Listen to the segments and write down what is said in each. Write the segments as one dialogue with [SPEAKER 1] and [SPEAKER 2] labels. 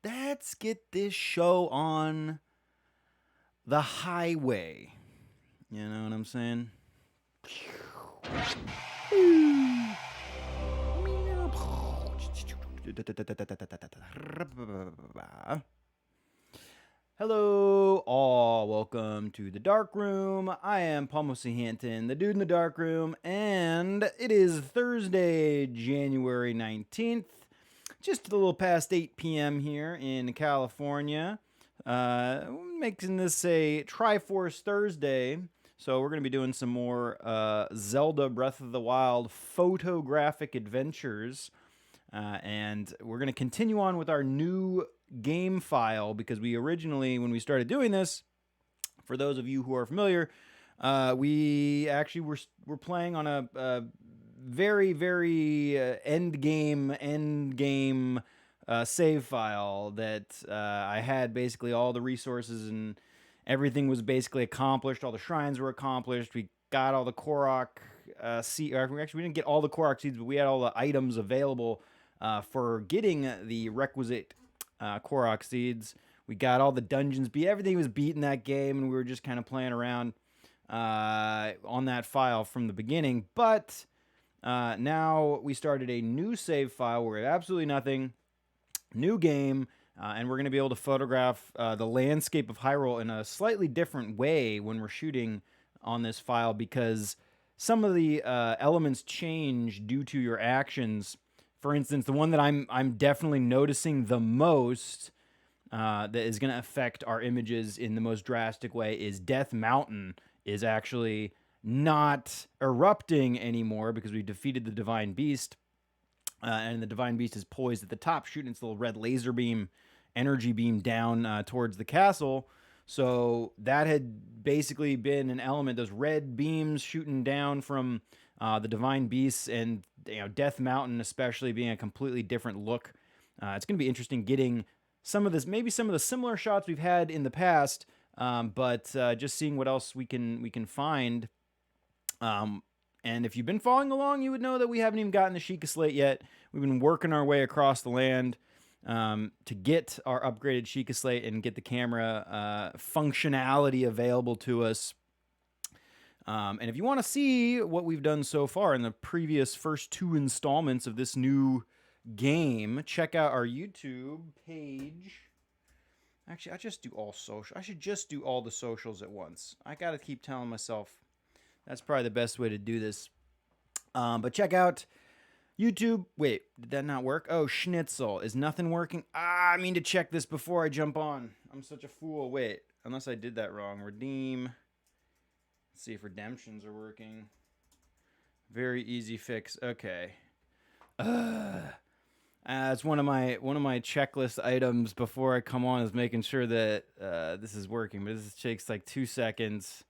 [SPEAKER 1] let's get this show on the highway. You know what I'm saying? Hello, all. Welcome to the Dark Room. I am Palmo Hanton, the dude in the dark room, and it is Thursday, January 19th, just a little past 8 p.m. here in California. Making this a Triforce Thursday, so we're going to be doing some more Zelda Breath of the Wild photographic adventures. And we're going to continue on with our new game file because we originally, when we started doing this, for those of you who are familiar, we actually were playing on a very, very end game save file that I had basically all the resources and everything was basically accomplished. All the shrines were accomplished. We got all the Korok seeds. Actually, we didn't get all the Korok seeds, but we had all the items available for getting the requisite Korok seeds. We got all the dungeons beat. Everything was beat in that game, and we were just kind of playing around on that file from the beginning. But now we started a new save file where we have absolutely nothing. New game, and we're going to be able to photograph the landscape of Hyrule in a slightly different way when we're shooting on this file because some of the elements change due to your actions. For instance, the one that I'm definitely noticing the most that is going to affect our images in the most drastic way is Death Mountain is actually not erupting anymore because we defeated the Divine Beast. And the Divine Beast is poised at the top, shooting its little red laser beam, energy beam down towards the castle. So that had basically been an element, those red beams shooting down from the Divine Beasts and Death Mountain especially being a completely different look. It's going to be interesting getting some of this, maybe some of the similar shots we've had in the past, but just seeing what else we can find. And if you've been following along, you would know that we haven't even gotten the Sheikah Slate yet. We've been working our way across the land to get our upgraded Sheikah Slate and get the camera functionality available to us. And if you want to see what we've done so far in the previous first two installments of this new game, check out our YouTube page. Actually, I should just do all the socials at once. I got to keep telling myself that's probably the best way to do this. But check out YouTube. Wait, did that not work? Oh, Schnitzel. Is nothing working? I mean to check this before I jump on. I'm such a fool. Wait, unless I did that wrong. Redeem. Let's see if redemptions are working. Very easy fix. Okay. It's one of my checklist items before I come on is making sure that this is working. But this takes like 2 seconds.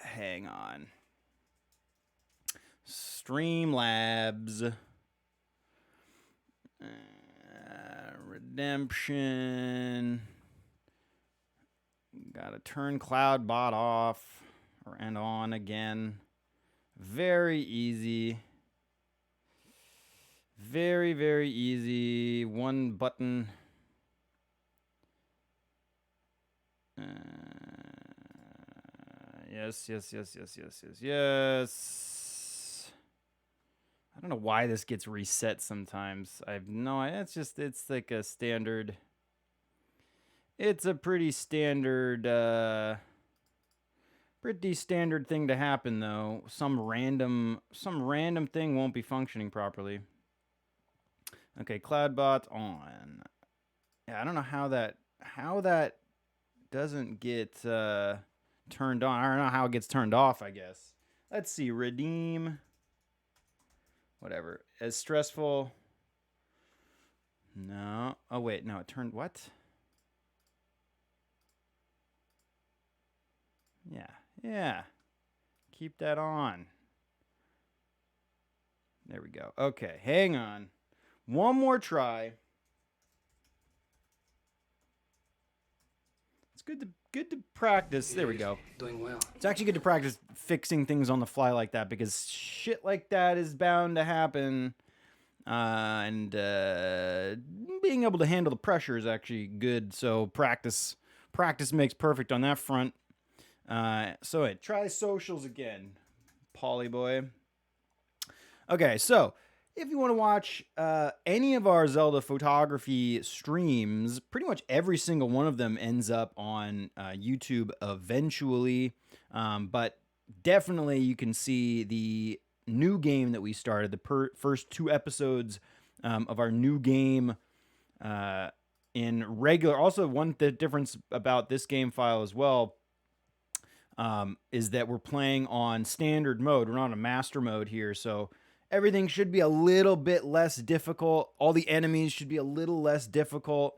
[SPEAKER 1] Hang on. Streamlabs. Redemption. Gotta turn CloudBot off and on again. Very easy. Very, very easy. One button. Yes. I don't know why this gets reset sometimes. I've no idea. It's like a standard. It's a pretty standard thing to happen though. Some random thing won't be functioning properly. Okay, CloudBot on. Yeah, I don't know how that doesn't get turned on. I don't know how it gets turned off, I guess. Let's see. Redeem. Whatever. As stressful. No. Oh, wait. No, it turned. What? Yeah. Keep that on. There we go. Okay. Hang on. One more try. It's good to practice. There we go.
[SPEAKER 2] Doing well.
[SPEAKER 1] It's actually good to practice fixing things on the fly like that because shit like that is bound to happen. And being able to handle the pressure is actually good. So practice makes perfect on that front. Try socials again, Polly boy. Okay, so if you want to watch any of our Zelda photography streams, pretty much every single one of them ends up on YouTube eventually. But definitely you can see the new game that we started, the first 2 episodes of our new game in regular. Also, the difference about this game file as well is that we're playing on standard mode. We're not on master mode here, so everything should be a little bit less difficult. All the enemies should be a little less difficult.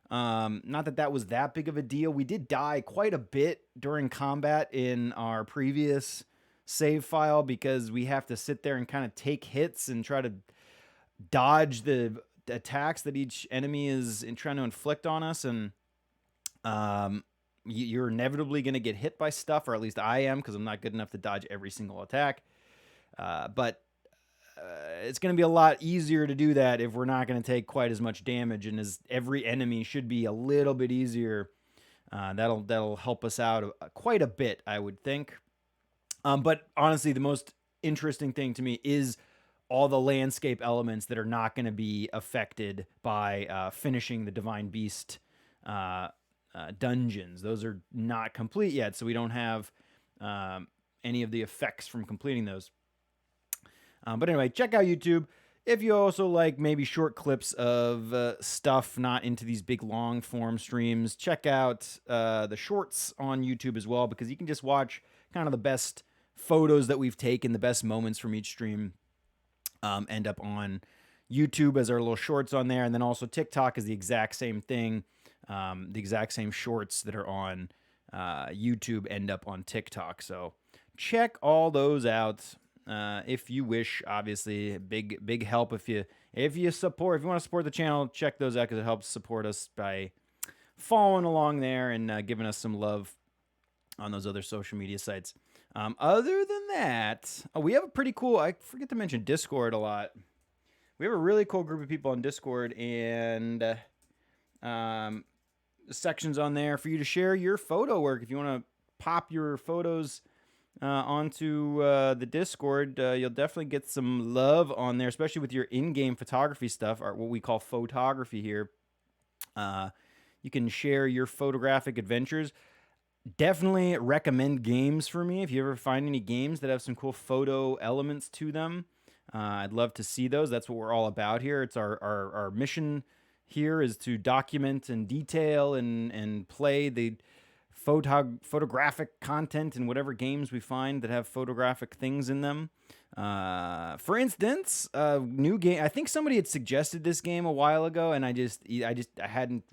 [SPEAKER 1] Not that that was that big of a deal. We did die quite a bit during combat in our previous save file because we have to sit there and kind of take hits and try to dodge the attacks that each enemy is trying to inflict on us. And you're inevitably going to get hit by stuff, or at least I am, because I'm not good enough to dodge every single attack. But it's going to be a lot easier to do that if we're not going to take quite as much damage, and as every enemy should be a little bit easier. That'll help us out quite a bit, I would think. But honestly, the most interesting thing to me is all the landscape elements that are not going to be affected by finishing the Divine Beast dungeons. Those are not complete yet, so we don't have any of the effects from completing those. But anyway, check out YouTube. If you also like maybe short clips of stuff, not into these big long form streams, check out the shorts on YouTube as well, because you can just watch kind of the best photos that we've taken, the best moments from each stream end up on YouTube as our little shorts on there. And then also TikTok is the exact same thing. The exact same shorts that are on YouTube end up on TikTok. So check all those out. If you wish. Obviously, big help if you want to support the channel, check those out, because it helps support us by following along there and giving us some love on those other social media sites. Other than that, we have a pretty cool, I forget to mention Discord a lot. We have a really cool group of people on Discord, and sections on there for you to share your photo work. If you want to pop your photos onto the Discord, you'll definitely get some love on there, especially with your in-game photography stuff, or what we call fauxtography here. You can share your photographic adventures. Definitely recommend games for me. If you ever find any games that have some cool photo elements to them, I'd love to see those. That's what we're all about here. It's our mission here is to document and detail and play the photographic content in whatever games we find that have photographic things in them. For instance, a new game. I think somebody had suggested this game a while ago, and I hadn't.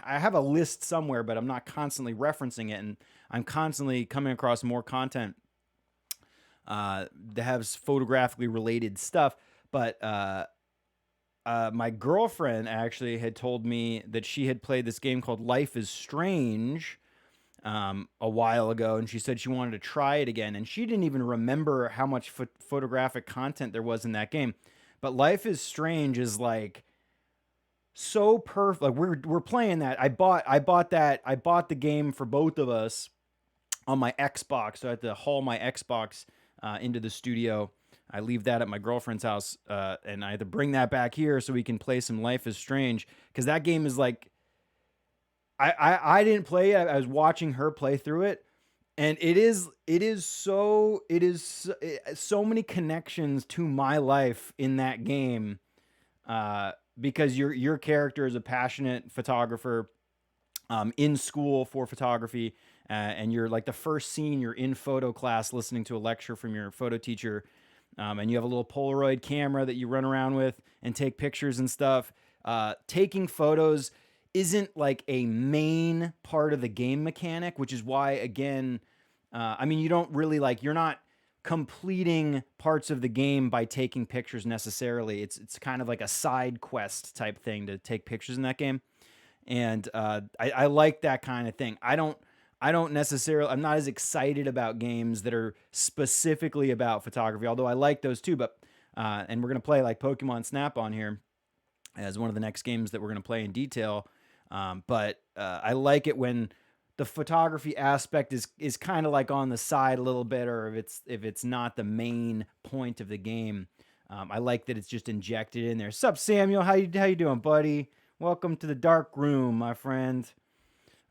[SPEAKER 1] I have a list somewhere, but I'm not constantly referencing it, and I'm constantly coming across more content that has photographically related stuff. But my girlfriend actually had told me that she had played this game called Life is Strange a while ago, and she said she wanted to try it again, and she didn't even remember how much photographic content there was in that game. But Life is Strange is like so perfect. Like we're playing that. I bought the game for both of us on my Xbox, so I had to haul my Xbox into the studio. I leave that at my girlfriend's house, and I had to bring that back here so we can play some Life is Strange, because that game is like, I didn't play it. I was watching her play through it, and it is so many connections to my life in that game, because your character is a passionate photographer in school for photography, and you're like the first scene, you're in photo class listening to a lecture from your photo teacher, and you have a little Polaroid camera that you run around with and take pictures and stuff. Taking photos isn't like a main part of the game mechanic, which is why, again, you don't really you're not completing parts of the game by taking pictures necessarily. It's kind of like a side quest type thing to take pictures in that game. And I like that kind of thing. I don't necessarily, I'm not as excited about games that are specifically about photography, although I like those too. But, and we're going to play like Pokemon Snap on here. as one of the next games that we're going to play in detail. But I like it when the photography aspect is kind of like on the side a little bit, or if it's not the main point of the game. I like that it's just injected in there. Sup, Samuel? How you doing, buddy? Welcome to the dark room, my friend.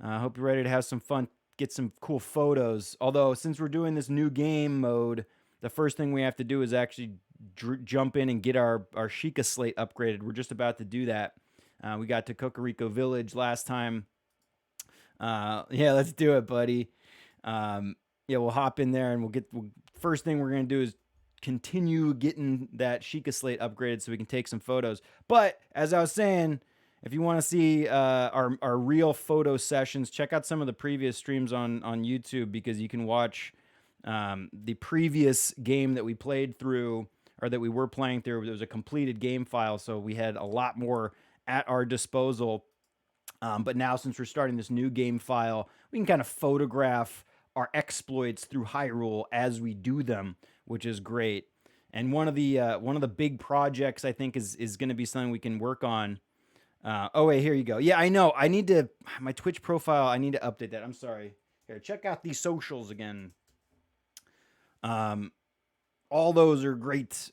[SPEAKER 1] I hope you're ready to have some fun, get some cool photos. Although, since we're doing this new game mode, the first thing we have to do is actually jump in and get our Sheikah Slate upgraded. We're just about to do that. We got to Cocorico Village last time. Yeah, let's do it, buddy. Yeah, we'll hop in there and first thing we're going to do is continue getting that Sheikah Slate upgraded so we can take some photos. But as I was saying, if you want to see our real photo sessions, check out some of the previous streams on YouTube, because you can watch the previous game that we played through, or that we were playing through. It was a completed game file, so we had a lot more at our disposal. But now, since we're starting this new game file, we can kind of photograph our exploits through Hyrule as we do them, which is great. And one of the big projects I think is going to be something we can work on. Oh wait, here you go. Yeah, I know. I need to my Twitch profile. I need to update that. I'm sorry. Here, check out these socials again. All those are great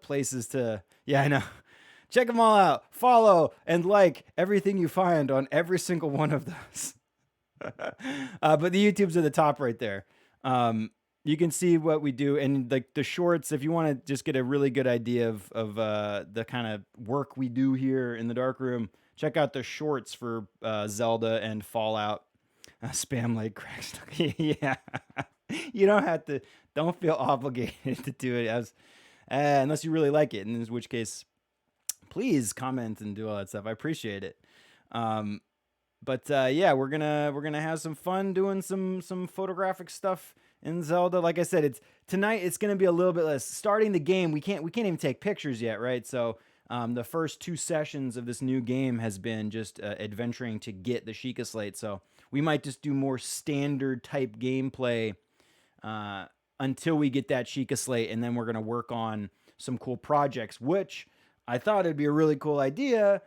[SPEAKER 1] places to. Yeah, I know. Check them all out. Follow and like everything you find on every single one of those. But the YouTube's at the top right there. You can see what we do, and the shorts, if you want to just get a really good idea of the kind of work we do here in the dark room, check out the shorts for Zelda and Fallout. Spam like cracks. Yeah. You don't feel obligated to do it unless you really like it, in which case, please comment and do all that stuff. I appreciate it. But yeah, we're gonna have some fun doing some photographic stuff in Zelda. Like I said, tonight it's gonna be a little bit less. Starting the game, we can't even take pictures yet, right? So the first 2 sessions of this new game has been just adventuring to get the Sheikah Slate. So we might just do more standard type gameplay until we get that Sheikah Slate, and then we're gonna work on some cool projects, which I thought it'd be a really cool idea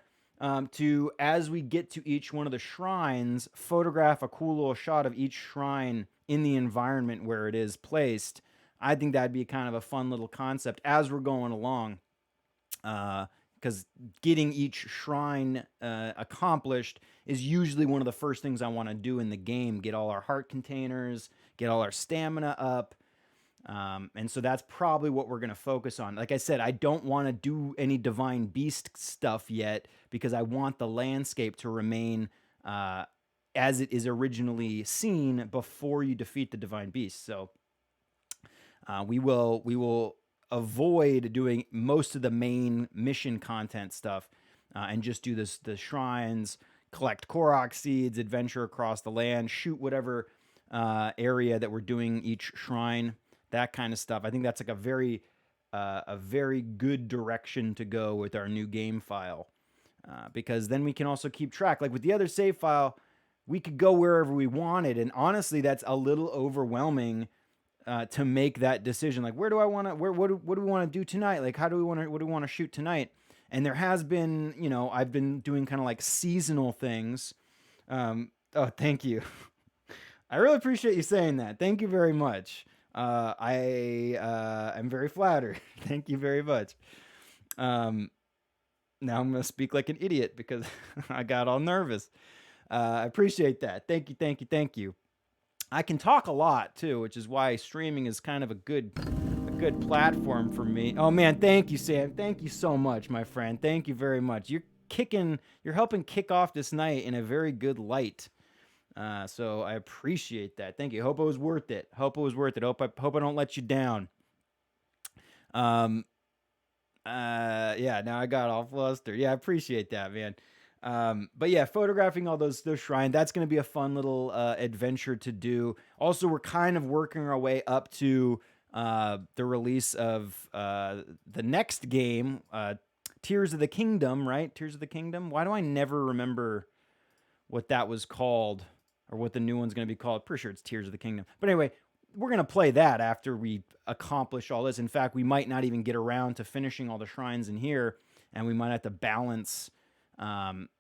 [SPEAKER 1] to, as we get to each one of the shrines, photograph a cool little shot of each shrine in the environment where it is placed. I think that'd be kind of a fun little concept as we're going along. Because getting each shrine accomplished is usually one of the first things I want to do in the game. Get all our heart containers, get all our stamina up. And so that's probably what we're going to focus on. Like I said, I don't want to do any Divine Beast stuff yet, because I want the landscape to remain as it is originally seen before you defeat the Divine Beast. So we will avoid doing most of the main mission content stuff and just do the shrines, collect Korok seeds, adventure across the land, shoot whatever area that we're doing each shrine. That kind of stuff. I think that's like a very good direction to go with our new game file, because then we can also keep track. Like with the other save file, we could go wherever we wanted, and honestly, that's a little overwhelming to make that decision. Like, where do I want to? What do we want to do tonight? Like, what do we want to shoot tonight? And there has been, I've been doing kind of like seasonal things. Oh, thank you. I really appreciate you saying that. Thank you very much. I am very flattered. Thank you very much. Now I'm going to speak like an idiot because I got all nervous. I appreciate that. Thank you. I can talk a lot too, which is why streaming is kind of a good platform for me. Oh man, thank you, Sam. Thank you so much, my friend. Thank you very much. You're helping kick off this night in a very good light. So I appreciate that. Thank you. Hope it was worth it. Hope I don't let you down. Yeah, now I got all flustered. Yeah, I appreciate that, man. But yeah, photographing all those shrines, that's going to be a fun little adventure to do. Also, we're kind of working our way up to the release of the next game, Tears of the Kingdom, right? Tears of the Kingdom. Why do I never remember what that was called, or what the new one's going to be called? Pretty sure it's Tears of the Kingdom. But anyway, we're going to play that after we accomplish all this. In fact, we might not even get around to finishing all the shrines in here and we might have to balance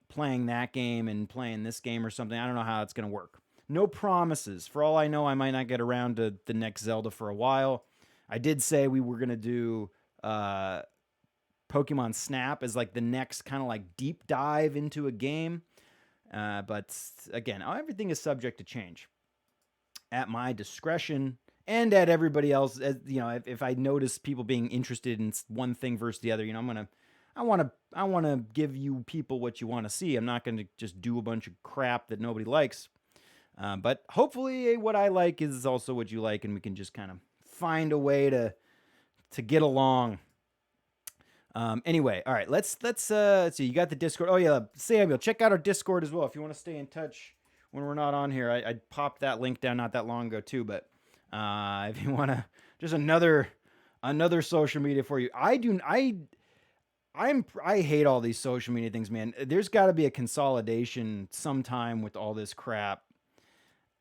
[SPEAKER 1] playing that game and playing this game or something. I don't know how it's going to work. No promises. For all I know, I might not get around to the next Zelda for a while. I did say we were going to do Pokemon Snap as like the next kind of like deep dive into a game. But again, everything is subject to change at my discretion and at everybody else. As you know, if I notice people being interested in one thing versus the other, you know, I want to give you people what you want to see. I'm not going to just do a bunch of crap that nobody likes. But hopefully, what I like is also what you like, and we can just kind of find a way to get along. Anyway, all right, let's see. You got the Discord. Oh yeah, Samuel, check out our Discord as well if you want to stay in touch when we're not on here. I popped that link down not that long ago too. But if you want to, just another social media for you. I hate all these social media things, man. There's got to be a consolidation sometime with all this crap.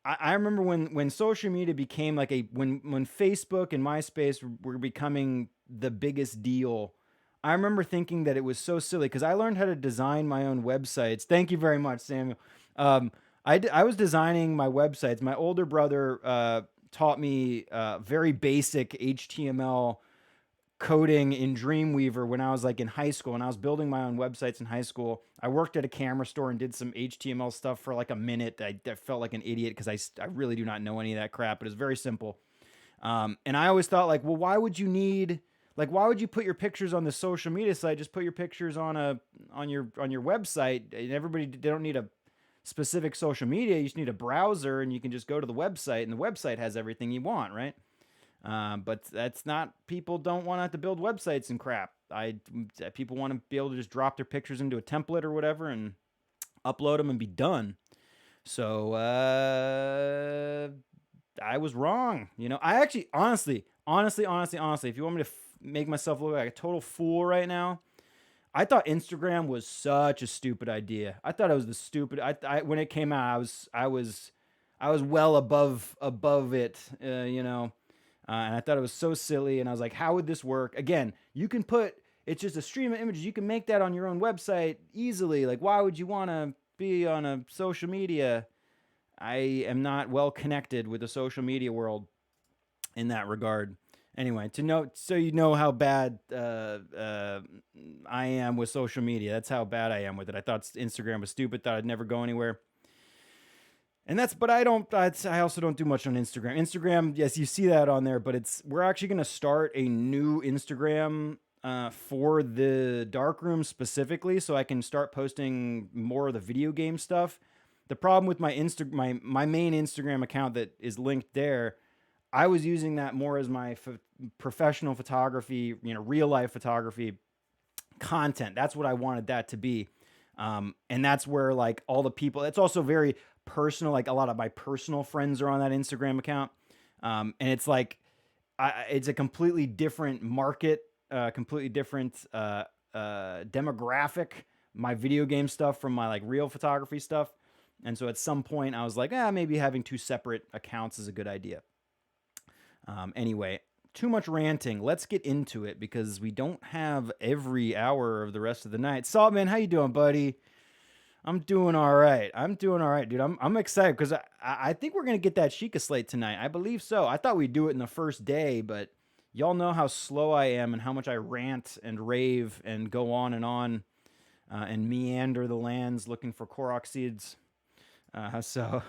[SPEAKER 1] I remember when social media became like when Facebook and MySpace were becoming the biggest deal. I remember thinking that it was so silly because I learned how to design my own websites. Thank you very much, Samuel. I was designing my websites. My older brother taught me very basic HTML coding in Dreamweaver when I was like in high school, and I was building my own websites in high school. I worked at a camera store and did some HTML stuff for like a minute. I felt like an idiot because I really do not know any of that crap, but it's very simple. And I always thought like, well, why would you put your pictures on the social media site? Just put your pictures on your website. And they don't need a specific social media. You just need a browser, and you can just go to the website, and the website has everything you want, right? But that's not. People don't want to have to build websites and crap. People want to be able to just drop their pictures into a template or whatever and upload them and be done. So I was wrong. You know, I actually, honestly, if you want me to make myself look like a total fool right now, I thought Instagram was such a stupid idea. I thought it was the stupid. I when it came out, I was well above it. You know. And I thought it was so silly, and I was like, how would this work? Again, you can it's just a stream of images. You can make that on your own website easily. Like, why would you want to be on a social media? I am not well connected with the social media world in that regard. Anyway, so you know how bad I am with social media. That's how bad I am with it. I thought Instagram was stupid, thought I'd never go anywhere. But I also don't do much on Instagram. Instagram, yes, you see that on there, but we're actually going to start a new Instagram for the darkroom specifically, so I can start posting more of the video game stuff. The problem with my main Instagram account that is linked there, I was using that more as my professional photography, you know, real life photography content. That's what I wanted that to be. And that's where like all the people, it's also very personal. Like a lot of my personal friends are on that Instagram account. And it's like, it's a completely different market, completely different demographic, my video game stuff from my like real photography stuff. And so at some point I was like, maybe having two separate accounts is a good idea. Anyway, too much ranting. Let's get into it because we don't have every hour of the rest of the night. Saltman, how you doing, buddy? I'm doing all right. Dude. I'm excited because I think we're gonna get that Sheikah Slate tonight. I believe so. I thought we'd do it in the first day, but y'all know how slow I am and how much I rant and rave and go on and meander the lands looking for Korok seeds. So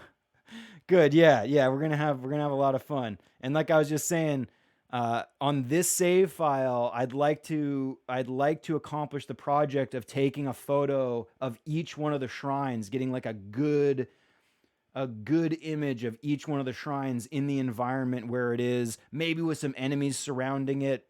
[SPEAKER 1] good. Yeah. We're gonna have a lot of fun. And like I was just saying, on this save file, I'd like to accomplish the project of taking a photo of each one of the shrines, getting like a good image of each one of the shrines in the environment where it is, maybe with some enemies surrounding it.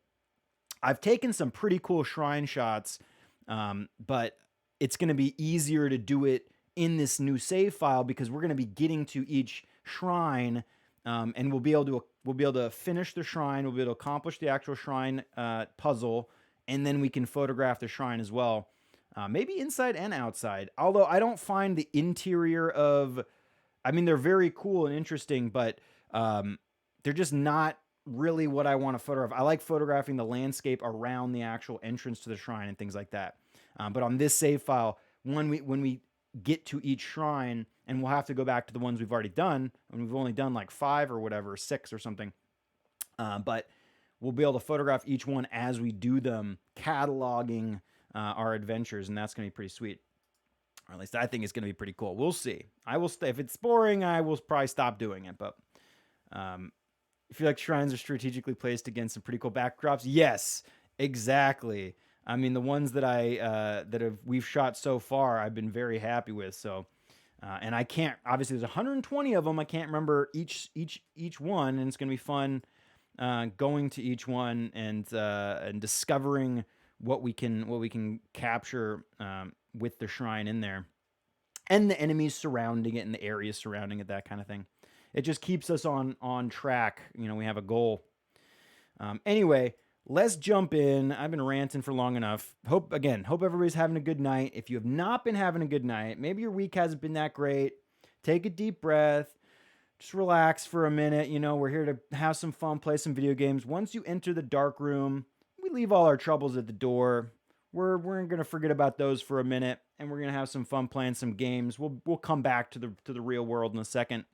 [SPEAKER 1] I've taken some pretty cool shrine shots, but it's going to be easier to do it in this new save file because we're going to be getting to each shrine, and we'll be able to finish the shrine. We'll be able to accomplish the actual shrine puzzle, and then we can photograph the shrine as well, maybe inside and outside. Although I don't find the interior of, I mean, they're very cool and interesting, but they're just not really what I want to photograph. I like photographing the landscape around the actual entrance to the shrine and things like that. But on this save file, when we get to each shrine, and we'll have to go back to the ones we've already done, and we've only done like 5 or whatever, 6 or something. But we'll be able to photograph each one as we do them, cataloging our adventures, and that's going to be pretty sweet. Or at least I think it's going to be pretty cool. We'll see. I will stay. If it's boring, I will probably stop doing it. But I feel like shrines are strategically placed against some pretty cool backdrops. Yes, exactly. I mean, the ones that we've shot so far, I've been very happy with. So, and I can't, obviously there's 120 of them. I can't remember each one, and it's gonna be fun going to each one and discovering what we can capture with the shrine in there, and the enemies surrounding it and the areas surrounding it, that kind of thing. It just keeps us on track. We have a goal. Anyway, let's jump in. I've been ranting for long enough. Hope everybody's having a good night. If you have not been having a good night, maybe your week hasn't been that great, take a deep breath. Just relax for a minute. We're here to have some fun, play some video games. Once you enter the dark room, we leave all our troubles at the door. We're going to forget about those for a minute, and we're going to have some fun playing some games. We'll come back to the real world in a second.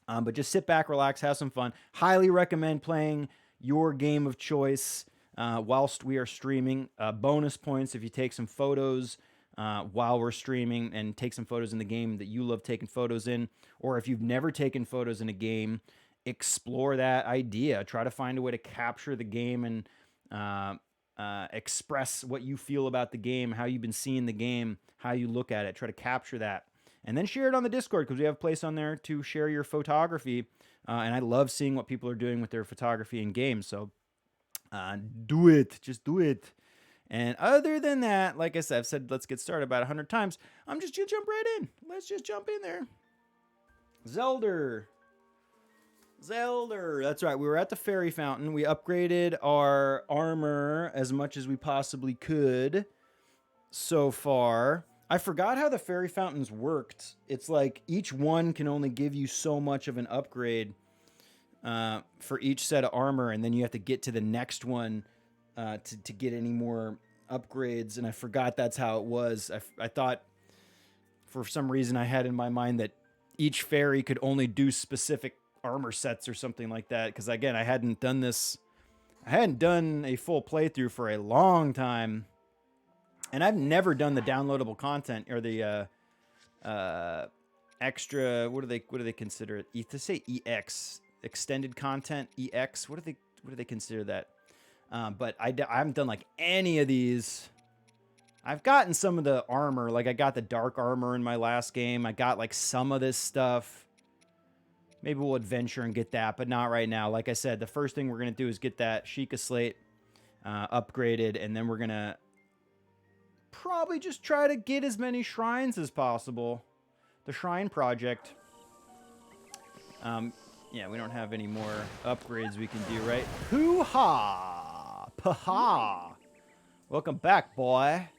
[SPEAKER 1] But just sit back, relax, have some fun. Highly recommend playing your game of choice whilst we are streaming. Bonus points if you take some photos while we're streaming and take some photos in the game that you love taking photos in. Or if you've never taken photos in a game, explore that idea. Try to find a way to capture the game and express what you feel about the game, how you've been seeing the game, how you look at it. Try to capture that. And then share it on the Discord, because we have a place on there to share your photography. And I love seeing what people are doing with their photography in games. So do it. Just do it. And other than that, like I said, I've said let's get started about 100 times. I'm just going to jump right in. Let's just jump in there. Zelda. That's right. We were at the fairy fountain. We upgraded our armor as much as we possibly could so far. I forgot how the fairy fountains worked. It's like each one can only give you so much of an upgrade for each set of armor, and then you have to get to the next one to get any more upgrades. And I forgot that's how it was. I thought for some reason I had in my mind that each fairy could only do specific armor sets or something like that. Because again, I hadn't done a full playthrough for a long time. And I've never done the downloadable content or the extra. What do they consider it? To say EX, extended content EX. What do they consider that? But I haven't done like any of these. I've gotten some of the armor, like I got the dark armor in my last game. I got like some of this stuff. Maybe we'll adventure and get that, but not right now. Like I said, the first thing we're gonna do is get that Sheikah Slate upgraded, and then we're gonna probably just try to get as many shrines as possible. The shrine project. Yeah, we don't have any more upgrades we can do, right? Hoo-ha! Pa-ha! Welcome back, boy.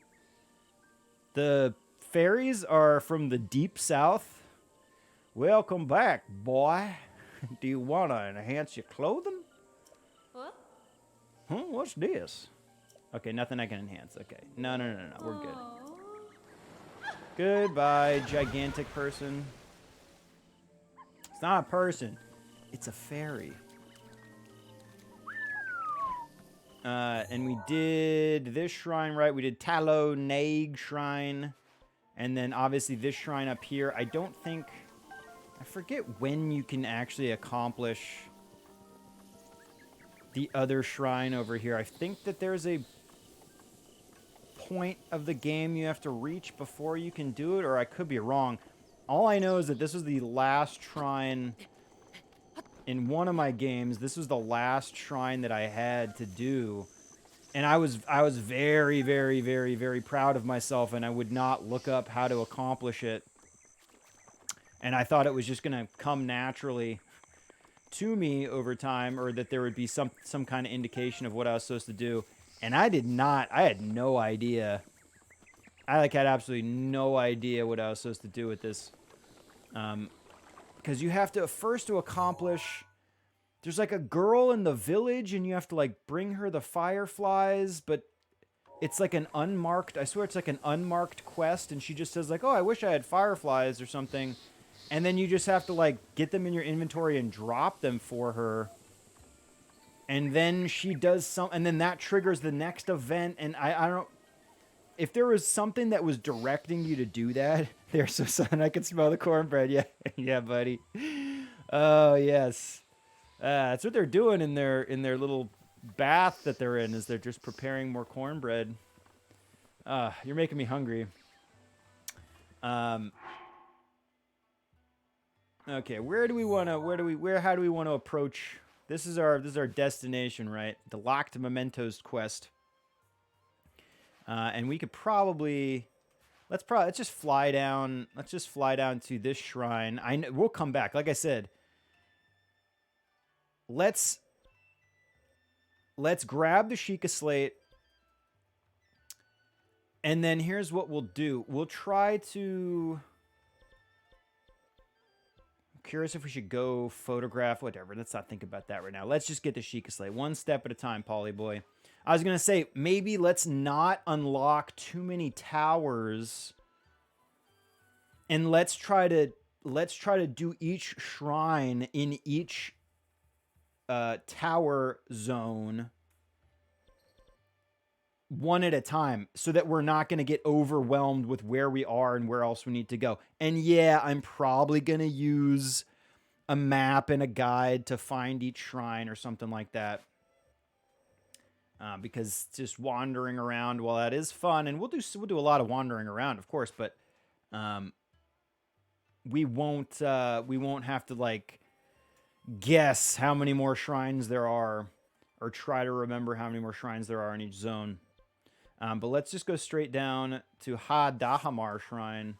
[SPEAKER 1] The fairies are from the deep south. Welcome back, boy. Do you want to enhance your clothing?
[SPEAKER 2] What?
[SPEAKER 1] Huh? What's this? Okay, nothing I can enhance. Okay. No. We're good. Goodbye, gigantic person. It's not a person. It's a fairy. And we did this shrine, right? We did Talo Nag Shrine. And then obviously this shrine up here. I forget when you can actually accomplish the other shrine over here. I think that there's a point of the game you have to reach before you can do it, or I could be wrong. All I know is that this was the last shrine in one of my games. This was the last shrine that I had to do, and I was very, very, very, very proud of myself, and I would not look up how to accomplish it, and I thought it was just gonna come naturally to me over time, or that there would be some kind of indication of what I was supposed to do. And I did not. I had no idea. I had absolutely no idea what I was supposed to do with this. Because you have to first to accomplish. There's like a girl in the village, and you have to like bring her the fireflies. But It's like an unmarked, I swear it's like an unmarked quest, and she just says like, oh, I wish I had fireflies or something. And then you just have to like get them in your inventory and drop them for her. And then she does some, and then that triggers the next event. And I don't, if there was something that was directing you to do that, there's so son, I can smell the cornbread. Yeah, yeah, buddy. Oh yes, that's what they're doing in their little bath that they're in. Is they're just preparing more cornbread. You're making me hungry. Okay, where do we want to? How do we want to approach? This is our destination, right? The locked mementos quest. And we could probably let's just fly down. Let's just fly down to this shrine. We'll come back. Like I said, let's grab the Sheikah Slate. And then here's what we'll do. We'll try to... I'm curious if we should go photograph, whatever. Let's not think about that right now. Let's just get the Sheikah Slate. One step at a time, Polly boy. I was going to say, maybe let's not unlock too many towers. And let's try to do each shrine in each tower zone one at a time, so that we're not going to get overwhelmed with where we are and where else we need to go. And yeah, I'm probably going to use a map and a guide to find each shrine or something like that. Because just wandering around, well, that is fun, and we'll do a lot of wandering around, of course, but we won't have to like guess how many more shrines there are, or try to remember how many more shrines there are in each zone. But let's just go straight down to Ha Dahamar Shrine,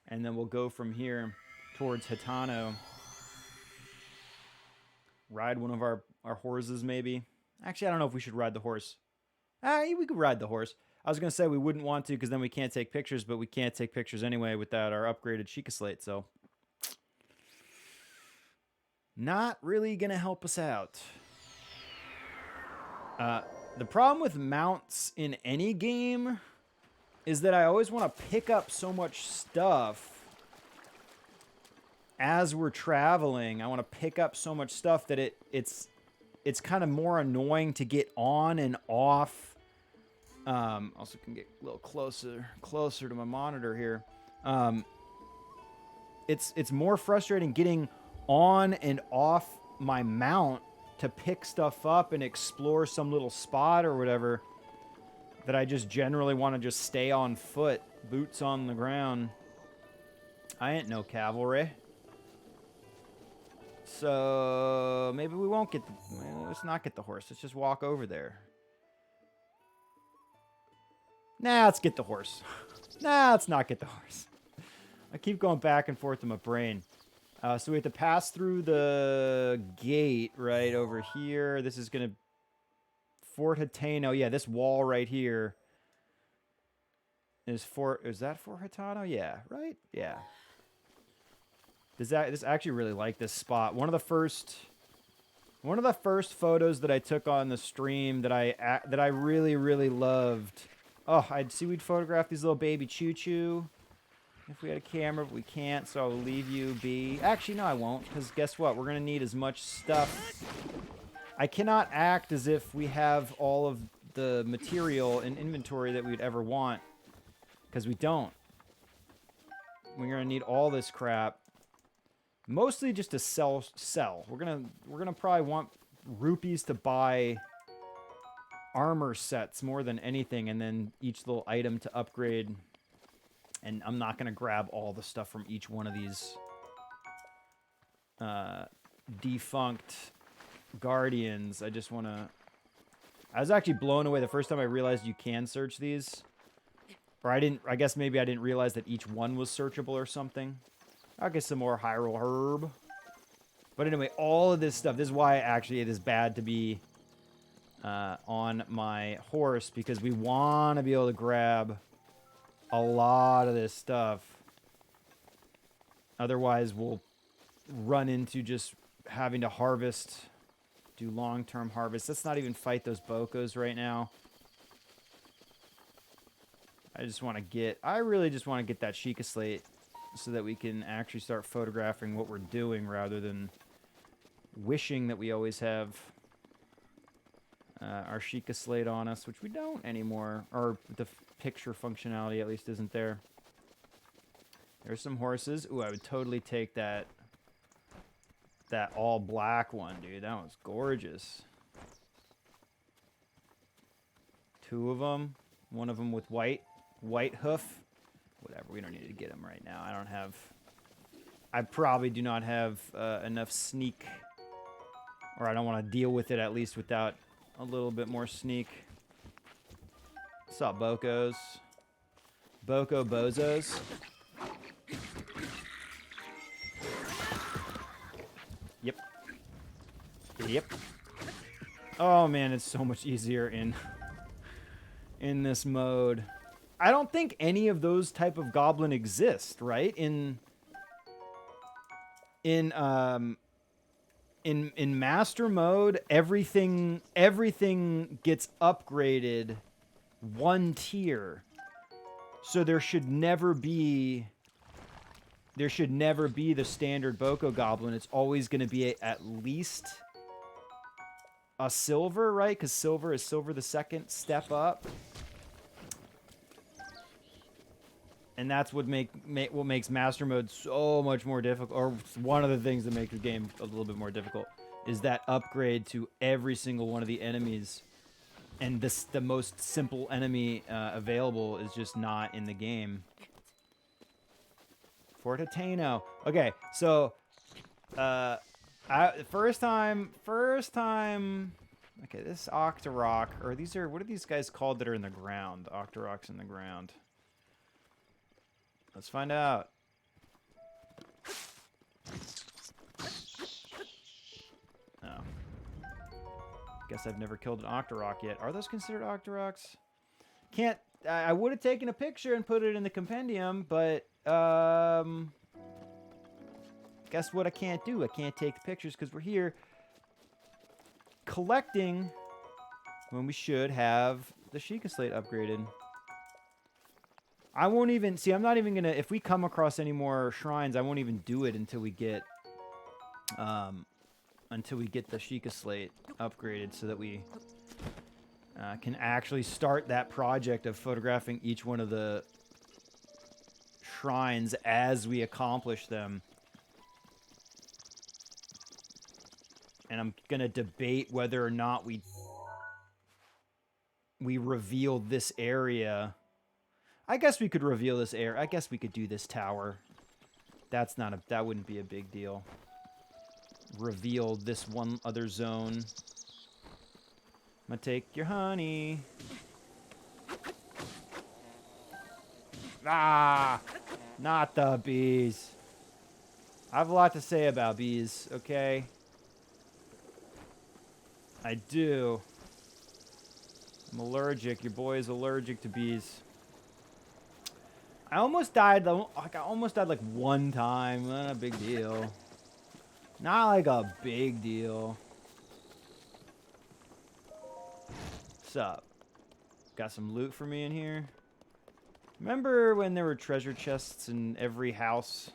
[SPEAKER 1] and then we'll go from here towards Hitano. Ride one of our horses, maybe. Actually, I don't know if we should ride the horse. We could ride the horse. I was going to say we wouldn't want to because then we can't take pictures, but we can't take pictures anyway without our upgraded Sheikah Slate, so... not really going to help us out. The problem with mounts in any game is that I always want to pick up so much stuff as we're traveling. I want to pick up so much stuff that it's kind of more annoying to get on and off. Also can get a little closer to my monitor here. It's more frustrating getting on and off my mount to pick stuff up and explore some little spot or whatever, that I just generally want to just stay on foot, boots on the ground. I ain't no cavalry. So maybe we won't get let's not get the horse. Let's just walk over there. Nah, let's get the horse. Nah, let's not get the horse. I keep going back and forth in my brain. So we have to pass through the gate right over here. This is going to... Fort Hitano. Yeah, this wall right here is Fort... Is that Fort Hitano? Yeah, right? Yeah. This I actually really like this spot. One of the first photos that I took on the stream that I really, really loved. Oh, I'd see we'd photograph these little baby choo-choo. If we had a camera, but we can't, so I'll leave you be. Actually, no, I won't, because guess what? We're going to need as much stuff. I cannot act as if we have all of the material in inventory that we'd ever want, because we don't. We're going to need all this crap. Mostly just to sell. We're gonna probably want rupees to buy armor sets more than anything, and then each little item to upgrade. And I'm not going to grab all the stuff from each one of these defunct guardians. I just want to... I was actually blown away the first time I realized you can search these. Or I guess maybe I didn't realize that each one was searchable or something. I'll get some more Hyrule Herb. But anyway, all of this stuff... This is why actually it is bad to be on my horse, because we want to be able to grab a lot of this stuff. Otherwise, we'll run into just having to harvest, do long-term harvest. Let's not even fight those Bokos right now. I really just want to get that Sheikah Slate so that we can actually start photographing what we're doing rather than wishing that we always have our Sheikah Slate on us, which we don't anymore. Or the picture functionality at least isn't there. There's some horses. Ooh, I would totally take that all black one, dude. That was gorgeous. 2 of them. 1 of them with white hoof. Whatever, we don't need to get him right now. I probably do not have enough sneak, or I don't want to deal with it at least without a little bit more sneak. What's up, Bocos? Boko Bozos. Yep. Yep. Oh man, it's so much easier in this mode. I don't think any of those type of goblin exist, right? In master mode, everything gets upgraded 1 tier. So there should never be the standard Boko goblin. It's always going to be at least a silver, right? Because silver is silver the second step up. And that's what makes master mode so much more difficult, or one of the things that make the game a little bit more difficult, is that upgrade to every single one of the enemies. And the most simple enemy available is just not in the game. Fortitano. Okay, so first time. Okay, this Octorok, or what are these guys called that are in the ground? Octorok's in the ground. Let's find out. Oh. Guess I've never killed an Octorok yet. Are those considered Octoroks? Can't. I would have taken a picture and put it in the compendium, but guess what I can't do? I can't take the pictures because we're here collecting when we should have the Sheikah Slate upgraded. I won't even... See, I'm not even going to... If we come across any more shrines, I won't even do it until we get... until we get the Sheikah Slate upgraded so that we can actually start that project of photographing each one of the shrines as we accomplish them. And I'm going to debate whether or not we reveal this area... I guess we could reveal this area. I guess we could do this tower. That wouldn't be a big deal. Reveal this one other zone. I'm gonna take your honey. Ah! Not the bees. I have a lot to say about bees, okay? I do. I'm allergic. Your boy is allergic to bees. I almost died like 1 time. Not a big deal. Not like a big deal. What's up? Got some loot for me in here? Remember when there were treasure chests in every house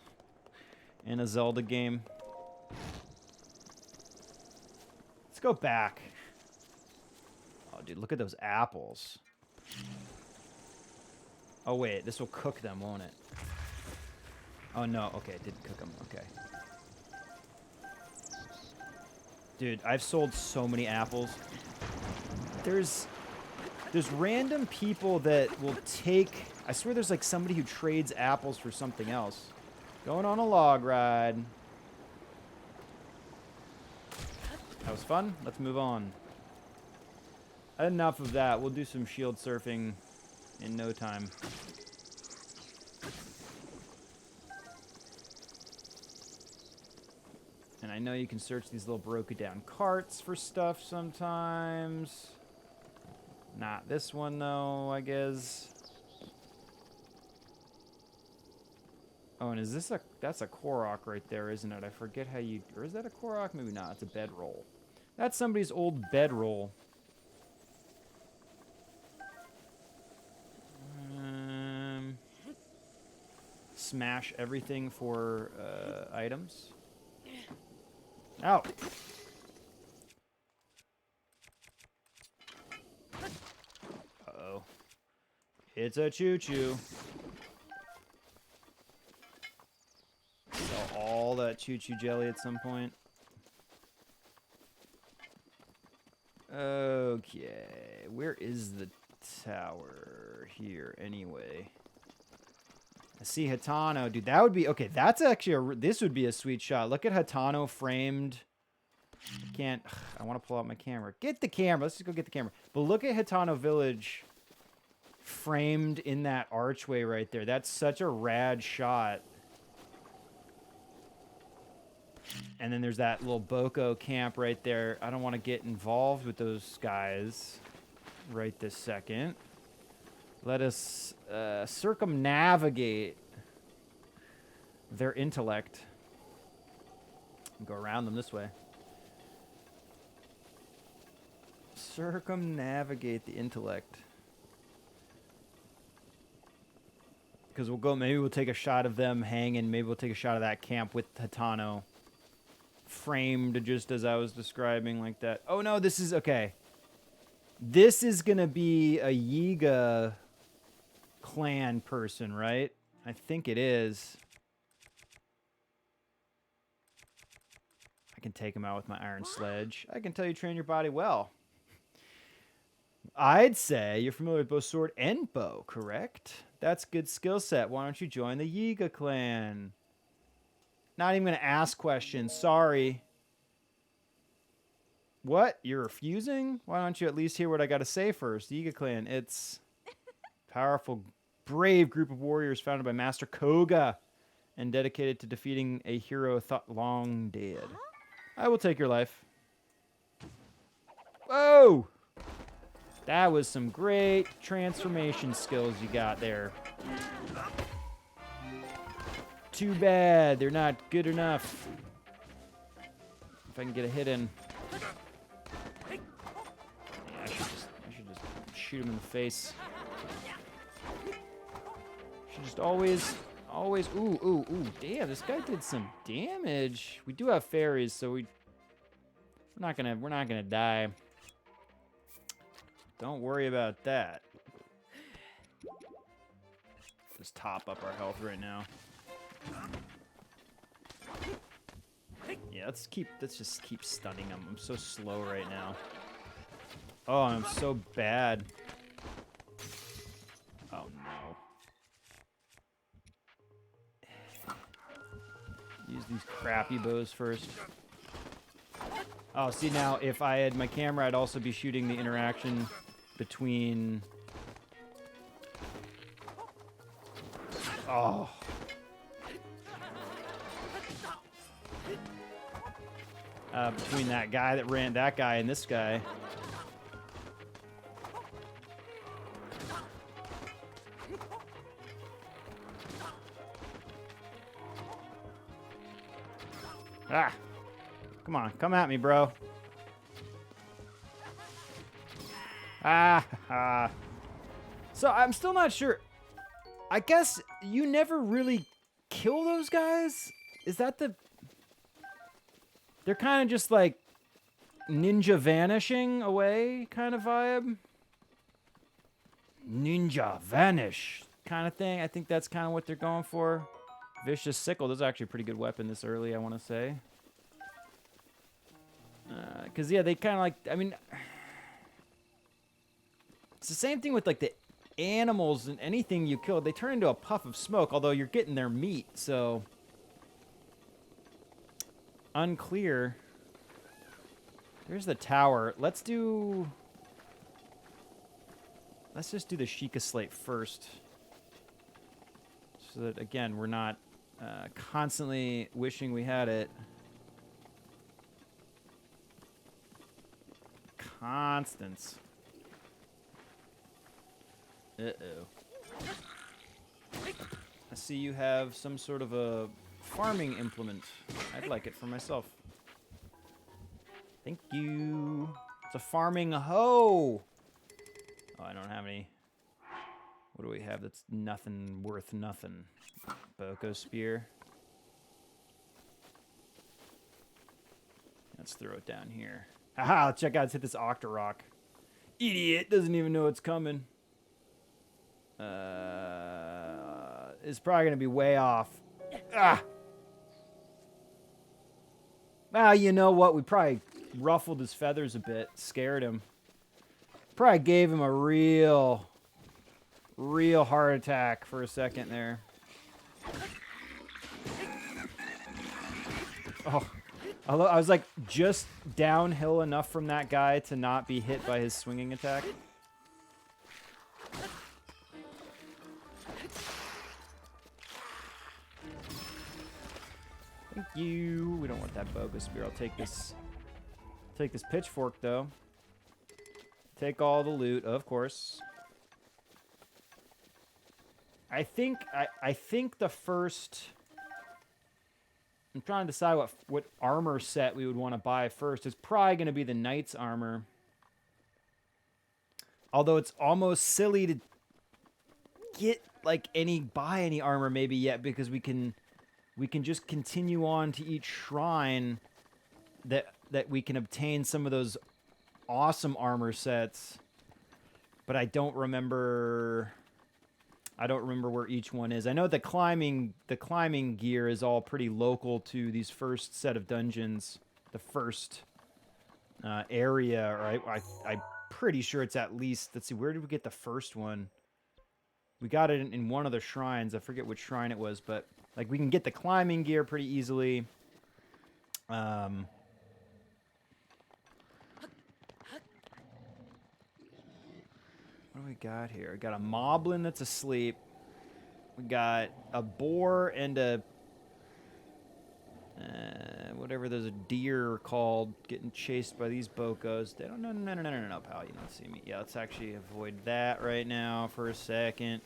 [SPEAKER 1] in a Zelda game? Let's go back. Oh, dude, look at those apples. Oh, wait. This will cook them, won't it? Oh, no. Okay, it didn't cook them. Okay. Dude, I've sold so many apples. There's random people that will take... I swear there's like somebody who trades apples for something else. Going on a log ride. That was fun. Let's move on. Enough of that. We'll do some shield surfing in no time. And I know you can search these little broken down carts for stuff sometimes. Not this one though, I guess. Oh, and is this that's a Korok right there, isn't it? I forget how you... Or is that a Korok? Maybe not. It's a bedroll. That's somebody's old bedroll. smash everything for items. Ow! Uh-oh. It's a choo-choo. Sell all that choo-choo jelly at some point. Okay, where is the tower here anyway? I see Hitano, dude. That would be okay. That's actually this would be a sweet shot. Look at Hitano framed. I can't. I want to pull out my camera. Get the camera. Let's just go get the camera. But look at Hitano Village framed in that archway right there. That's such a rad shot. And then there's that little Boko camp right there. I don't want to get involved with those guys right this second. Let us circumnavigate their intellect. Go around them this way. Circumnavigate the intellect. Because we'll go, maybe we'll take a shot of them hanging. Maybe we'll take a shot of that camp with Hitano. Framed just as I was describing like that. Oh no, this is okay. This is gonna be a Yiga clan person, right? I think it is. I can take him out with my iron sledge. I can tell you train your body well. I'd say you're familiar with both sword and bow, correct? That's good skill set. Why don't you join the Yiga clan? Not even going to ask questions. Sorry. What? You're refusing? Why don't you at least hear what I got to say first? The Yiga clan, it's a powerful, brave group of warriors founded by Master Koga and dedicated to defeating a hero thought long dead. I will take your life. Whoa! That was some great transformation skills you got there. Too bad they're not good enough. If I can get a hit in. Yeah, I should just shoot him in the face. Should just always, ooh, damn, this guy did some damage. We do have fairies, so we're not gonna die. Don't worry about that. Just top up our health right now. Yeah, let's just keep stunning him. I'm so slow right now. Oh, I'm so bad. Oh no. Use these crappy bows first. Oh, see now, if I had my camera, I'd also be shooting the interaction between... Oh. Between that guy that ran, that guy and this guy. Ah! Come on, come at me, bro. Ah! So I'm still not sure. I guess you never really kill those guys? Is that the... They're kind of just like ninja vanishing away kind of vibe. Ninja vanish kind of thing. I think that's kind of what they're going for. Vicious sickle. This is actually a pretty good weapon this early, I want to say. Because, yeah, they kind of like... I mean... It's the same thing with like the animals and anything you kill. They turn into a puff of smoke, although you're getting their meat, so... Unclear. There's the tower. Let's just do the Sheikah Slate first. So that, again, we're not constantly wishing we had it. Constance. Uh-oh. I see you have some sort of a farming implement. I'd like it for myself. Thank you. It's a farming hoe. Oh, I don't have any. What do we have that's nothing worth nothing? Boko Spear. Let's throw it down here. Haha, check out, let's hit this Octorok. Idiot, doesn't even know it's coming. It's probably going to be way off. Ah! Well, you know what? We probably ruffled his feathers a bit, scared him. Probably gave him a real heart attack for a second there. Oh, I was like just downhill enough from that guy to not be hit by his swinging attack. Thank you. We don't want that Bogus Spear. I'll take this pitchfork though. Take all the loot, of course. I think the first. I'm trying to decide what armor set we would want to buy first. It's probably going to be the Knight's armor. Although it's almost silly to get like buy any armor maybe yet, because we can just continue on to each shrine that we can obtain some of those awesome armor sets. But I don't remember where each one is. I know the climbing gear is all pretty local to these first set of dungeons. The first area, right? I'm pretty sure it's at least, let's see, where did we get the first one? We got it in one of the shrines. I forget which shrine it was, but like we can get the climbing gear pretty easily. What do we got here? We got a moblin that's asleep. We got a boar and a whatever there's a deer called getting chased by these bokos. They don't no, pal, you don't see me. Yeah, let's actually avoid that right now for a second.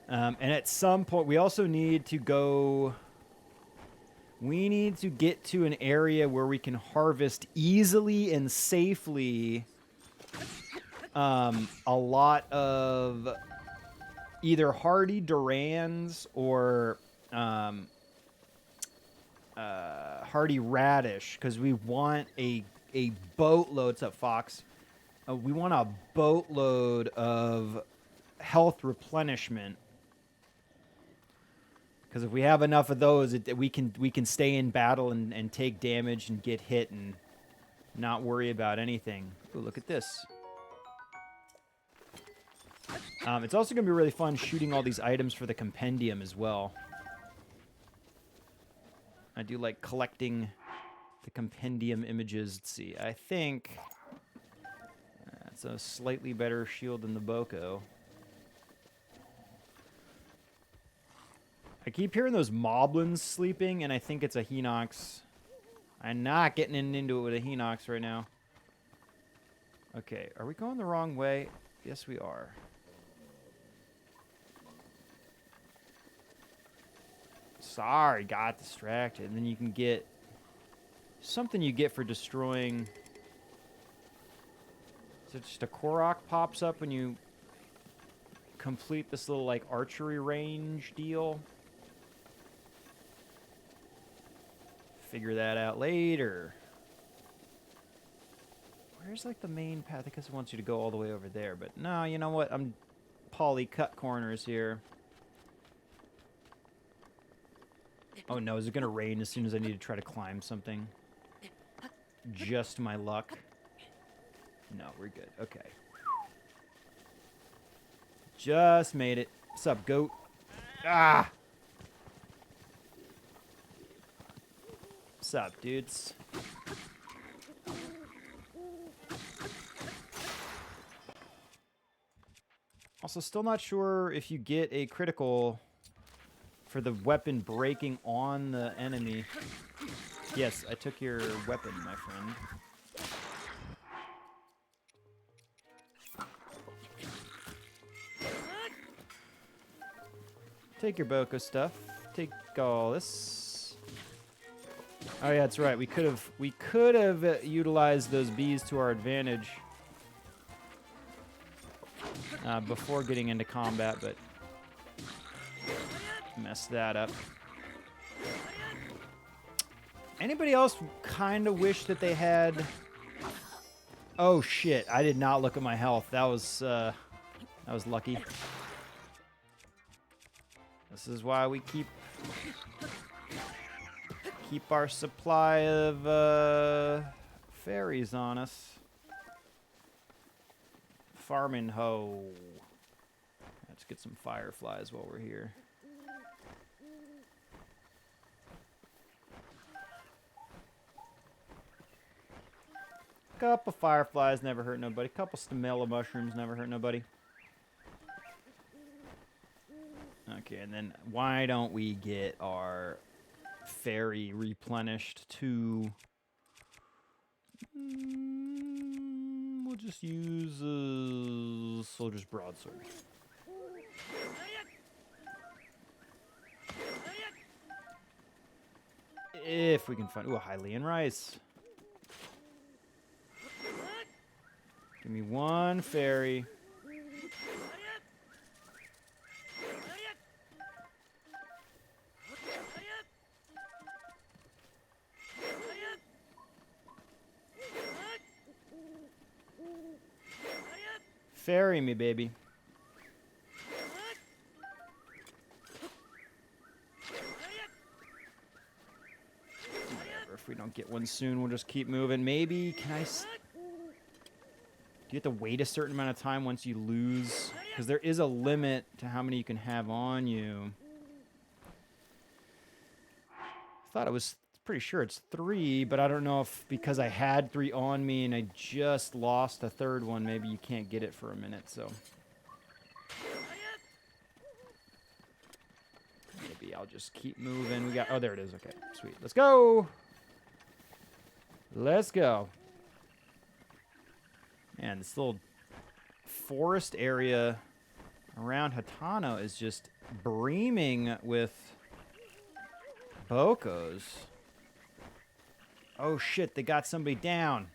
[SPEAKER 1] And at some point we also need to go. We need to get to an area where we can harvest easily and safely a lot of either hardy durans or hardy radish, because we want a boatload. What's up, Fox? We want a boatload of health replenishment. Because if we have enough of those, we can stay in battle and take damage and get hit and not worry about anything. Ooh, look at this. It's also going to be really fun shooting all these items for the compendium as well. I do like collecting the compendium images. Let's see. I think it's a slightly better shield than the Boko. I keep hearing those moblins sleeping, and I think it's a Hinox. I'm not getting into it with a Hinox right now. Okay, are we going the wrong way? Yes, we are. Sorry, got distracted. And then you can get something you get for destroying. Is it just a Korok pops up when you complete this little like archery range deal? Figure that out later. Where's like the main path? I guess it wants you to go all the way over there, but no, you know what? I'm poly cut corners here. Oh no, is it gonna rain as soon as I need to try to climb something? Just my luck. No, we're good. Okay. Just made it. What's up, goat? Ah! What's up, dudes? Also, still not sure if you get a critical for the weapon breaking on the enemy. Yes, I took your weapon, my friend. Take your Boko stuff. Take all this. Oh yeah, that's right. We could have utilized those bees to our advantage. before getting into combat, but messed that up. Anybody else kind of wish that they had... Oh, shit. I did not look at my health. That was lucky. This is why we keep our supply of fairies on us. Farming hoe. Let's get some fireflies while we're here. Couple fireflies never hurt nobody. Couple stamella mushrooms never hurt nobody. Okay, and then why don't we get our fairy replenished to... we'll just use soldier's broadsword. If we can find... Ooh, a Hylian rice. Give me one fairy. Fairy me, baby. Whatever, if we don't get one soon, we'll just keep moving. Maybe, can I... Do you have to wait a certain amount of time once you lose? Because there is a limit to how many you can have on you. I thought it was... Pretty sure it's 3, but I don't know if because I had 3 on me and I just lost a third one, maybe you can't get it for a minute, so. Maybe I'll just keep moving. We got, oh, there it is. Okay, sweet. Let's go. Let's go. Man, this little forest area around Hatano is just breaming with Bokos. Oh shit, they got somebody down.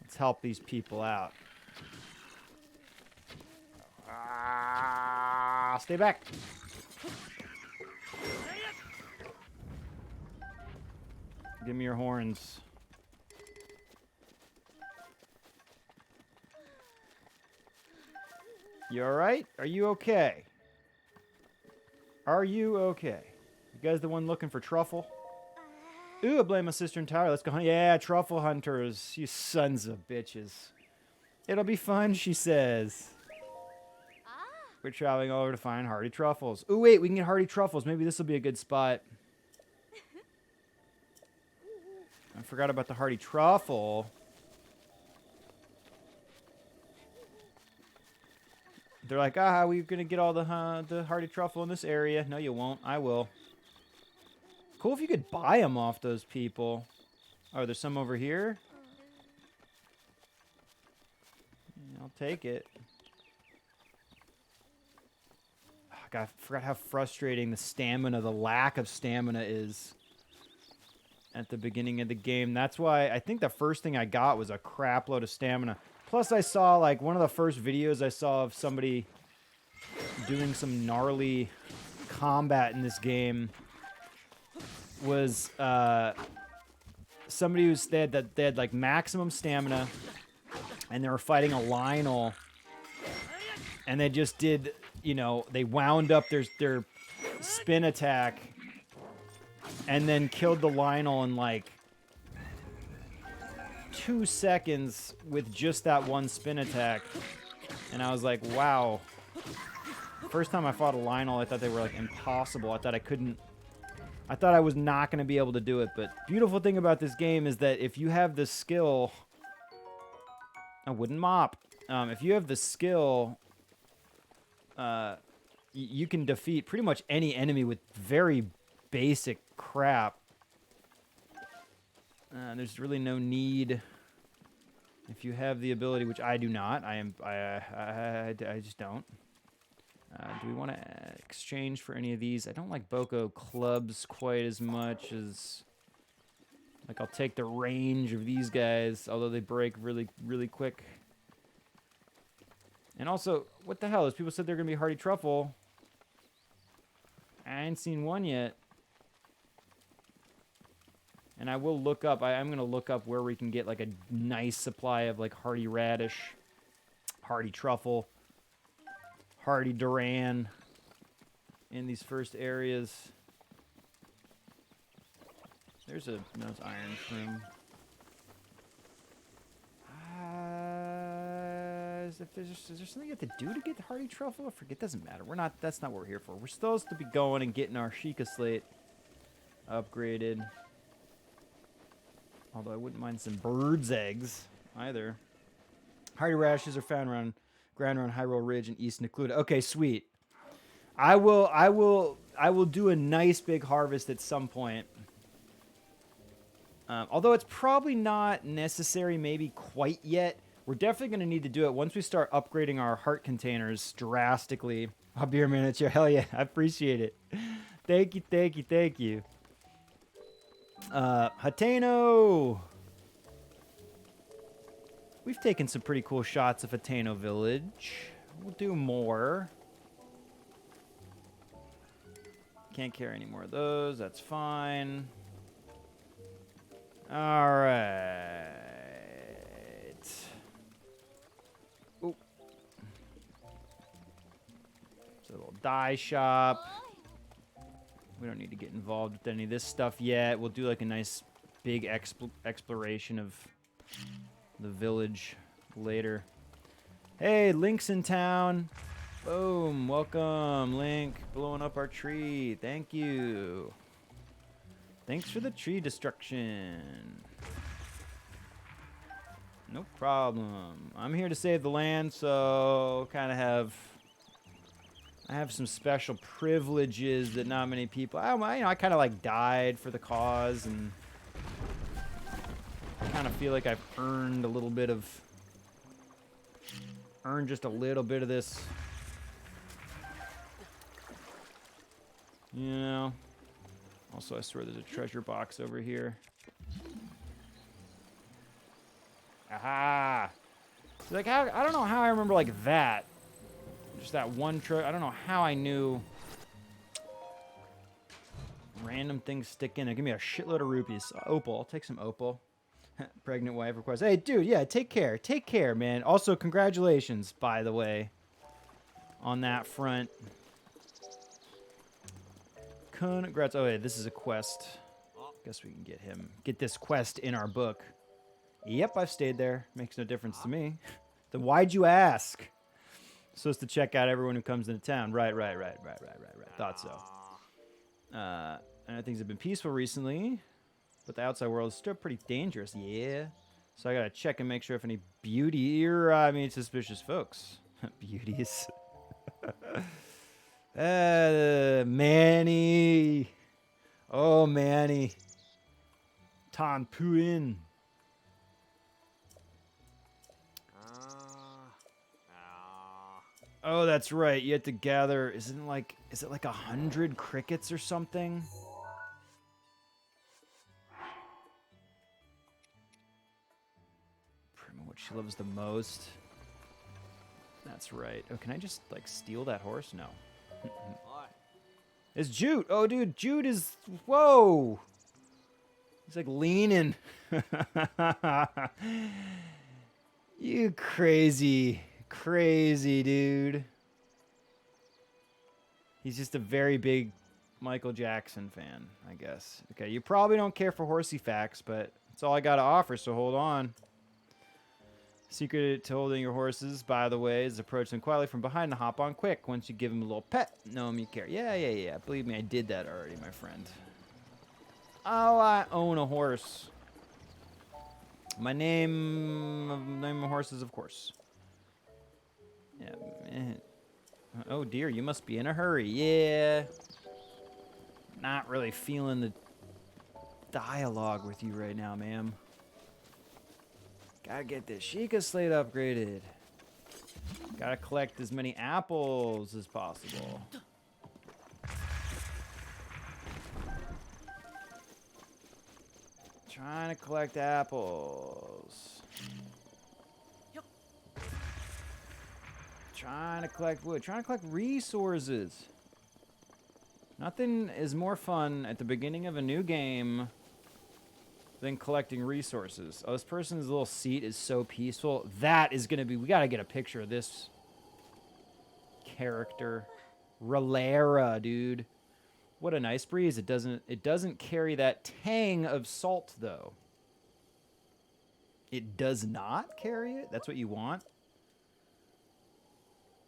[SPEAKER 1] Let's help these people out. Stay back. Give me your horns. You alright? Are you okay? Are you okay? You guys the one looking for truffle? Ooh, I blame my sister entirely. Let's go hunt. Yeah, truffle hunters. You sons of bitches. It'll be fun, she says. We're traveling over to find hardy truffles. Ooh, wait, we can get hardy truffles. Maybe this will be a good spot. I forgot about the hardy truffle. They're like, we're going to get all the hardy truffle in this area. No, you won't. I will. Cool if you could buy them off those people. Oh, there's some over here? Yeah, I'll take it. Oh, God, I forgot how frustrating the lack of stamina is at the beginning of the game. That's why I think the first thing I got was a crap load of stamina. Plus, I saw, like, one of the first videos I saw of somebody doing some gnarly combat in this game was somebody who said that they had like maximum stamina and they were fighting a Lionel and they just did, you know, they wound up their spin attack and then killed the Lionel in like 2 seconds with just that one spin attack. And I was like, wow. First time I fought a Lionel, I thought they were like impossible. I thought I was not going to be able to do it, but beautiful thing about this game is that if you have the skill... A wooden mop. If you have the skill, you can defeat pretty much any enemy with very basic crap. There's really no need... If you have the ability, which I do not, I just don't. Do we want to exchange for any of these? I don't like Boko clubs quite as much as... Like, I'll take the range of these guys, although they break really, really quick. And also, what the hell? Those people said they're going to be hardy truffle. I ain't seen one yet. And I will look up, I'm going to look up where we can get like a nice supply of like hardy radish, hardy truffle, hardy Duran in these first areas. There's a nice iron shroom. Is there something you have to do to get the hardy truffle? I forget. Doesn't matter. That's not what we're here for. We're supposed to be going and getting our Sheikah Slate upgraded. Although I wouldn't mind some bird's eggs either. Hardy radishes are found ground around Hyrule Ridge and East Necluda. Okay, sweet. I will do a nice big harvest at some point. Although it's probably not necessary, maybe quite yet. We're definitely going to need to do it once we start upgrading our heart containers drastically. I'll be your miniature. Hell yeah, I appreciate it. Thank you, thank you, thank you. Hateno! We've taken some pretty cool shots of Hateno Village. We'll do more. Can't carry any more of those. That's fine. All right. Oop. It's a little dye shop. We don't need to get involved with any of this stuff yet. We'll do like a nice big exploration of the village later. Hey, Link's in town. Boom. Welcome, Link. Blowing up our tree. Thank you. Thanks for the tree destruction. No problem. I'm here to save the land, so I have some special privileges that not many people. I kind of like died for the cause, and I kind of feel like I've earned just a little bit of this. You know. Also, I swear there's a treasure box over here. Aha! So like, I don't know how I remember like that. Just that one treasure. I don't know how I knew. Random things stick in there. Give me a shitload of rupees. Opal. I'll take some opal. Pregnant wife request. Hey, dude. Yeah, take care. Take care, man. Also, congratulations, by the way, on that front. Congrats. Oh, yeah, this is a quest. Guess we can get this quest in our book. Yep, I've stayed there. Makes no difference to me. Then why'd you ask? Supposed to check out everyone who comes into town. Right. Thought so. And things have been peaceful recently, but the outside world is still pretty dangerous. Yeah. So I gotta check and make sure if any suspicious folks. Beauties. Manny. Oh, Manny. Tan Puin. Oh, that's right. You have to gather. Is it like 100 crickets or something? What she loves the most. That's right. Oh, can I just like steal that horse? No. It's Jude. Oh, dude, Jude is. Whoa. He's like leaning. You crazy dude. He's just a very big Michael Jackson fan, I guess. Okay, you probably don't care for horsey facts, but that's all I got to offer, so hold on. Secret to holding your horses, by the way, is approach them quietly from behind and hop on quick. Once you give them a little pet, know them you care. Yeah. Believe me, I did that already, my friend. Oh, I own a horse. My name of horse is, of course. Yeah. Oh, dear, you must be in a hurry. Yeah. Not really feeling the dialogue with you right now, ma'am. Gotta get this Sheikah Slate upgraded. Gotta collect as many apples as possible. Trying to collect apples. Trying to collect wood. Trying to collect resources. Nothing is more fun at the beginning of a new game than collecting resources. Oh, this person's little seat is so peaceful. That is going to be... We got to get a picture of this character. Ralera, dude. What a nice breeze. It doesn't carry that tang of salt, though. It does not carry it? That's what you want?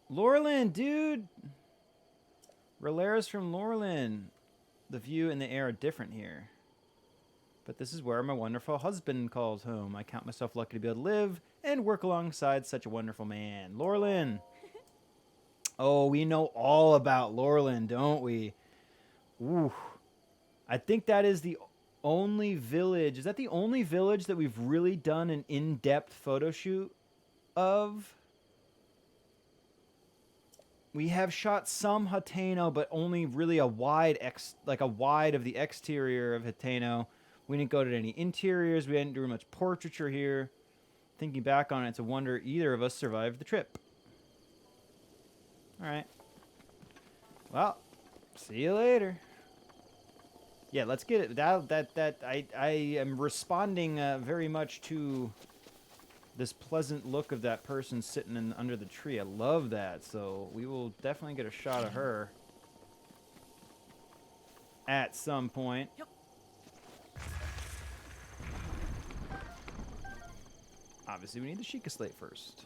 [SPEAKER 1] Laurelin, dude! Ralera's from Laurelin. The view and the air are different here. But this is where my wonderful husband calls home. I count myself lucky to be able to live and work alongside such a wonderful man. Laurelin. Oh, we know all about Laurelin, don't we? Ooh. I think that is the only village. Is that the only village that we've really done an in-depth photo shoot of? We have shot some Hateno, but only really a wide of the exterior of Hateno. We didn't go to any interiors. We didn't do much portraiture here. Thinking back on it, it's a wonder either of us survived the trip. All right. Well, see you later. Yeah, let's get it. I am responding very much to this pleasant look of that person sitting under the tree. I love that. So we will definitely get a shot of her at some point. Yep. Obviously, we need the Sheikah Slate first.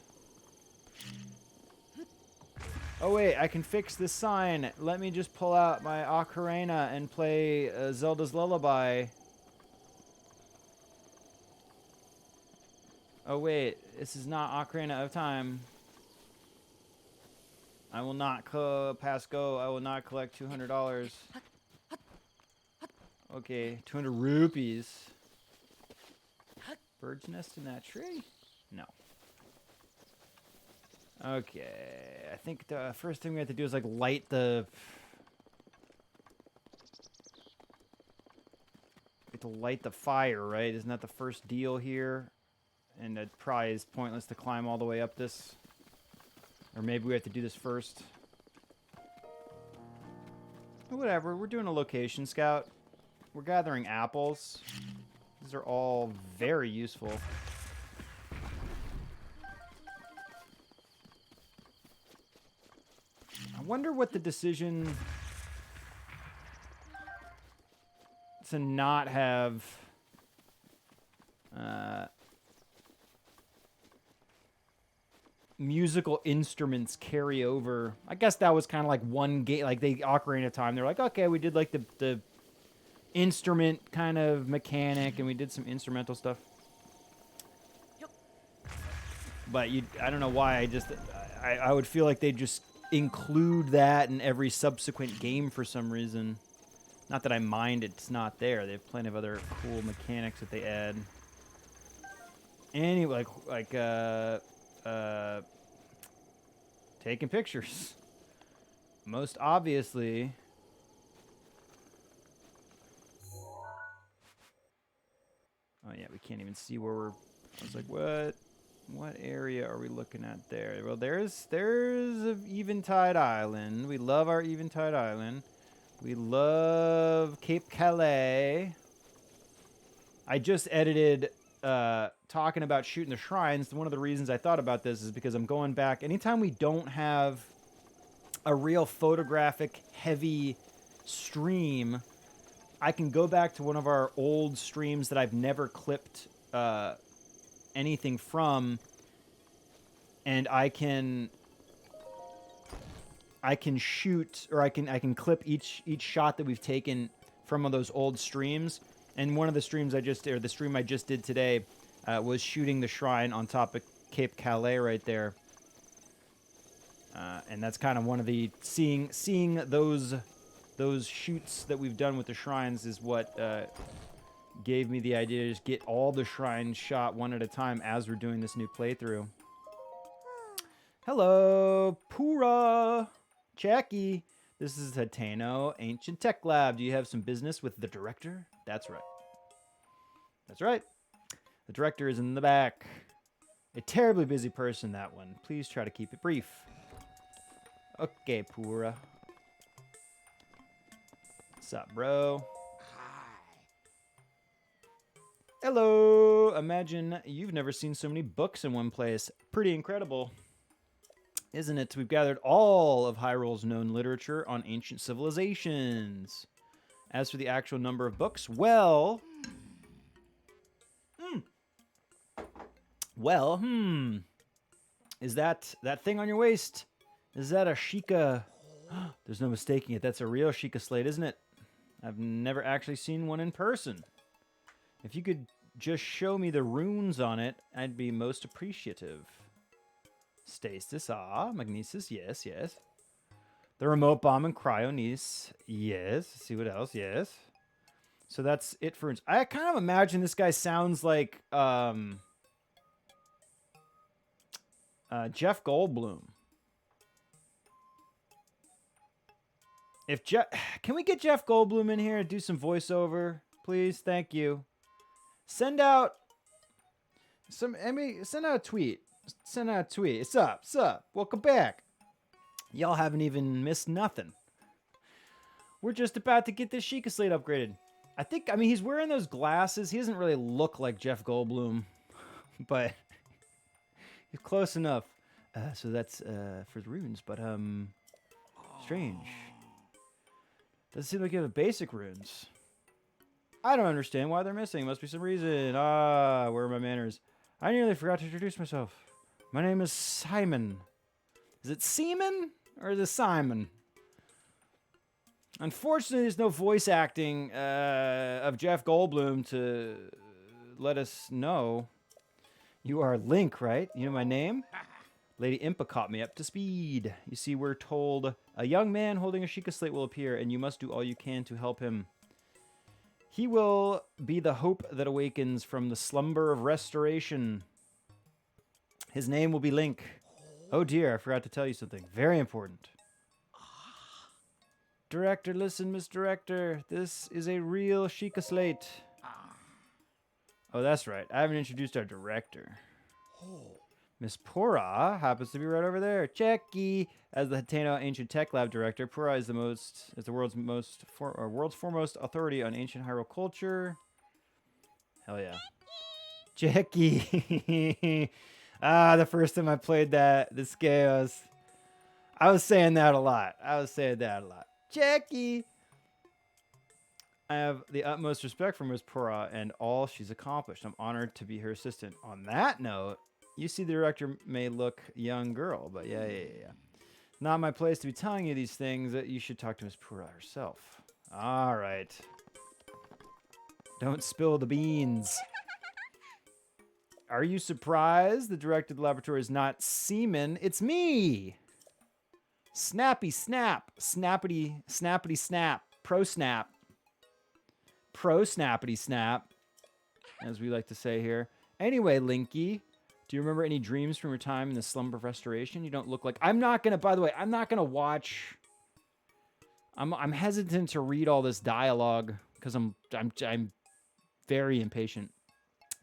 [SPEAKER 1] Oh, wait, I can fix this sign. Let me just pull out my ocarina and play Zelda's Lullaby. Oh, wait, this is not Ocarina of Time. I will not pass go. I will not collect $200. Okay, 200 rupees. Bird's nest in that tree? No. Okay, I think the first thing we have to do is like light the... We have to light the fire, right? Isn't that the first deal here? And it probably is pointless to climb all the way up this. Or maybe we have to do this first. But whatever, we're doing a location scout. We're gathering apples. These are all very useful. I wonder what the decision to not have musical instruments carry over. I guess that was kind of like one game, like the Ocarina of Time. They're like, okay, we did like the instrument kind of mechanic, and we did some instrumental stuff. Yep. But I don't know why. I would feel like they just include that in every subsequent game for some reason. Not that I mind it's not there. They have plenty of other cool mechanics that they add. Anyway, taking pictures. Most obviously. Oh yeah, we can't even see where we're. I was like, what area are we looking at there? Well, there's Eventide Island. We love our Eventide Island. We love Cape Calais. I just edited talking about shooting the shrines. One of the reasons I thought about this is because I'm going back. Anytime we don't have a real photographic heavy stream, I can go back to one of our old streams that I've never clipped anything from, and I can shoot, or I can clip each shot that we've taken from one of those old streams. And one of the streams the stream I just did today was shooting the shrine on top of Cape Calais right there. And that's kind of one of the seeing those shoots that we've done with the shrines is what gave me the idea to just get all the shrines shot one at a time as we're doing this new playthrough. Hello, Pura, Jackie. This is Hateno Ancient Tech Lab. Do you have some business with the director? That's right. That's right. The director is in the back. A terribly busy person, that one. Please try to keep it brief. Okay, Pura. What's up, bro? Hello! Imagine you've never seen so many books in one place. Pretty incredible, isn't it? We've gathered all of Hyrule's known literature on ancient civilizations. As for the actual number of books, well... Is that thing on your waist? Is that a Sheikah? There's no mistaking it. That's a real Sheikah Slate, isn't it? I've never actually seen one in person. If you could just show me the runes on it, I'd be most appreciative. Stasis, magnesis, yes, yes. The remote bomb and cryonis, yes. See what else, yes. So that's it for... I kind of imagine this guy sounds like Jeff Goldblum. Can we get Jeff Goldblum in here and do some voiceover, please? Thank you. Send out a tweet. Send out a tweet. What's up? What's up? Welcome back. Y'all haven't even missed nothing. We're just about to get this Sheikah Slate upgraded. I mean, he's wearing those glasses. He doesn't really look like Jeff Goldblum, but he's close enough. So that's for the runes, but strange. Doesn't seem like you have basic runes. I don't understand why they're missing. Must be some reason. Where are my manners? I nearly forgot to introduce myself. My name is Simon. Is it Seaman or is it Simon? Unfortunately, there's no voice acting of Jeff Goldblum to let us know. You are Link, right? You know my name? Lady Impa caught me up to speed. You see, we're told a young man holding a Sheikah Slate will appear, and you must do all you can to help him. He will be the hope that awakens from the slumber of restoration. His name will be Link. Oh dear, I forgot to tell you something. Very important. Director, listen, Miss Director. This is a real Sheikah Slate. Oh, that's right. I haven't introduced our director. Miss Pura happens to be right over there. Checky, as the Hateno Ancient Tech Lab director, Pura is the world's foremost authority on ancient Hyrule culture. Hell yeah. Checky. The first time I played this game, I was saying that a lot. Checky. I have the utmost respect for Miss Pura and all she's accomplished. I'm honored to be her assistant. On that note, you see the director may look young girl, but yeah. Not my place to be telling you these things. That you should talk to Miss Pura herself. All right. Don't spill the beans. Are you surprised the director of the laboratory is not Seaman? It's me. Snappy snap. Snappity snap. Pro snap. Pro snappity snap, as we like to say here. Anyway, Linky, do you remember any dreams from your time in the slumber of restoration? You don't look like... I'm not going to watch... I'm hesitant to read all this dialogue because I'm very impatient.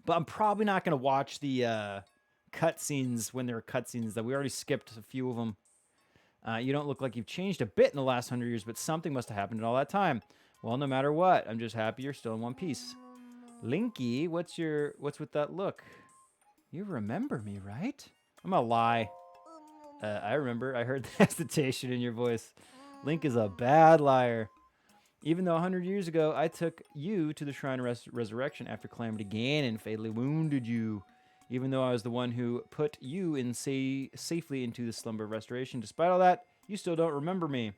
[SPEAKER 1] But I'm probably not going to watch the cutscenes when there are cutscenes that we already skipped a few of them. You don't look like you've changed a bit in the last 100 years, but something must have happened in all that time. Well, no matter what, I'm just happy you're still in one piece. Linky, what's with that look? You remember me, right? I'm gonna lie. I remember. I heard the hesitation in your voice. Link is a bad liar. Even though 100 years ago, I took you to the Shrine of Resurrection after Calamity Ganon fatally wounded you. Even though I was the one who put you in safely into the slumber of restoration. Despite all that, you still don't remember me.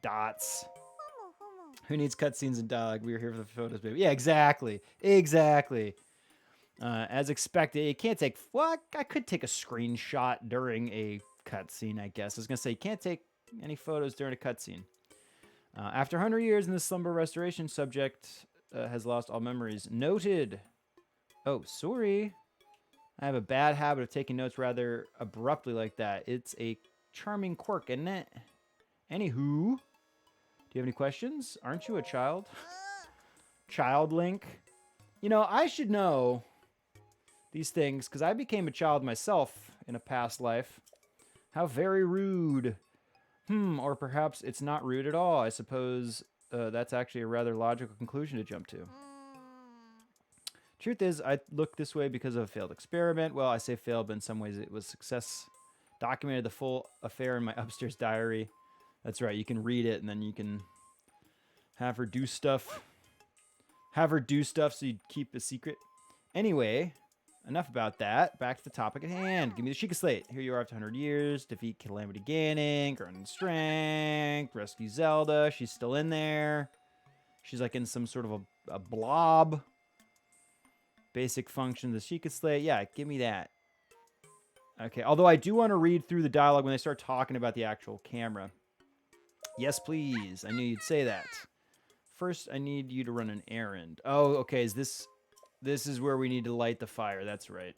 [SPEAKER 1] Dots. Who needs cutscenes and dialogue? We were here for the photos, baby. Yeah, exactly. As expected, it can't take... Well, I could take a screenshot during a cutscene, I guess. I was going to say, you can't take any photos during a cutscene. After 100 years in the slumber restoration, subject has lost all memories. Noted. Oh, sorry. I have a bad habit of taking notes rather abruptly like that. It's a charming quirk, isn't it? Anywho... Do you have any questions? Aren't you a child? Child Link? You know, I should know these things because I became a child myself in a past life. How very rude. Or perhaps it's not rude at all. I suppose that's actually a rather logical conclusion to jump to. Truth is, I look this way because of a failed experiment. Well, I say failed, but in some ways it was success. Documented the full affair in my upstairs diary. That's right, you can read it and then you can have her do stuff. Have her do stuff so you keep a secret. Anyway, enough about that. Back to the topic at hand. Give me the Sheikah Slate. Here you are after 100 years. Defeat Calamity Ganon. Ground in strength. Rescue Zelda. She's still in there. She's like in some sort of a blob. Basic function of the Sheikah Slate. Yeah, give me that. Okay, although I do want to read through the dialogue when they start talking about the actual camera. Yes, please. I knew you'd say that. First, I need you to run an errand. Oh, okay. This is where we need to light the fire. That's right.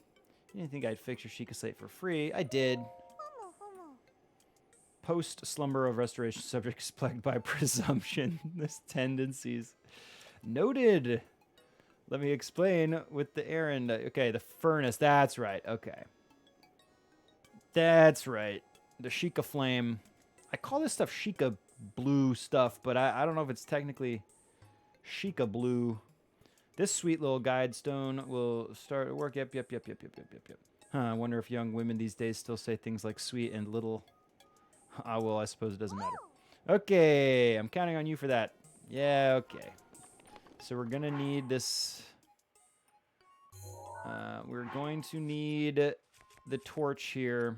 [SPEAKER 1] You didn't think I'd fix your Sheikah Slate for free. I did. Post-slumber of restoration subjects plagued by presumption. This tendencies. Noted. Let me explain with the errand. Okay, the furnace. That's right. Okay. That's right. The Sheikah flame. I call this stuff Sheikah blue stuff, but I don't know if it's technically Sheikah blue. This sweet little guide stone will start work. Yep. Huh, I wonder if young women these days still say things like sweet and little. Well, I suppose it doesn't matter. Okay, I'm counting on you for that. Yeah, okay. So we're going to need this. We're going to need the torch here.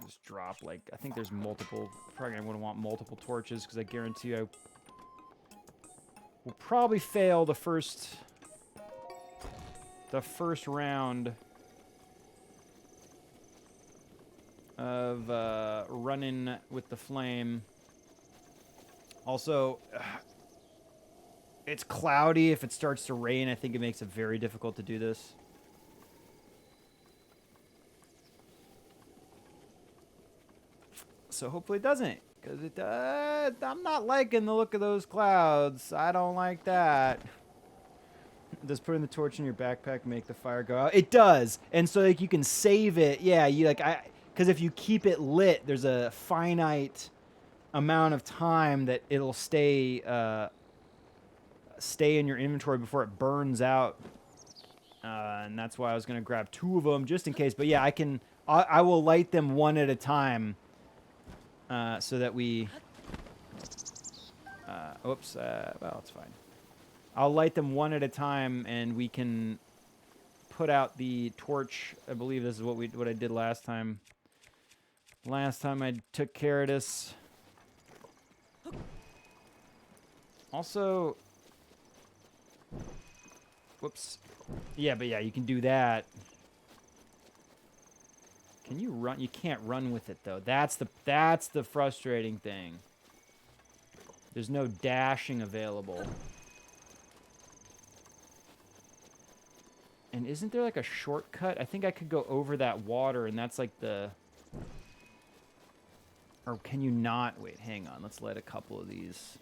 [SPEAKER 1] Just drop, like, I think there's multiple. Probably going to want multiple torches because I guarantee you I will probably fail the first round of running with the flame. Also, it's cloudy. If it starts to rain, I think it makes it very difficult to do this. So hopefully it doesn't, because I'm not liking the look of those clouds. I don't like that. Does putting the torch in your backpack make the fire go out? It does, and so like you can save it. Yeah, you like because if you keep it lit, there's a finite amount of time that it'll stay in your inventory before it burns out. And that's why I was gonna grab 2 of them just in case. But yeah, I will light them one at a time. So that we... oops. Well, it's fine. I'll light them one at a time, and we can put out the torch. I believe this is what I did last time. Last time I took care of this. Also... Whoops. Yeah, but yeah, you can do that. Can you run? You can't run with it though. That's the frustrating thing. There's no dashing available. And isn't there like a shortcut? I think I could go over that water and that's like the... Or can you not? Wait, hang on. Let's light a couple of these.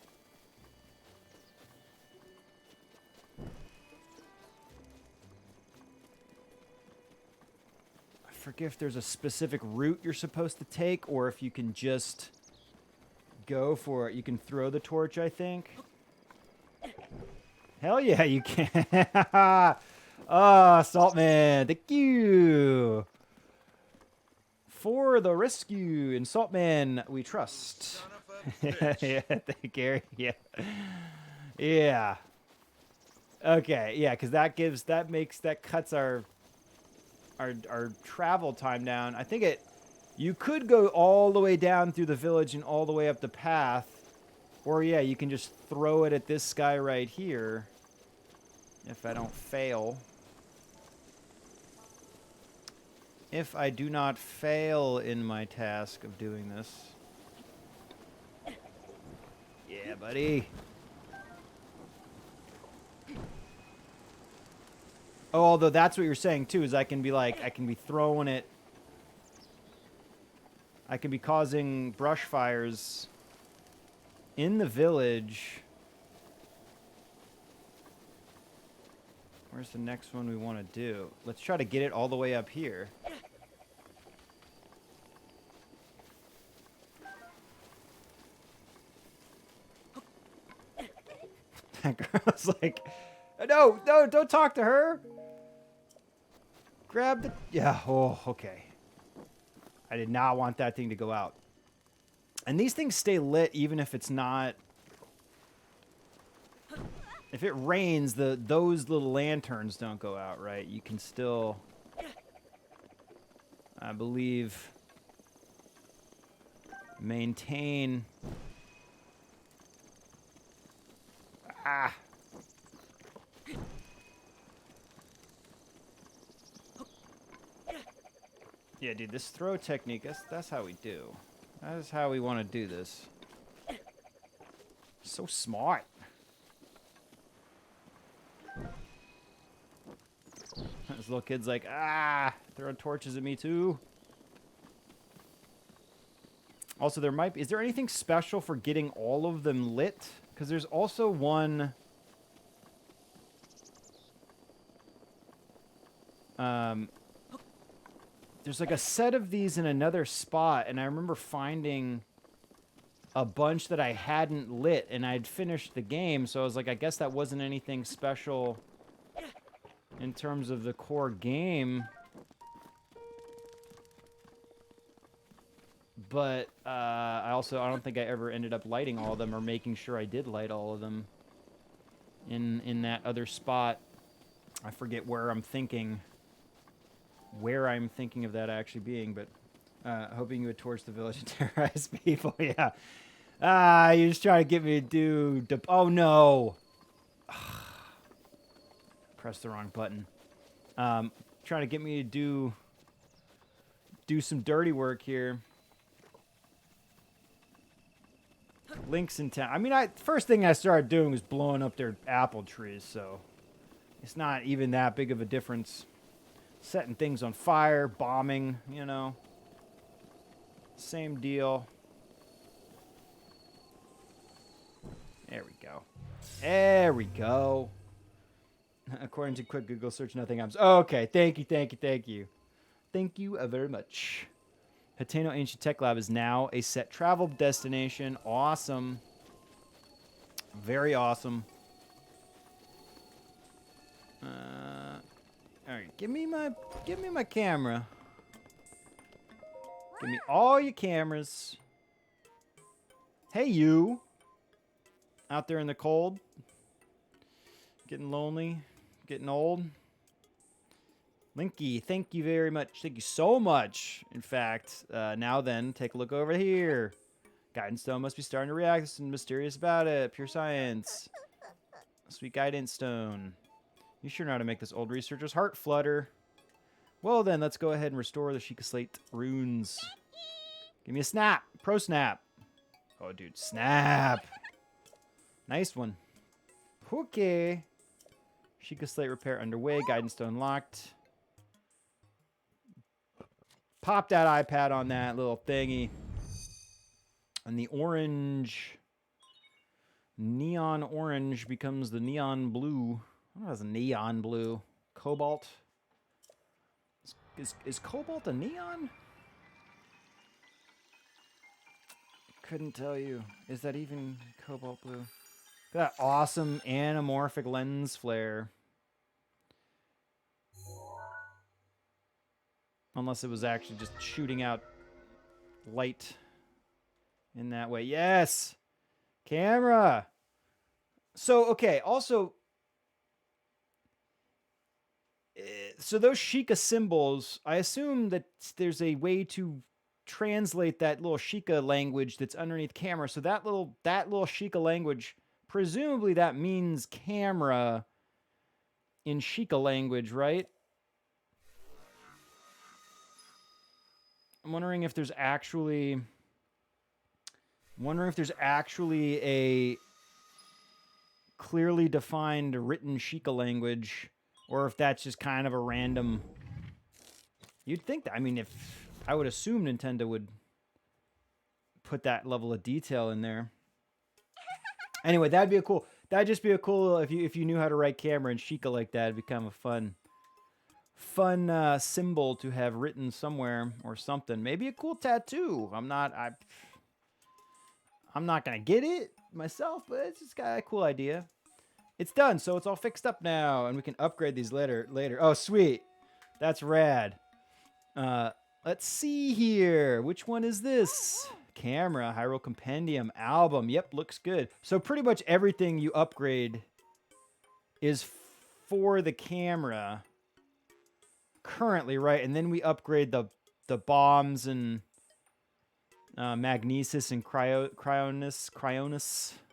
[SPEAKER 1] I forget if there's a specific route you're supposed to take or if you can just go for it. You can throw the torch, I think. Hell yeah, you can. Ah, Saltman, thank you for the rescue. And Saltman, we trust. Yeah, thank Gary. Yeah. Yeah. Okay, yeah, because that cuts our travel time down. I think you could go all the way down through the village and all the way up the path. Or yeah, you can just throw it at this guy right here. If I don't fail. If I do not fail in my task of doing this. Yeah, buddy. Oh, although that's what you're saying too, is I can be throwing it. I can be causing brush fires in the village. Where's the next one we want to do? Let's try to get it all the way up here. That girl's like, no, don't talk to her. Grab the... Yeah, oh, okay. I did not want that thing to go out. And these things stay lit even if it's not... If it rains, those little lanterns don't go out, right? You can still... I believe... maintain... Ah! Yeah, dude, this throw technique, that's how we do. That is how we want to do this. So smart. This little kid's like, ah, throwing torches at me too. Also, there might be, is there anything special for getting all of them lit? Because there's also one... there's like a set of these in another spot, and I remember finding a bunch that I hadn't lit, and I'd finished the game, so I was like, I guess that wasn't anything special in terms of the core game. But I don't think I ever ended up lighting all of them or making sure I did light all of them in that other spot. I forget where I'm thinking of that actually being, but hoping you would torch the village and terrorize people. Yeah. You're just trying to get me to do... Oh, no. Press the wrong button. Trying to get me to do some dirty work here. Link's in town. I mean, first thing I started doing was blowing up their apple trees, so it's not even that big of a difference. Setting things on fire, bombing, you know. Same deal. There we go. There we go. According to quick Google search, nothing happens. Oh, okay, thank you. Thank you very much. Hateno Ancient Tech Lab is now a set travel destination. Awesome. Very awesome. All right, give me my camera. Give me all your cameras. Hey, you. Out there in the cold. Getting lonely. Getting old. Linky, thank you very much. Thank you so much. In fact, now then, take a look over here. Guidance Stone must be starting to react. There's something mysterious about it. Pure science. Sweet Guidance Stone. You sure know how to make this old researcher's heart flutter. Well then, let's go ahead and restore the Sheikah Slate runes. Give me a snap. Pro snap. Oh, dude. Snap. Nice one. Okay. Sheikah Slate repair underway. Guidance Stone locked. Pop that iPad on that little thingy. And the orange, neon orange becomes the neon blue. I don't know if it's neon blue. Cobalt. Is cobalt a neon? Couldn't tell you. Is that even cobalt blue? That awesome anamorphic lens flare. Unless it was actually just shooting out light in that way. Yes! Camera! So, okay, also... So those Sheikah symbols, I assume that there's a way to translate that little Sheikah language that's underneath camera. So that little Sheikah language, presumably that means camera in Sheikah language, right? I'm wondering if there's actually a clearly defined written Sheikah language, or if that's just kind of a random. You'd think that. I mean, I would assume Nintendo would put that level of detail in there. Anyway, that'd just be a cool if you knew how to write camera in Sheikah like that. It'd become a fun symbol to have written somewhere or something. Maybe a cool tattoo. I'm not gonna get it myself, but it's just got a cool idea. It's done, so it's all fixed up now, and we can upgrade these later. Oh, sweet. That's rad. Let's see here. Which one is this? Camera, Hyrule Compendium, album. Yep, looks good. So pretty much everything you upgrade is for the camera currently, right? And then we upgrade the bombs and magnesis and cryonis.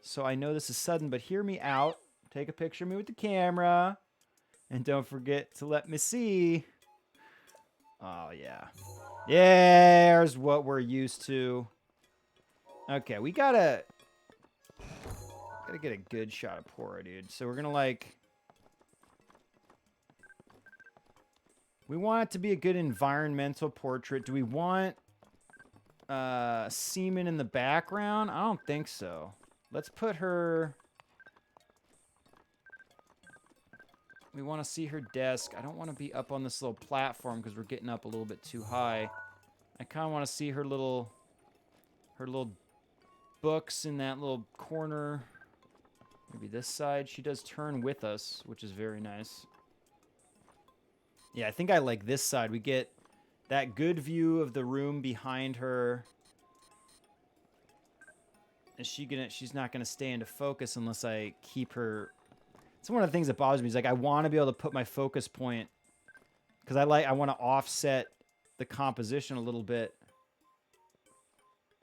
[SPEAKER 1] So I know this is sudden, but hear me out. Take a picture of me with the camera. And don't forget to let me see. Oh, yeah. There's what we're used to. Okay, we gotta get a good shot of Pora, dude. So we're gonna like... We want it to be a good environmental portrait. Do we want semen in the background? I don't think so. Let's put her... We want to see her desk. I don't want to be up on this little platform because we're getting up a little bit too high. I kind of want to see her little books in that little corner. Maybe this side. She does turn with us, which is very nice. Yeah, I think I like this side. We get that good view of the room behind her. Is she's not gonna stay into focus unless I keep her. It's one of the things that bothers me. Is like I want to be able to put my focus point because I want to offset the composition a little bit,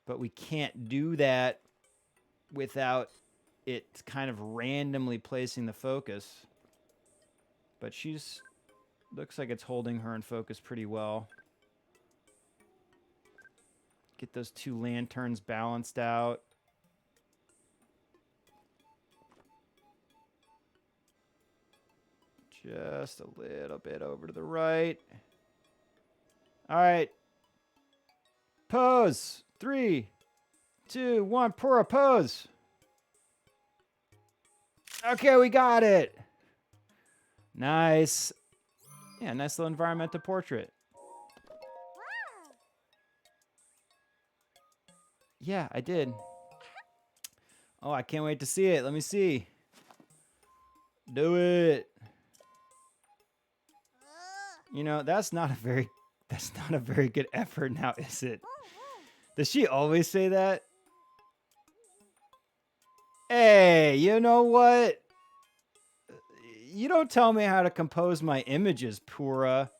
[SPEAKER 1] but we can't do that without it kind of randomly placing the focus. But she's looks like it's holding her in focus pretty well. Get those two lanterns balanced out. Just a little bit over to the right. All right. Pose. 3, 2, 1. Pura pose. Okay, we got it. Nice. Yeah, nice little environmental portrait. Yeah, I did. Oh, I can't wait to see it. Let me see. Do it. You know, that's not a very good effort now, is it? Does she always say that? Hey, you know what? You don't tell me how to compose my images, Pura.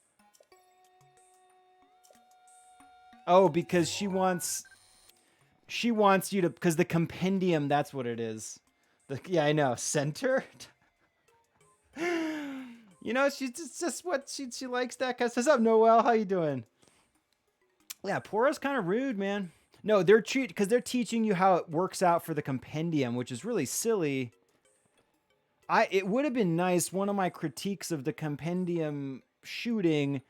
[SPEAKER 1] Oh, because she wants you to, because the compendium, that's what it is. Yeah, I know. Centered? You know, she's just what she likes that. What's up, Noel? How you doing? Yeah, Pura's kind of rude, man. No, they're because they're teaching you how it works out for the compendium, which is really silly. It would have been nice. One of my critiques of the compendium shooting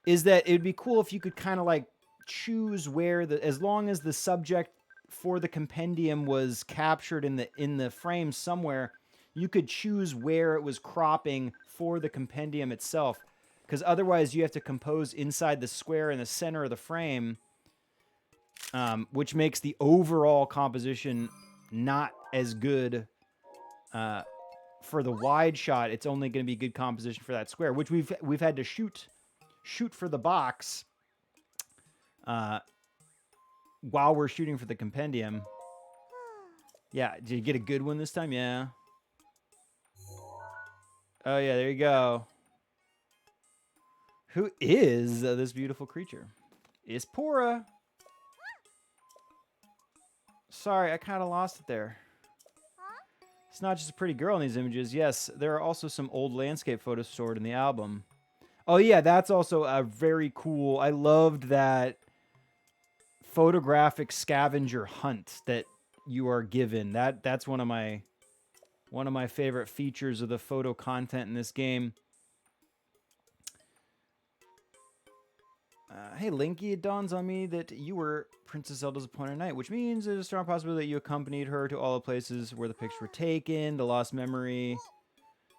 [SPEAKER 1] is that it'd be cool if you could kind of like choose where as long as the subject for the compendium was captured in the frame somewhere, you could choose where it was cropping for the compendium itself. Because otherwise you have to compose inside the square in the center of the frame, which makes the overall composition not as good. For the wide shot, it's only going to be good composition for that square, which we've had to shoot for the box while we're shooting for the compendium. Yeah, did you get a good one this time? Yeah. Oh, yeah, there you go. Who is this beautiful creature? It's Pura. Sorry, I kind of lost it there. It's not just a pretty girl in these images. Yes, there are also some old landscape photos stored in the album. Oh, yeah, that's also a very cool... I loved that photographic scavenger hunt that you are given. That's one of my favorite features of the photo content in this game. Hey, Linky, it dawns on me that you were Princess Zelda's appointed knight, which means there's a strong possibility that you accompanied her to all the places where the pictures were taken, the lost memory.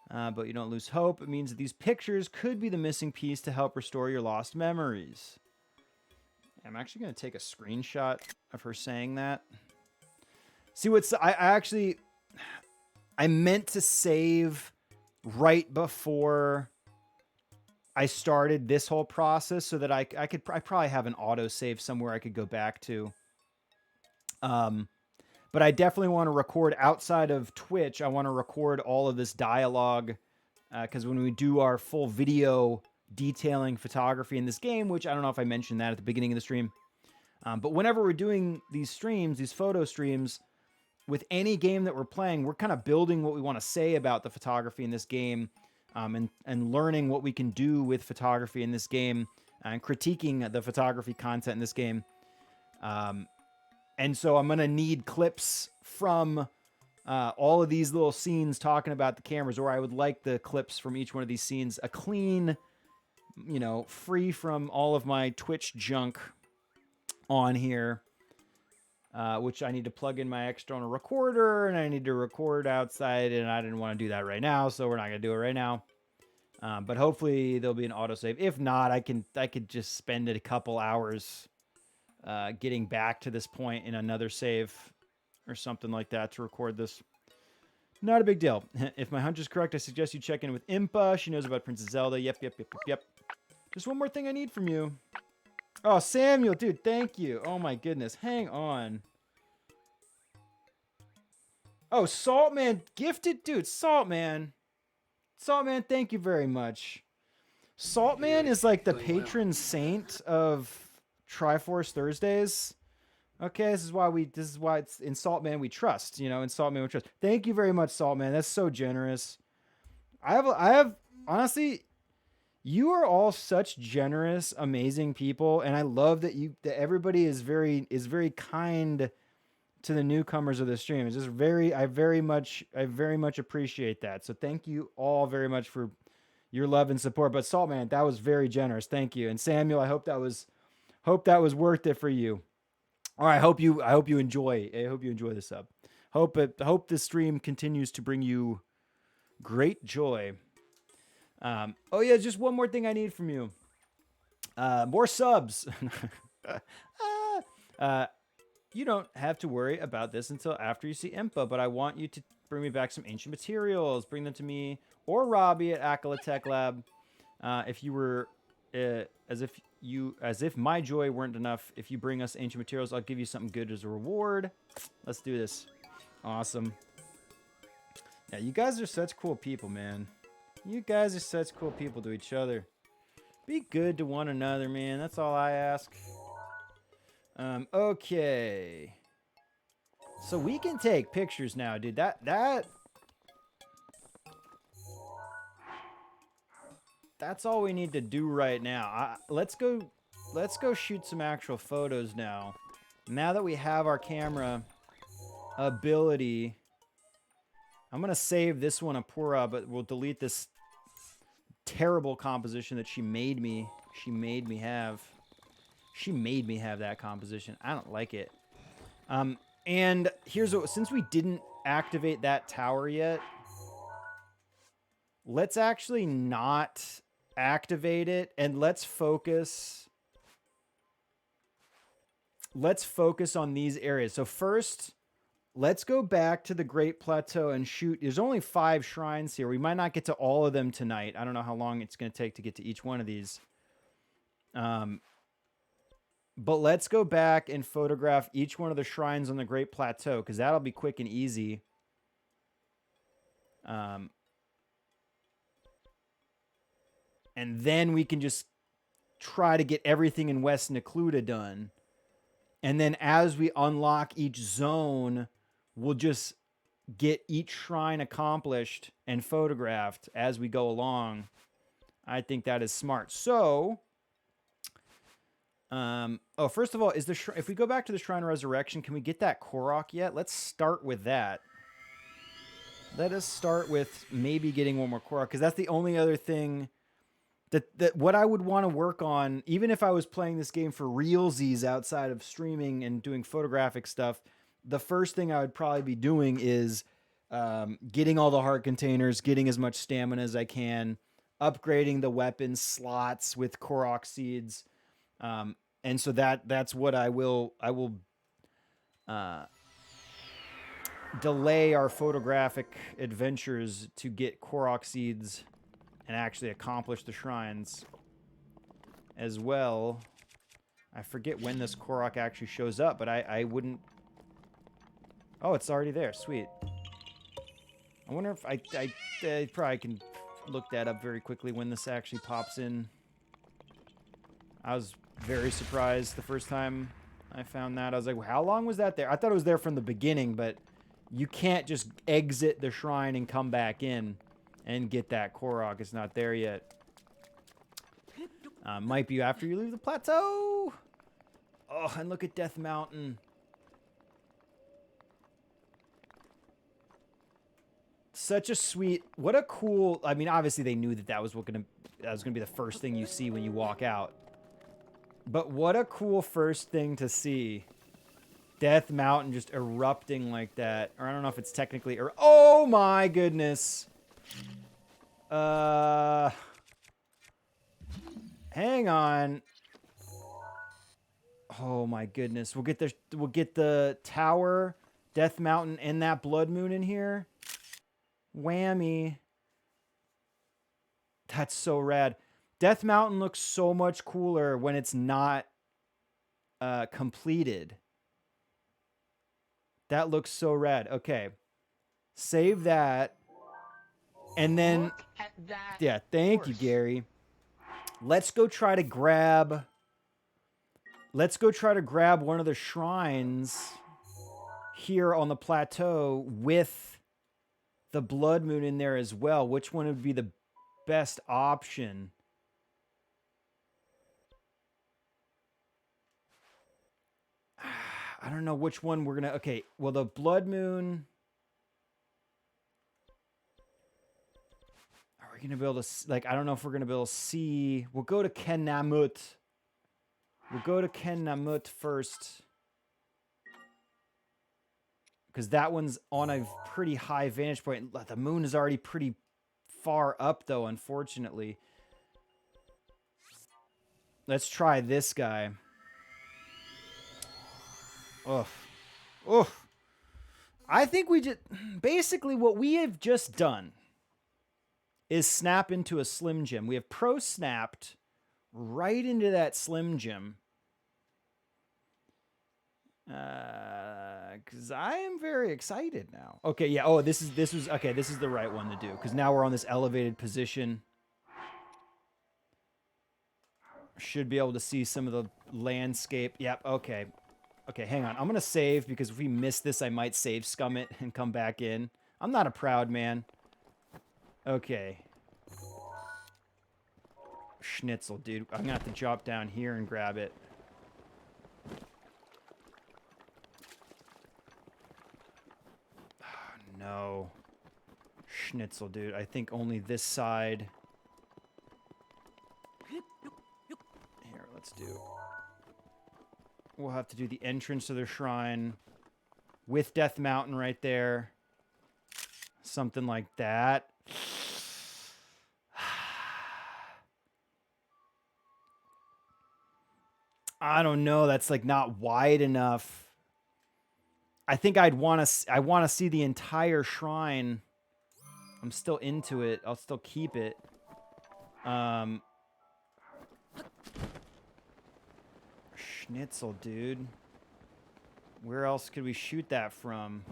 [SPEAKER 1] But you don't lose hope. It means that these pictures could be the missing piece to help restore your lost memories. I'm actually going to take a screenshot of her saying that. See, I meant to save right before I started this whole process so that I probably have an auto save somewhere I could go back to. But I definitely want to record outside of Twitch. I want to record all of this dialogue because when we do our full video detailing photography in this game, which I don't know if I mentioned that at the beginning of the stream, but whenever we're doing these streams, these photo streams, with any game that we're playing, we're kind of building what we want to say about the photography in this game, and learning what we can do with photography in this game, and critiquing the photography content in this game. And so I'm going to need clips from all of these little scenes talking about the cameras, or I would like the clips from each one of these scenes, a clean, free from all of my Twitch junk on here, which I need to plug in my external recorder, and I need to record outside, and I didn't want to do that right now, so we're not going to do it right now. But hopefully there'll be an autosave. If not, I could just spend a couple hours getting back to this point in another save or something like that to record this. Not a big deal. If my hunch is correct, I suggest you check in with Impa. She knows about Princess Zelda. Yep. Just one more thing I need from you. Oh, Samuel, dude, thank you. Oh my goodness. Hang on. Oh, Saltman gifted, dude. Saltman, thank you very much. Saltman is like the patron saint of Triforce Thursdays. Okay, this is why it's in Saltman we trust. In Saltman we trust. Thank you very much, Saltman. That's so generous. I have honestly, you are all such generous, amazing people, and I love that everybody is very kind to the newcomers of the stream. It's just I very much appreciate that. So thank you all very much for your love and support. But Saltman, that was very generous. Thank you. And Samuel, I hope that was worth it for you. All right, I hope you enjoy. I hope you enjoy the sub. Hope this stream continues to bring you great joy. Oh yeah, just one more thing I need from you. More subs. You don't have to worry about this until after you see Impa, but I want you to bring me back some ancient materials. Bring them to me or Robbie at Acolyte Tech Lab. If you were as if my joy weren't enough, if you bring us ancient materials, I'll give you something good as a reward. Let's do this. Awesome. Yeah, you guys are such cool people, man. You guys are such cool people to each other. Be good to one another, man. That's all I ask. Okay. So we can take pictures now, dude. That's all we need to do right now. Let's go shoot some actual photos now. Now that we have our camera ability, I'm going to save this one Apura, but we'll delete this terrible composition that she made me have. She made me have that composition. I don't like it. And here's what, since we didn't activate that tower yet, let's actually not activate it, and let's focus on these areas. So first, let's go back to the Great Plateau and shoot. There's only 5 shrines here. We might not get to all of them tonight. I don't know how long it's going to take to get to each one of these. But let's go back and photograph each one of the shrines on the Great Plateau, because that'll be quick and easy. And then we can just try to get everything in West Necluda done. And then as we unlock each zone, we'll just get each shrine accomplished and photographed as we go along. I think that is smart. So, first of all, if we go back to the Shrine of Resurrection, can we get that Korok yet? Let's start with that. Let us start with maybe getting one more Korok, because that's the only other thing that what I would want to work on, even if I was playing this game for realsies outside of streaming and doing photographic stuff. The first thing I would probably be doing is getting all the heart containers, getting as much stamina as I can, upgrading the weapon slots with Korok seeds. And so that's what I will delay our photographic adventures to get Korok seeds and actually accomplish the shrines as well. I forget when this Korok actually shows up, but I wouldn't... Oh, it's already there. Sweet. I wonder if I probably can look that up very quickly when this actually pops in. I was very surprised the first time I found that. I was like, well, how long was that there? I thought it was there from the beginning, but you can't just exit the shrine and come back in and get that Korok. It's not there yet. Might be after you leave the plateau. Oh, and look at Death Mountain. Such a sweet, what a cool, I mean, obviously they knew that that was gonna be the first thing you see when you walk out. But what a cool first thing to see. Death Mountain just erupting like that. Or I don't know if it's technically, oh my goodness. Hang on. Oh my goodness. We'll get the tower, Death Mountain, and that blood moon in here. Whammy. That's so rad. Death Mountain looks so much cooler when it's not completed. That looks so rad. Okay. Save that. And then...
[SPEAKER 2] Look at that.
[SPEAKER 1] Yeah, thank you, Gary. Let's go try to grab... one of the shrines here on the plateau with the blood moon in there as well. Which one would be the best option? I don't know which one we're gonna... Okay, well, the blood moon... Are we gonna be able to... Like, I don't know if we're gonna be able to see... We'll go to Ken Namut. We'll go to Ken Namut first. Because that one's on a pretty high vantage point. The moon is already pretty far up, though, unfortunately. Let's try this guy. Ugh. Ugh. I think we just... Basically, what we have just done is snap into a Slim Jim. We have pro-snapped right into that Slim Jim. Because I am very excited now. Okay, yeah. Oh, this is the right one to do. Because now we're on this elevated position. Should be able to see some of the landscape. Yep, okay. Okay, hang on. I'm going to save, because if we miss this, I might save scum it and come back in. I'm not a proud man. Okay. Schnitzel, dude. I'm going to have to drop down here and grab it. Oh, no. Schnitzel, dude. I think only this side. Here, let's do... We'll have to do the entrance to the shrine with Death Mountain right there. Something like that. I don't know. That's like not wide enough. I think I want to see the entire shrine. I'm still into it. I'll still keep it. Schnitzel, dude. Where else could we shoot that from?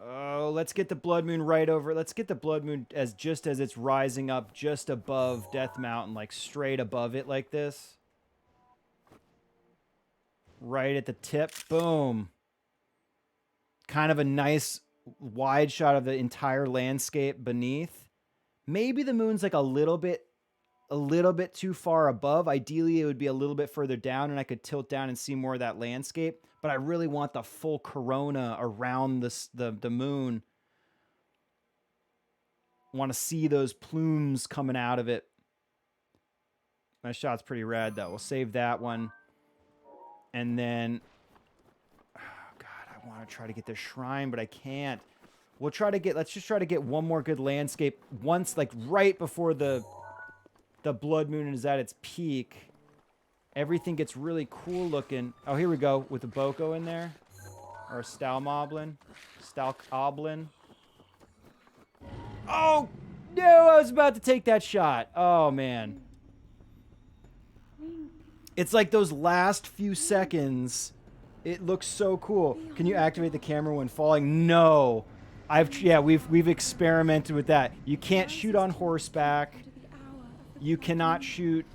[SPEAKER 1] Oh, let's get the blood moon right over. Let's get the blood moon just as it's rising up just above Death Mountain, like straight above it like this. Right at the tip. Boom. Kind of a nice wide shot of the entire landscape beneath. Maybe the moon's like a little bit too far above. Ideally, it would be a little bit further down and I could tilt down and see more of that landscape. But I really want the full corona around the moon. Want to see those plumes coming out of it. My shot's pretty rad, though. We'll save that one. And then... Oh, God, I want to try to get the shrine, but I can't. We'll try to get... Let's just try to get one more good landscape. Once, like, right before the blood moon is at its peak. everything gets really cool looking. Oh, here we go with a Boko in there. Or a Stalmoblin. Stalkoblin. Oh, no, I was about to take that shot. Oh, man. It's like those last few seconds. It looks so cool. Can you activate the camera when falling? No. We've experimented with that. You can't shoot on horseback. You cannot shoot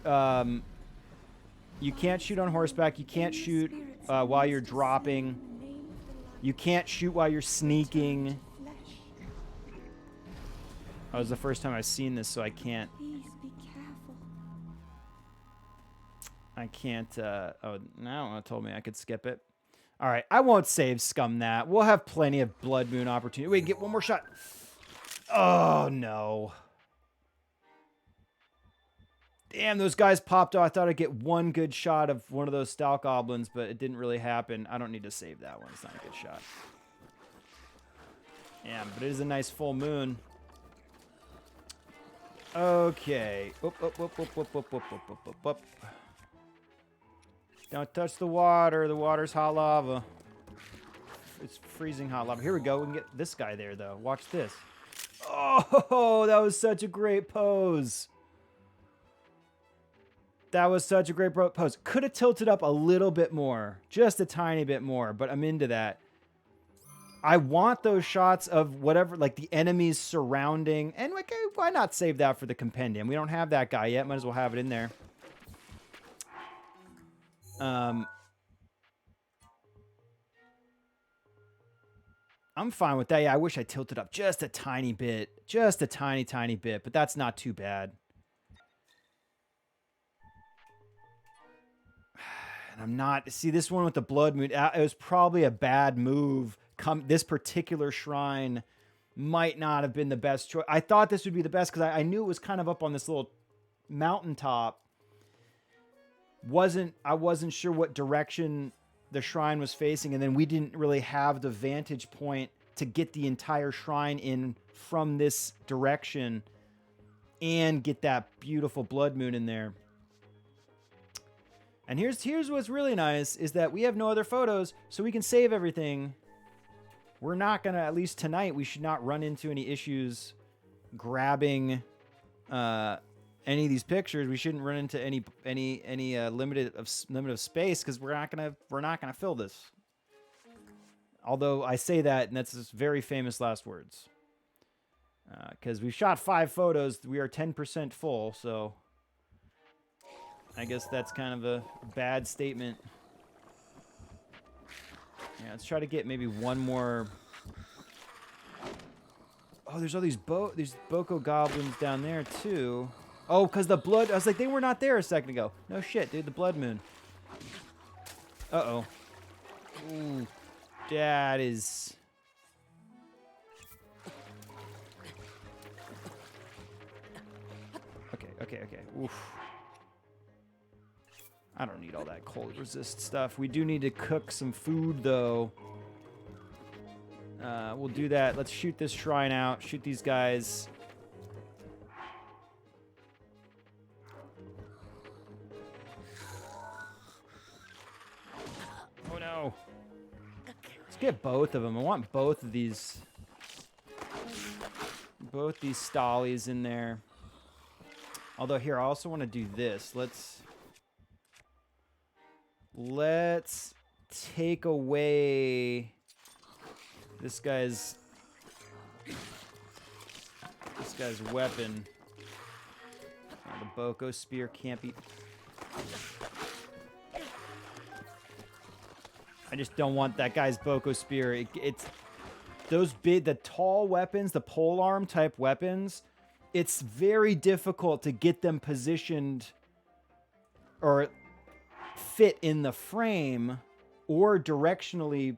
[SPEAKER 1] you can't shoot on horseback. You can't shoot while you're dropping. You can't shoot while you're sneaking. That was the first time I've seen this, so I can't. Oh, now it told me I could skip it. All right, I won't save scum that. We'll have plenty of Blood Moon opportunity. Wait, get one more shot. Oh, no. Damn, those guys popped off. I thought I'd get one good shot of one of those Stalkoblins, but it didn't really happen. I don't need to save that one. It's not a good shot. Yeah, but it is a nice full moon. Okay. Up. Don't touch the water. The water's hot lava. It's freezing hot lava. Here we go. We can get this guy there, though. Watch this. Oh, that was such a great pose. That was such a great pose. Could have tilted up a little bit more. Just a tiny bit more, but I'm into that. I want those shots of whatever, like the enemies surrounding. And like, why not save that for the compendium? We don't have that guy yet. Might as well have it in there. I'm fine with that. Yeah, I wish I tilted up just a tiny bit. Just a tiny, tiny bit. But that's not too bad. And I'm not... See, this one with the Blood Moon, it was probably a bad move. This particular shrine might not have been the best choice. I thought this would be the best because I knew it was kind of up on this little mountaintop. I wasn't sure what direction the shrine was facing, and then we didn't really have the vantage point to get the entire shrine in from this direction and get that beautiful Blood Moon in there. And here's what's really nice is that we have no other photos, so we can save everything. We're not gonna, at least tonight, we should not run into any issues grabbing any of these pictures. We shouldn't run into any limit of space because we're not gonna fill this. Although I say that, and that's just very famous last words. Because we shot 5 photos, we are 10% full, so I guess that's kind of a bad statement. Yeah, let's try to get maybe one more. Oh, there's all these Boko goblins down there too. Oh, because the blood... I was like, they were not there a second ago. No shit, dude. The Blood Moon. Uh-oh. Ooh. That is... Okay. Oof. I don't need all that cold resist stuff. We do need to cook some food, though. We'll do that. Let's shoot this shrine out. Shoot these guys. Oh, no. Let's get both of them. I want both of these... both these Stollies in there. Although, here, I also want to do this. Let's take away this guy's weapon. Oh, the Boko spear can't be... I just don't want that guy's Boko spear. It's those the tall weapons, the polearm type weapons. It's very difficult to get them positioned or fit in the frame or directionally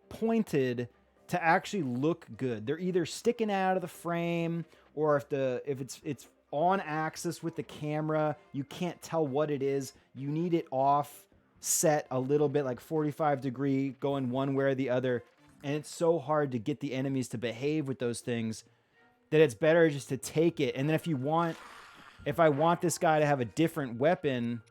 [SPEAKER 1] pointed to actually look good. They're either sticking out of the frame, or if it's on axis with the camera, you can't tell what it is. You need it off set a little bit, like 45 degree going one way or the other. And it's so hard to get the enemies to behave with those things that it's better just to take it. And then if I want this guy to have a different weapon,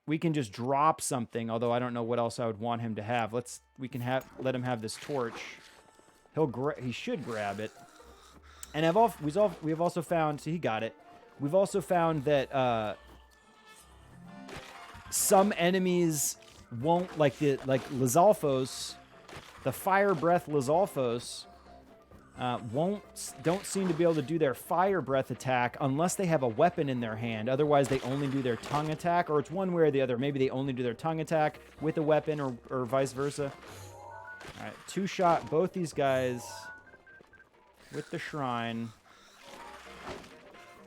[SPEAKER 1] we can just drop something, although I don't know what else I would want him to have. Let him have this torch. He should grab it. And we have also found, so he got it. We've also found that some enemies won't, like Lizalfos, the fire breath Lizalfos, don't seem to be able to do their fire breath attack unless they have a weapon in their hand. Otherwise, they only do their tongue attack, or it's one way or the other. Maybe they only do their tongue attack with a weapon, or vice versa. All right, 2-shot both these guys with the shrine.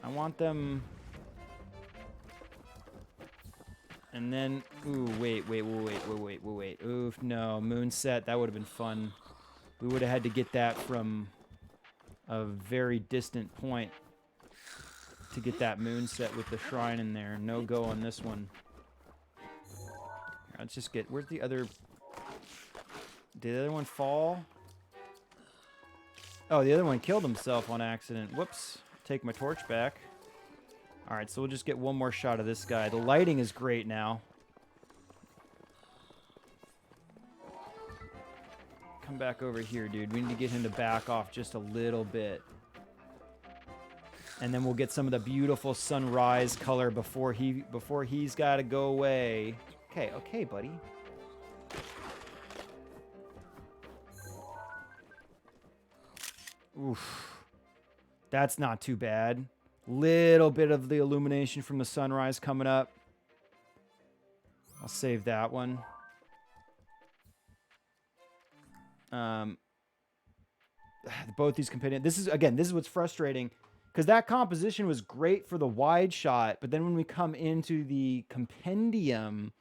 [SPEAKER 1] I want them. And then, ooh, wait. Oof, no, moonset. That would have been fun. We would have had to get that from a very distant point to get that moonset with the shrine in there. No go on this one. Here, let's just get, where's the other? Did the other one fall? Oh, the other one killed himself on accident. Whoops. Take my torch back. All right, so we'll just get one more shot of this guy. The lighting is great now. Come back over here, dude. We need to get him to back off just a little bit. And then we'll get some of the beautiful sunrise color before he's got to go away. Okay, buddy. Oof. That's not too bad. Little bit of the illumination from the sunrise coming up. I'll save that one. Both these companions. This is what's frustrating, because that composition was great for the wide shot, but then when we come into the compendium,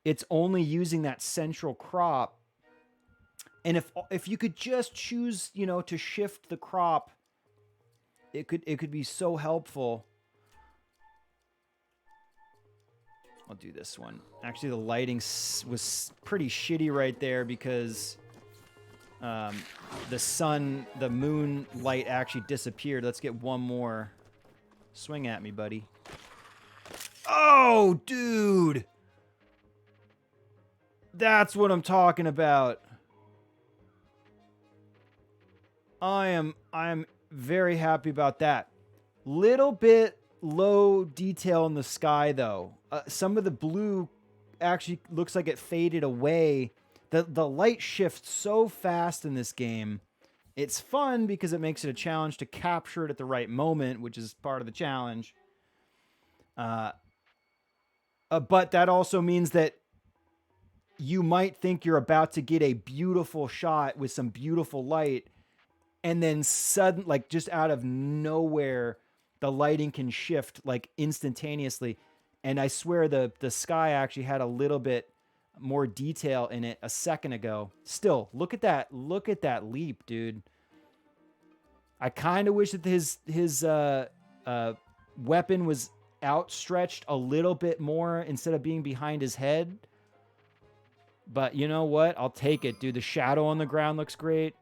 [SPEAKER 1] it's only using that central crop. And if you could just choose, to shift the crop, it could be so helpful. I'll do this one. Actually, the lighting was pretty shitty right there because the moon light actually disappeared. Let's get one more. Swing at me, buddy. Oh, dude. That's what I'm talking about. I am very happy about that. Little bit low detail in the sky, though. Some of the blue actually looks like it faded away. The light shifts so fast in this game. It's fun because it makes it a challenge to capture it at the right moment, which is part of the challenge. But that also means that you might think you're about to get a beautiful shot with some beautiful light, and then just out of nowhere, the lighting can shift like instantaneously. And I swear the sky actually had a little bit more detail in it a second ago. Still, look at that leap, dude. I kind of wish that his weapon was outstretched a little bit more instead of being behind his head. But you know what? I'll take it, dude. The shadow on the ground looks great.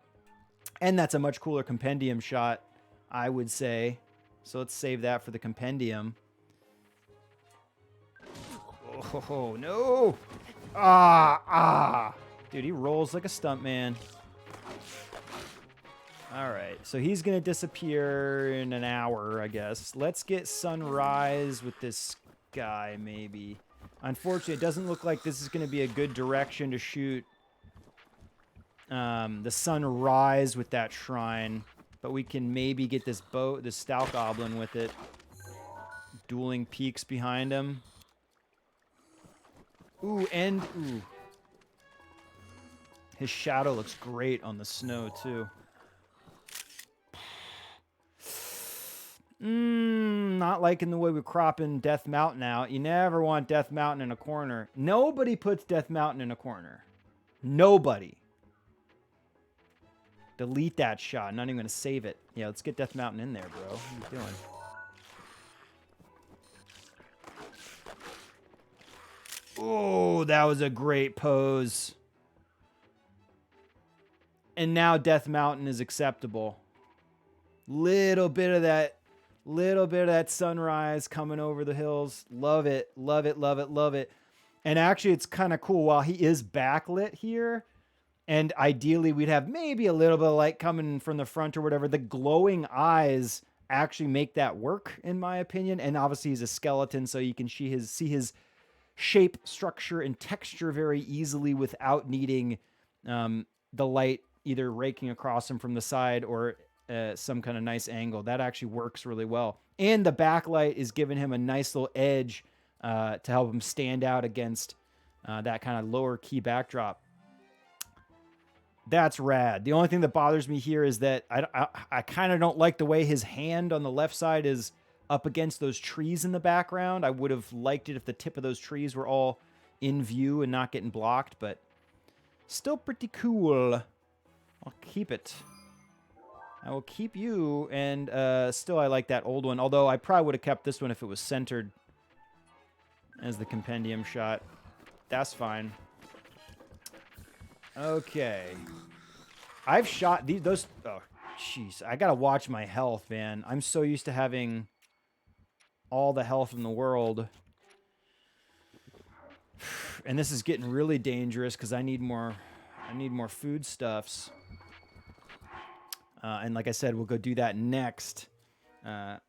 [SPEAKER 1] And that's a much cooler compendium shot, I would say. So let's save that for the compendium. Oh, no. Dude, he rolls like a stuntman. All right, so he's going to disappear in an hour, I guess. Let's get sunrise with this guy, maybe. Unfortunately, it doesn't look like this is going to be a good direction to shoot the sunrise with that shrine. But we can maybe get this stout goblin with it. Dueling peaks behind him. Ooh. His shadow looks great on the snow, too. Not liking the way we're cropping Death Mountain out. You never want Death Mountain in a corner. Nobody puts Death Mountain in a corner. Nobody. Delete that shot. I'm not even going to save it. Yeah, let's get Death Mountain in there, bro. What are you doing? Oh, that was a great pose. And now Death Mountain is acceptable. Little bit of that Little bit of that sunrise coming over the hills. Love it, love it, love it, love it. And actually, it's kind of cool. While he is backlit here, and ideally we'd have maybe a little bit of light coming from the front or whatever, the glowing eyes actually make that work, in my opinion. And obviously, he's a skeleton, so you can see his shape, structure, and texture very easily without needing the light either raking across him from the side or some kind of nice angle. That actually works really well. And the backlight is giving him a nice little edge to help him stand out against that kind of lower key backdrop. That's rad. The only thing that bothers me here is that I kind of don't like the way his hand on the left side is up against those trees in the background. I would have liked it if the tip of those trees were all in view and not getting blocked, but still pretty cool. I'll keep it. I will keep you, and still I like that old one, although I probably would have kept this one if it was centered as the compendium shot. That's fine. Okay. I've shot those. Oh, jeez. I got to watch my health, man. I'm so used to having all the health in the world. And this is getting really dangerous because I need more foodstuffs. And like I said, we'll go do that next. I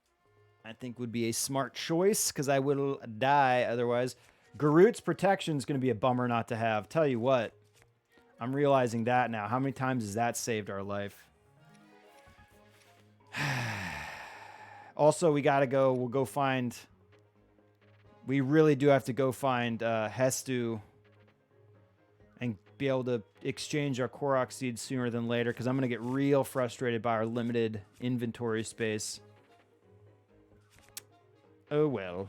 [SPEAKER 1] think would be a smart choice because I will die otherwise. Garut's protection is going to be a bummer not to have. Tell you what, I'm realizing that now. How many times has that saved our life? Also, we got to go. We'll go find... We really do have to go find Hestu and be able to exchange our Korok seeds sooner than later because I'm going to get real frustrated by our limited inventory space. Oh, well.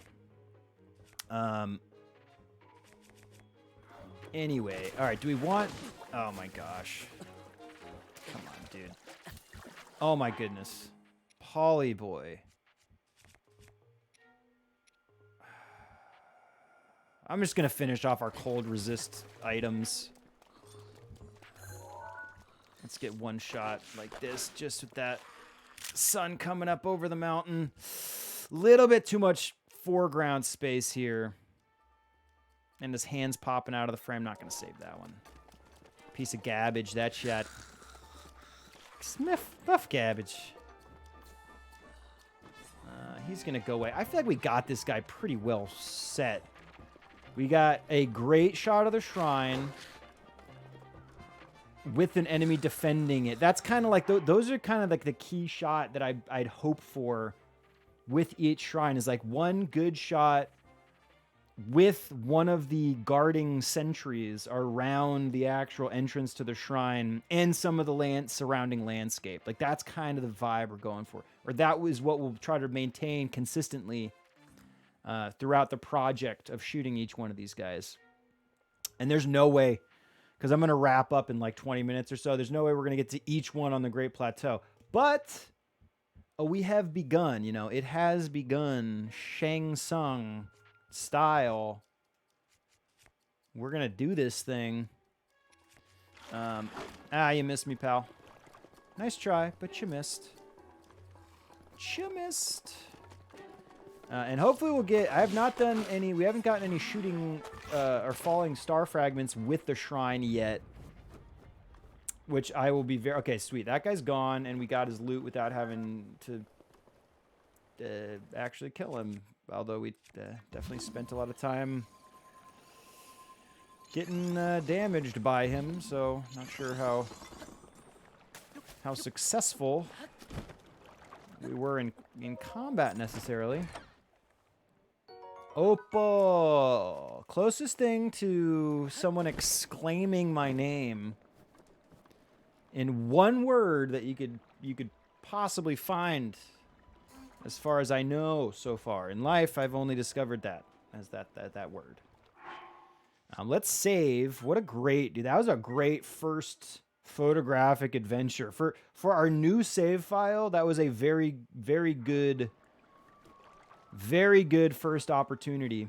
[SPEAKER 1] Anyway, all right, do we want... Oh, my gosh. Come on, dude. Oh, my goodness. Polly boy. I'm just going to finish off our cold resist items. Let's get one shot like this, just with that sun coming up over the mountain. Little bit too much foreground space here. And his hands popping out of the frame. Not going to save that one. Piece of garbage, that shot. Sniff garbage. He's going to go away. I feel like we got this guy pretty well set. We got a great shot of the shrine with an enemy defending it. That's kind of like, those are kind of like the key shot that I'd hope for with each shrine is like one good shot with one of the guarding sentries around the actual entrance to the shrine and some of the surrounding landscape. Like that's kind of the vibe we're going for. Or that was what we'll try to maintain consistently throughout the project of shooting each one of these guys. And there's no way, because I'm going to wrap up in like 20 minutes or so, there's no way we're going to get to each one on the Great Plateau. But we have begun, you know, it has begun Shang Tsung style. We're going to do this thing. You missed me, pal. Nice try, but you missed. You missed. And hopefully we'll get... I have not done any... We haven't gotten any shooting or falling star fragments with the shrine yet. Which I will be very... Okay, sweet. That guy's gone, and we got his loot without having to actually kill him. Although we definitely spent a lot of time getting damaged by him. So, not sure how successful we were in combat necessarily. Oppo! Closest thing to someone exclaiming my name in one word that you could possibly find, as far as I know so far. In life, I've only discovered that as that word. Let's save. What a great... Dude, that was a great first photographic adventure. For our new save file, that was a very, very good... Very good first opportunity.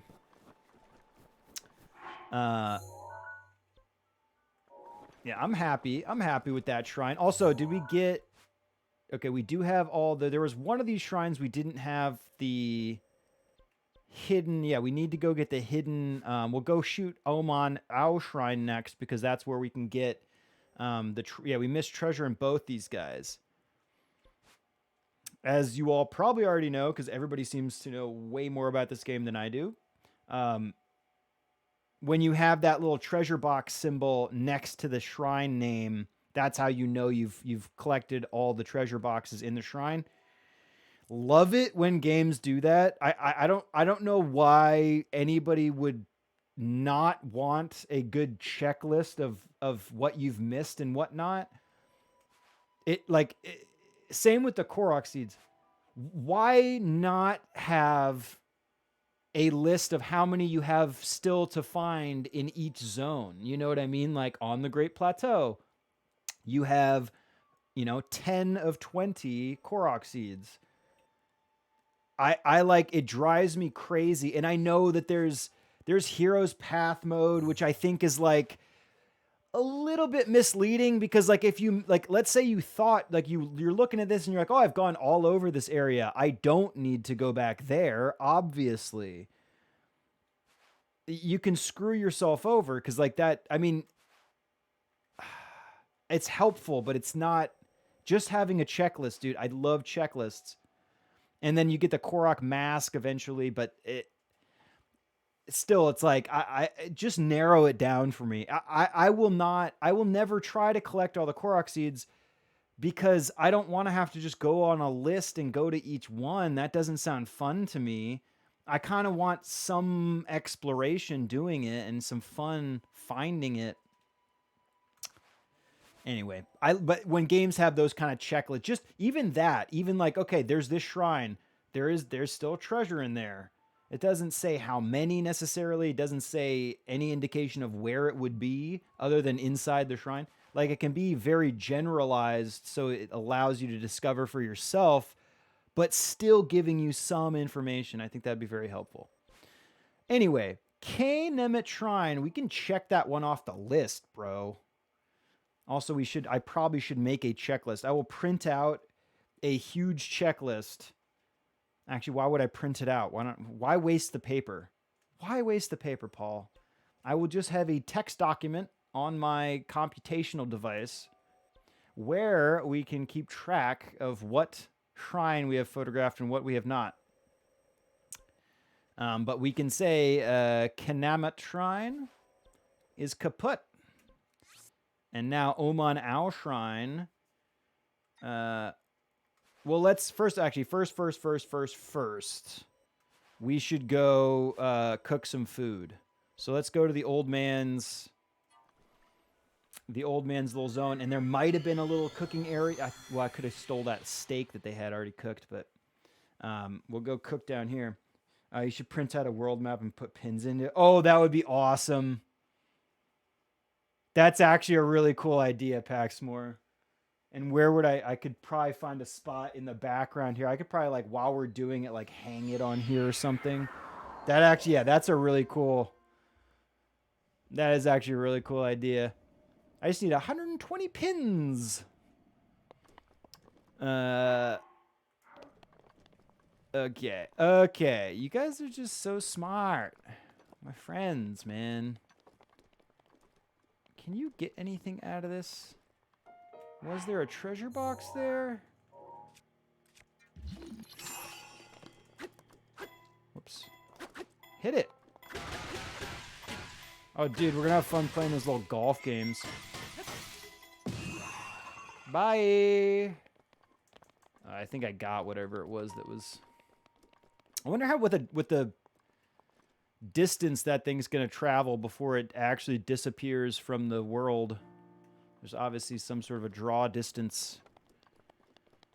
[SPEAKER 1] Yeah, I'm happy. I'm happy with that shrine. Also, did we get... Okay, we do have all the... There was one of these shrines we didn't have the hidden... Yeah, we need to go get the hidden... we'll go shoot Oman Ao Shrine next because that's where we can get yeah, we missed treasure in both these guys. As you all probably already know, because everybody seems to know way more about this game than I do, when you have that little treasure box symbol next to the shrine name, that's how you know you've collected all the treasure boxes in the shrine. Love it when games do that. I don't know why anybody would not want a good checklist of what you've missed and whatnot. Same with the Korok seeds. Why not have a list of how many you have still to find in each zone? You know what I mean? Like on the Great Plateau, you have, 10 of 20 Korok seeds. I like, it drives me crazy. And I know that there's Heroes Path mode, which I think is like a little bit misleading because like if you like, let's say you thought like you're looking at this and you're like, oh, I've gone all over this area. I don't need to go back there. Obviously, you can screw yourself over because like that. I mean, it's helpful, but it's not just having a checklist, dude. I love checklists. And then you get the Korok mask eventually, but it's like I just narrow it down for me. I will never try to collect all the Korok seeds because I don't want to have to just go on a list and go to each one. That doesn't sound fun to me. I kind of want some exploration doing it and some fun finding it. Anyway, but when games have those kind of checklists, just even like, okay, there's this shrine. There's still treasure in there. It doesn't say how many necessarily. It doesn't say any indication of where it would be other than inside the shrine. Like it can be very generalized so it allows you to discover for yourself, but still giving you some information. I think that'd be very helpful. Anyway, K Nemet Shrine. We can check that one off the list, bro. Also, I probably should make a checklist. I will print out a huge checklist. Actually, why would I print it out? Why waste the paper? Why waste the paper, Paul? I will just have a text document on my computational device where we can keep track of what shrine we have photographed and what we have not. But we can say Kanamet Shrine is kaput. And now Oman Ao Shrine. Well, let's first. We should go cook some food. So let's go to the old man's little zone, and there might have been a little cooking area. I could have stole that steak that they had already cooked, but we'll go cook down here. You should print out a world map and put pins in it. Oh, that would be awesome. That's actually a really cool idea, Paxmore. And where would I could probably find a spot in the background here. I could probably, like, while we're doing it, like, hang it on here or something. That actually, yeah, that's a really cool... That is actually a really cool idea. I just need 120 pins. Okay. You guys are just so smart. My friends, man. Can you get anything out of this? Was there a treasure box there? Whoops. Hit it. Oh, dude, we're gonna have fun playing those little golf games. Bye. I think I got whatever it was that was... I wonder how with the distance that thing's gonna travel before it actually disappears from the world. There's obviously some sort of a draw distance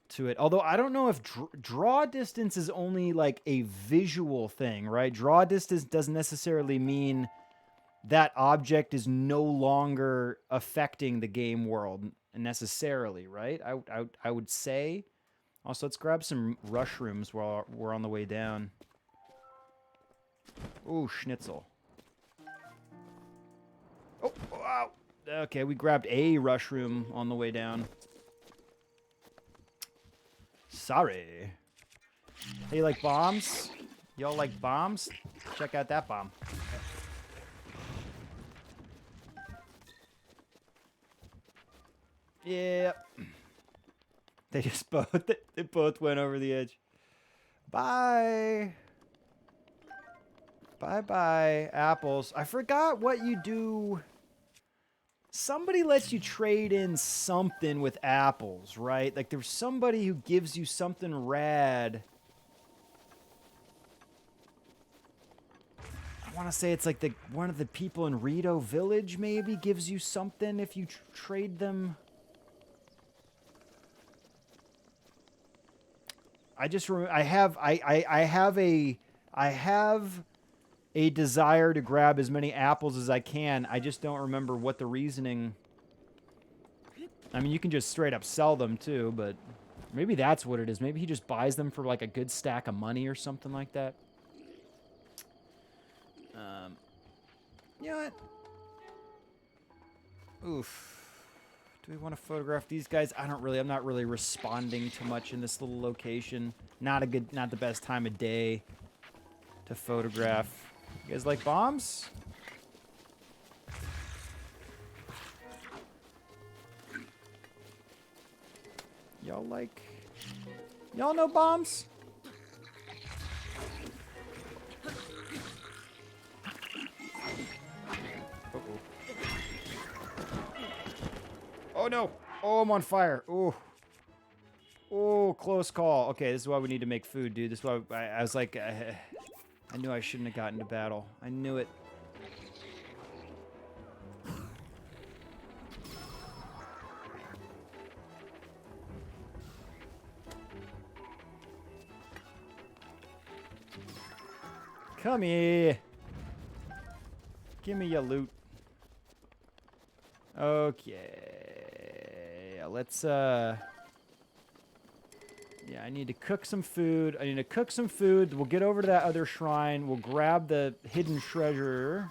[SPEAKER 1] to it. Although I don't know if draw distance is only like a visual thing, right? Draw distance doesn't necessarily mean that object is no longer affecting the game world necessarily, right? I would say. Also, let's grab some mushrooms while we're on the way down. Ooh, schnitzel. Oh, wow. Okay, we grabbed a mushroom on the way down. Sorry. Hey, you like bombs? Y'all like bombs? Check out that bomb. Yeah. They just both went over the edge. Bye. Bye-bye, apples. I forgot what you do. Somebody lets you trade in something with apples, right? Like there's somebody who gives you something rad. I want to say it's like one of the people in Rito Village maybe gives you something if you trade them. I just remember I have a desire to grab as many apples as I can. I just don't remember what the reasoning. I mean, you can just straight up sell them too, but maybe that's what it is. Maybe he just buys them for like a good stack of money or something like that. You know what? Oof. Do we want to photograph these guys? I'm not really responding to much in this little location. Not the best time of day to photograph. You guys like bombs? Y'all know bombs? Uh-oh. Oh no! Oh, I'm on fire. Oh. Oh, close call. Okay, this is why we need to make food, dude. This is why I was like, I knew I shouldn't have gotten to battle. I knew it. Come here. Give me your loot. Okay. Let's, yeah, I need to cook some food. We'll get over to that other shrine. We'll grab the hidden treasure.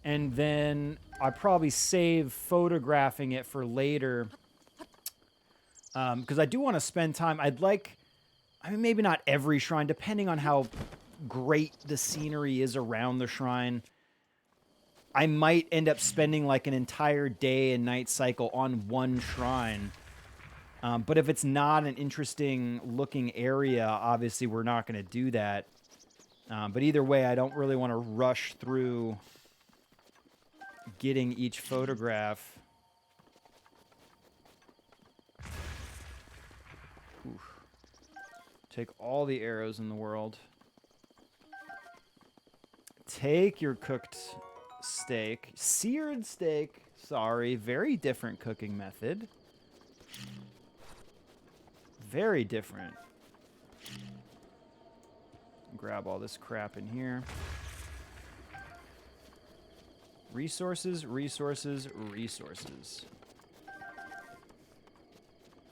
[SPEAKER 1] And then I'll probably save photographing it for later. Because I do want to spend time. I mean, maybe not every shrine, depending on how great the scenery is around the shrine. I might end up spending like an entire day and night cycle on one shrine. But if it's not an interesting looking area, obviously we're not going to do that. But either way, I don't really want to rush through getting each photograph. Oof. Take all the arrows in the world. Take your cooked steak. Seared steak. Sorry, very different cooking method. Very different. Grab all this crap in here. Resources, resources, resources.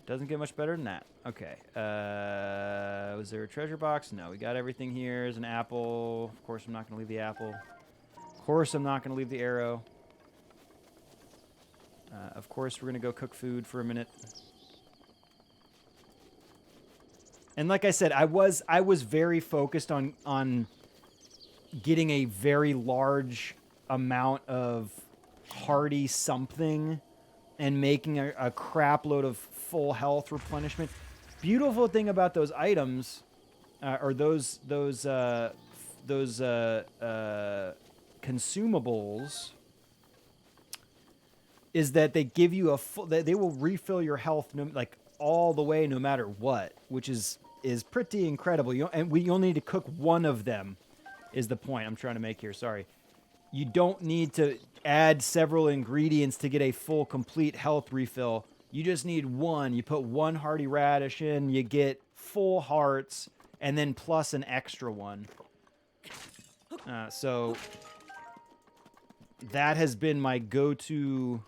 [SPEAKER 1] Doesn't get much better than that. Okay. Was there a treasure box? No, we got everything here. There's an apple. Of course, I'm not going to leave the apple. Of course, I'm not going to leave the arrow. Of course, we're going to go cook food for a minute. And like I said, I was very focused on getting a very large amount of hearty something and making a crap load of full health replenishment. Beautiful thing about those items, or those consumables, is that they give you a full. They will refill your health like all the way, no matter what, which is pretty incredible. You only need to cook one of them. Is the point I'm trying to make here? Sorry. You don't need to add several ingredients to get a full, complete health refill. You just need one. You put one hearty radish in, you get full hearts, and then plus an extra one. So that has been my go-to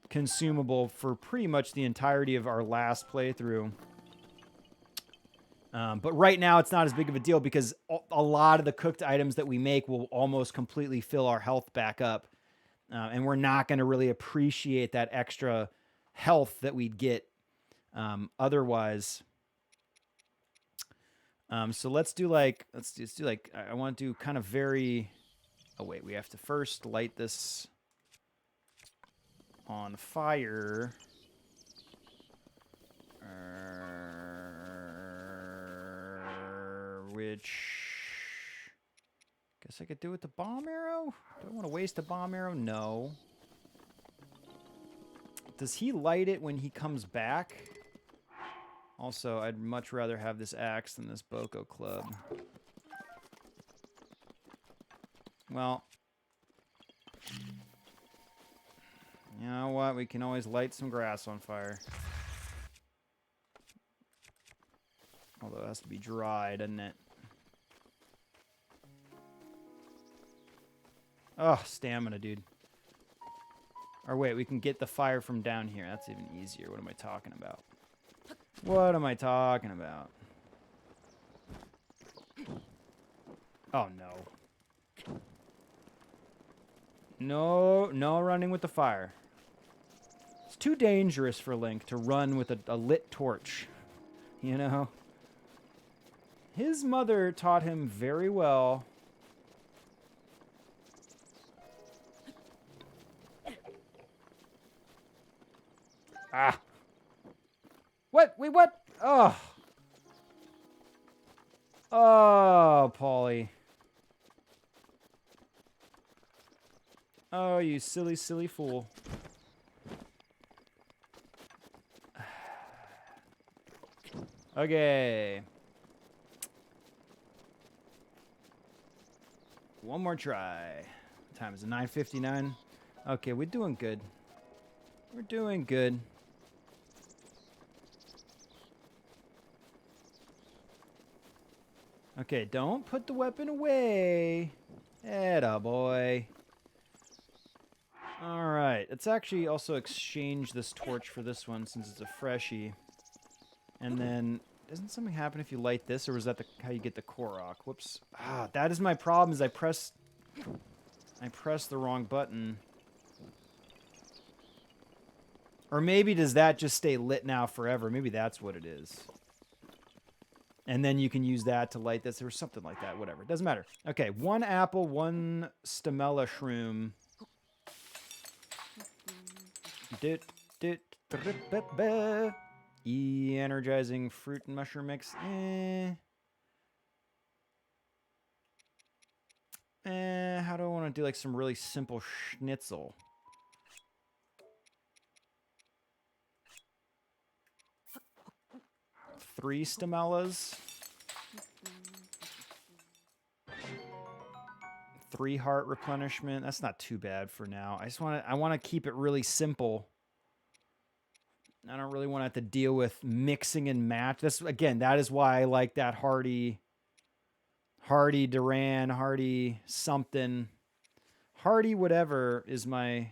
[SPEAKER 1] consumable for pretty much the entirety of our last playthrough. But right now, it's not as big of a deal because a lot of the cooked items that we make will almost completely fill our health back up. And we're not going to really appreciate that extra health that we'd get otherwise. So let's do like, I want to do kind of very, oh wait, we have to first light this on fire. Which, guess I could do with the bomb arrow? Do I want to waste a bomb arrow? No. Does he light it when he comes back? Also, I'd much rather have this axe than this Boko club. Well, you know what? We can always light some grass on fire. Although it has to be dry, doesn't it? Oh, stamina, dude. Or wait, we can get the fire from down here. That's even easier. What am I talking about? What am I talking about? Oh, no. No running with the fire. It's too dangerous for Link to run with a lit torch. You know? His mother taught him very well. Ah. What? Wait, what? Oh. Oh, Paulie. Oh, you silly, silly fool. Okay. One more try. What time is it? 9:59? Okay, we're doing good. We're doing good. Okay, don't put the weapon away. Atta boy. Alright, let's actually also exchange this torch for this one since it's a freshie. And then, doesn't something happen if you light this, or was that how you get the Korok? Whoops. Ah, that is my problem, is I pressed the wrong button. Or maybe does that just stay lit now forever? Maybe that's what it is. And then you can use that to light this, or something like that. Whatever. Doesn't matter. Okay, 1 apple, 1 stamella shroom. Energizing fruit and mushroom mix. How do I want to do like some really simple schnitzel? Three stamellas. 3 heart replenishment. That's not too bad for now. I want to keep it really simple. I don't really want to have to deal with mixing and match. That is why I like that Hardy Duran, Hardy something. Hardy whatever is my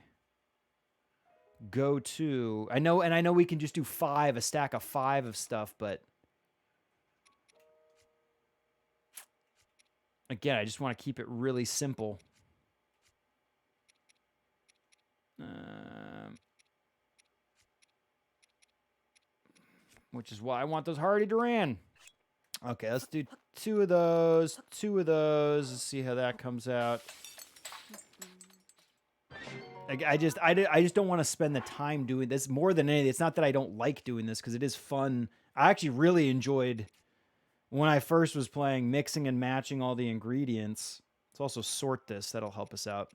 [SPEAKER 1] go-to. I know we can just do a stack of 5 of stuff, but again, I just want to keep it really simple. Which is why I want those Hardy Duran. Okay, let's do 2 of those. 2 of those. Let's see how that comes out. I just don't want to spend the time doing this more than anything. It's not that I don't like doing this, because it is fun. I actually really enjoyed when I first was playing mixing and matching all the ingredients. Let's also sort this. That'll help us out.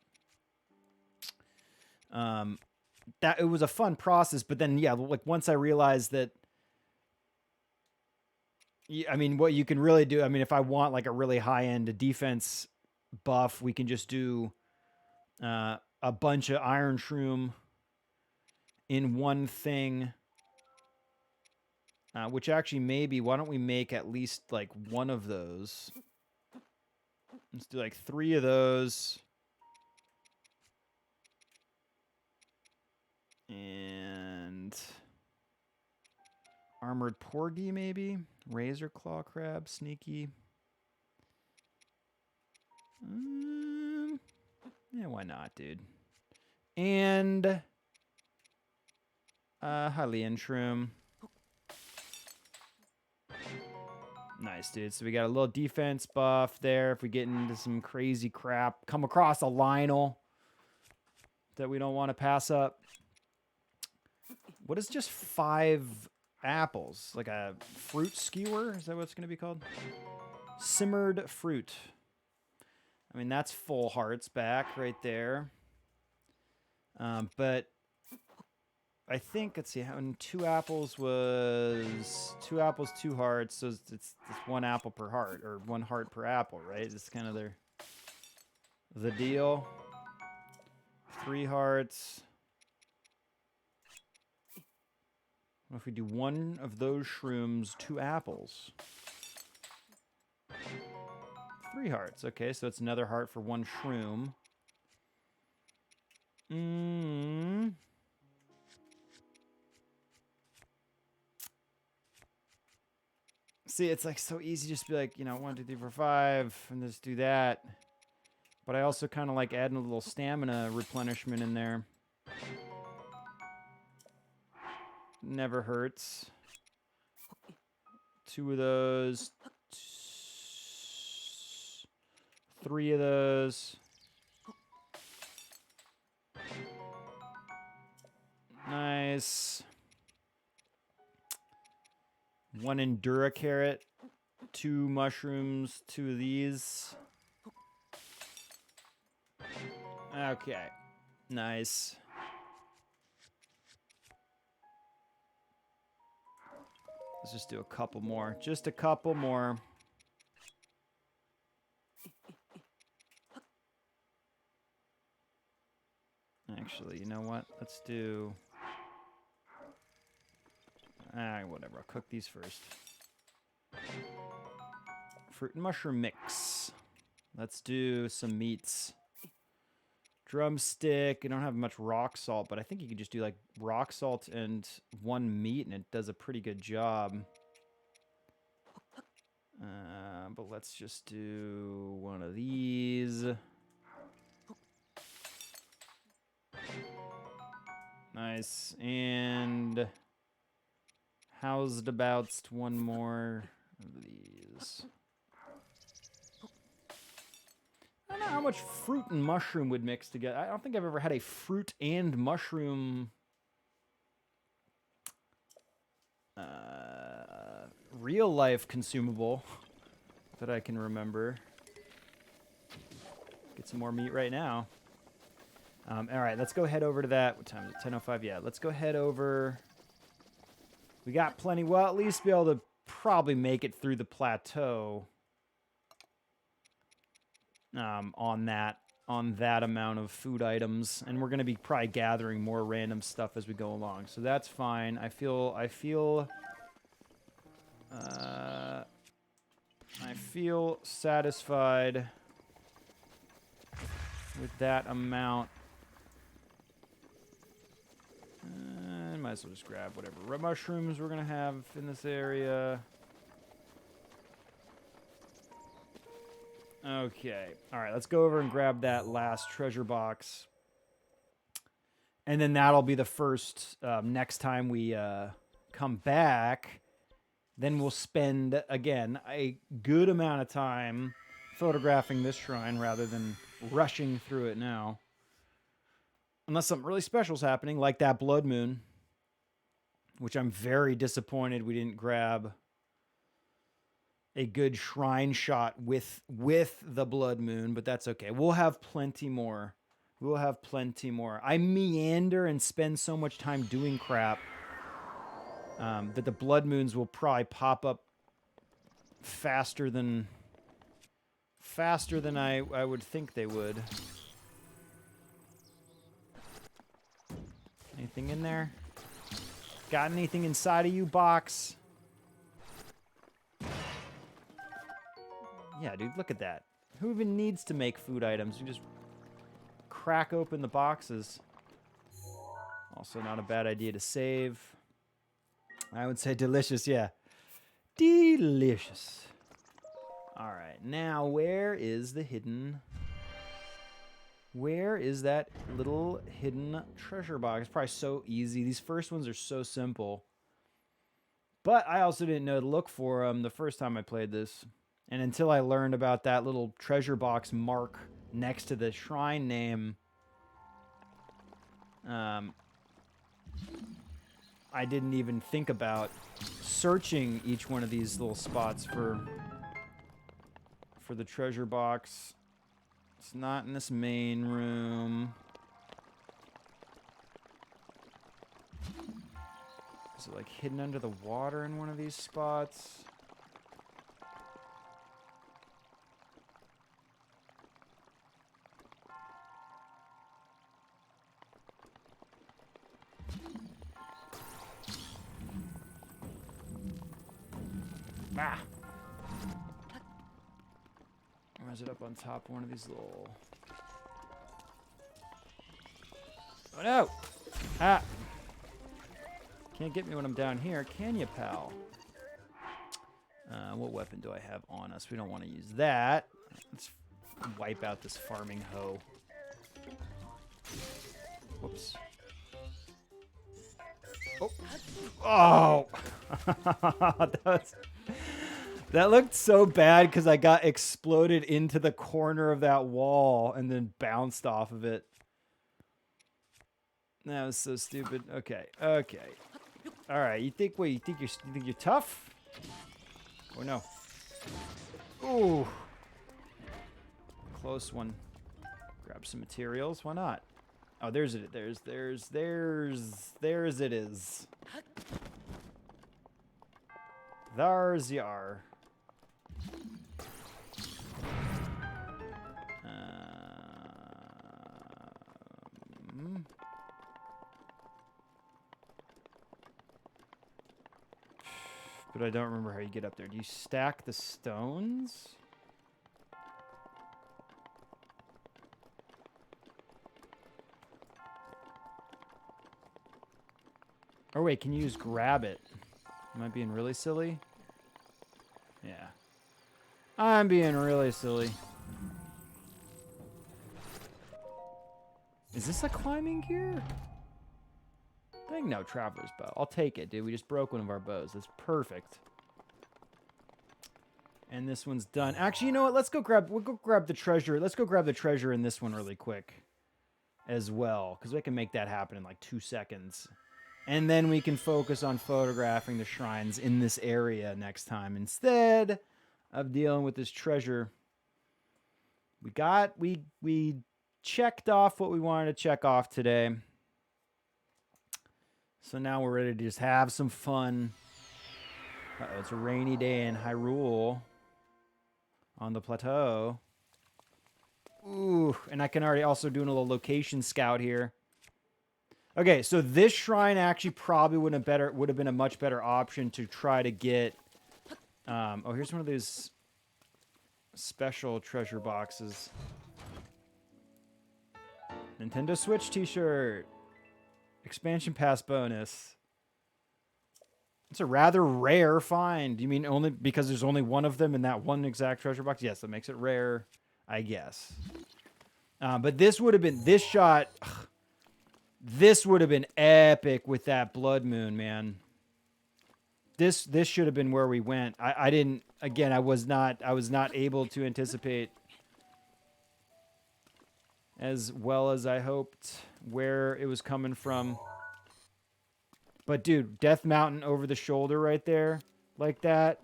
[SPEAKER 1] That it was a fun process, but then yeah, like once I realized that, I mean, what you can really do, I mean, if I want like a really high-end defense buff, we can just do a bunch of iron shroom in one thing. Which actually maybe, why don't we make at least like 1 of those? Let's do like 3 of those. And armored porgy maybe? Razor claw crab, sneaky. Yeah, why not, dude? And Hylian shroom. Nice, dude. So we got a little defense buff there. If we get into some crazy crap, come across a Lionel that we don't want to pass up. What is just 5 apples? Like a fruit skewer? Is that what it's going to be called? Simmered fruit. I mean, that's full hearts back right there. But I think, let's see, how 2 apples was 2 apples, 2 hearts. So it's 1 apple per heart, or 1 heart per apple, right? It's kind of the deal. 3 hearts. What if we do 1 of those shrooms, 2 apples? 3 hearts. Okay, so it's another heart for 1 shroom. See, it's like so easy just to be like, 1, 2, 3, 4, 5, and just do that. But I also kind of like adding a little stamina replenishment in there. Never hurts. 2 of those. 3 of those. Nice. 1 Endura carrot. 2 mushrooms. 2 of these. Okay. Nice. Let's just do a couple more. Just a couple more. Actually, you know what? Let's do... whatever. I'll cook these first. Fruit and mushroom mix. Let's do some meats. Drumstick. I don't have much rock salt, but I think you could just do like rock salt and 1 meat, and it does a pretty good job. But let's just do 1 of these. Nice. And how's about 1 more of these? I don't know how much fruit and mushroom would mix together. I don't think I've ever had a fruit and mushroom real life consumable that I can remember. Get some more meat right now. All right, let's go head over to that. What time is it? 10:05. Yeah, let's go head over. We got plenty. Well, at least be able to probably make it through the plateau. On that amount of food items, and we're gonna be probably gathering more random stuff as we go along, so that's fine. I feel satisfied with that amount. Might as well just grab whatever mushrooms we're gonna have in this area. Okay. All right, let's go over and grab that last treasure box. And then that'll be the first, next time we come back, then we'll spend, again, a good amount of time photographing this shrine rather than rushing through it now. Unless something really special is happening, like that blood moon, which I'm very disappointed we didn't grab a good shrine shot with the blood moon, but that's okay. We'll have plenty more. We'll have plenty more. I meander and spend so much time doing crap that the blood moons will probably pop up faster than I would think they would. Anything in there? Got anything inside of you, box? Yeah, dude, look at that. Who even needs to make food items? You just crack open the boxes. Also not a bad idea to save. I would say delicious, yeah. Delicious. All right, now where is the hidden... Where is that little hidden treasure box? It's probably so easy. These first ones are so simple. But I also didn't know to look for them the first time I played this. And until I learned about that little treasure box mark next to the shrine name, I didn't even think about searching each one of these little spots for the treasure box. It's not in this main room. Is it like hidden under the water in one of these spots? Ah! Or is it up on top of one of these little... Oh no! Ah! Can't get me when I'm down here, can you, pal? What weapon do I have on us? We don't want to use that. Let's wipe out this farming hoe. Whoops. Oh! Oh! That looked so bad because I got exploded into the corner of that wall and then bounced off of it. That was so stupid. Okay. Okay. All right. You think you're tough? Oh no. Ooh. Close one. Grab some materials. Why not? Oh, there's it. There's it is. There's yar. But I don't remember how you get up there. Do you stack the stones? Or wait, can you just grab it? Am I being really silly? Yeah. I'm being really silly. Is this a climbing gear? Thing? No, traveler's bow. I'll take it, dude. We just broke one of our bows. That's perfect. And this one's done. Actually, you know what? We'll go grab the treasure. Let's go grab the treasure in this one really quick as well, because we can make that happen in like 2 seconds. And then we can focus on photographing the shrines in this area next time instead of dealing with this treasure. We checked off what we wanted to check off today. So now we're ready to just have some fun. Uh-oh, it's a rainy day in Hyrule on the plateau. Ooh, and I can already also do a little location scout here. Okay, so this shrine actually probably would have been a much better option to try to get. Oh, here's one of these special treasure boxes. Nintendo Switch T-shirt. Expansion Pass bonus. It's a rather rare find. You mean only because there's only one of them in that one exact treasure box? Yes, that makes it rare, I guess. But this would have been, this shot, this would have been epic with that blood moon, man. This should have been where we went. I didn't, again, I was not able to anticipate as well as I hoped where it was coming from. But dude, Death Mountain over the shoulder right there, like that.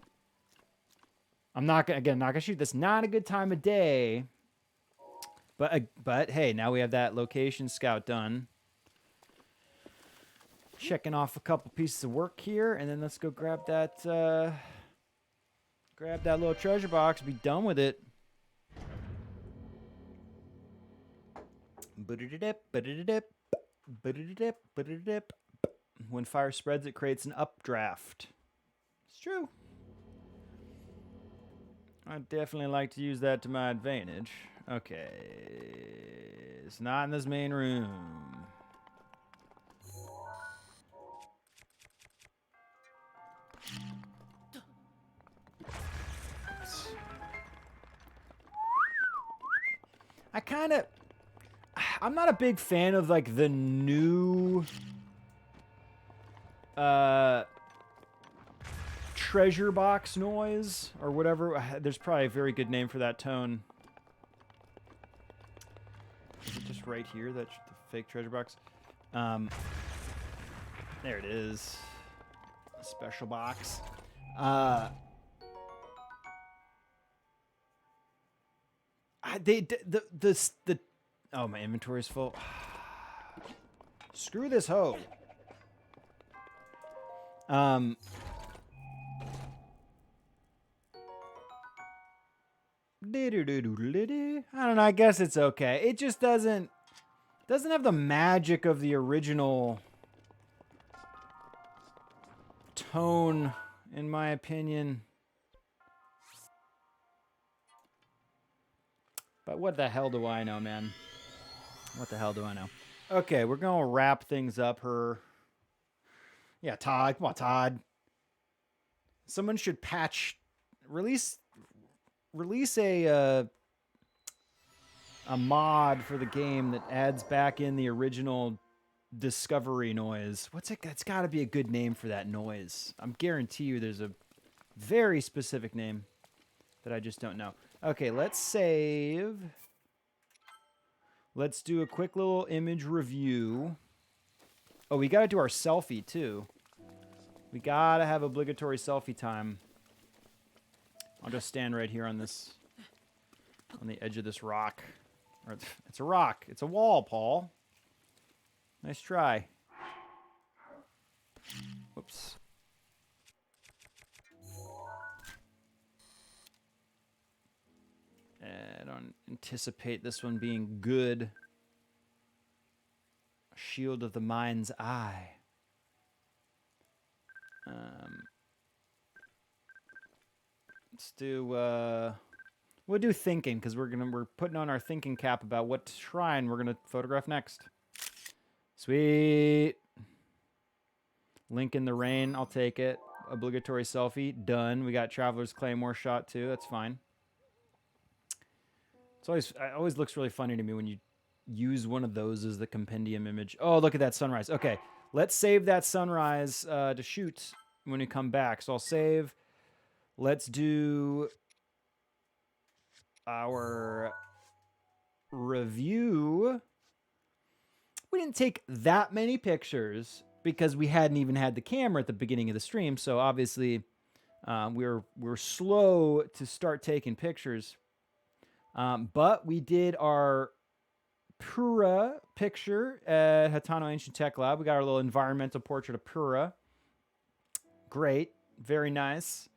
[SPEAKER 1] I'm not gonna shoot this. Not a good time of day. But hey, now we have that location scout done. Checking off a couple pieces of work here, and then let's go grab that little treasure box. Be done with it. When fire spreads, it creates an updraft. It's true. I definitely like to use that to my advantage. Okay. It's not in this main room. I'm not a big fan of like the new treasure box noise or whatever. There's probably a very good name for that tone. Is it just right here, that the fake treasure box? There it is. A special box. Oh, my inventory is full. Screw this hoe. I don't know. I guess it's okay. It just doesn't have the magic of the original tone, in my opinion. But what the hell do I know, man? What the hell do I know? Okay, we're going to wrap things up here. Yeah, Todd. Come on, Todd. Someone should release a mod for the game that adds back in the original discovery noise. What's it? It's got to be a good name for that noise. I'm guarantee you there's a very specific name that I just don't know. Okay, let's save. Let's do a quick little image review. Oh, we got to do our selfie, too. We got to have obligatory selfie time. I'll just stand right here on this, on the edge of this rock. Or it's a rock. It's a wall, Paul. Nice try. Whoops. I don't anticipate this one being good. Shield of the mind's eye. Let's do. We'll do thinking because we're putting on our thinking cap about what shrine we're gonna photograph next. Sweet. Link in the rain. I'll take it. Obligatory selfie. Done. We got Traveler's Claymore shot too. That's fine. It always looks really funny to me when you use one of those as the compendium image. Oh, look at that sunrise. Okay, let's save that sunrise to shoot when we come back. So I'll save. Let's do our review. We didn't take that many pictures because we hadn't even had the camera at the beginning of the stream. So obviously, we're slow to start taking pictures. But we did our Pura picture at Hatano Ancient Tech Lab. We got our little environmental portrait of Pura. Great. Very nice.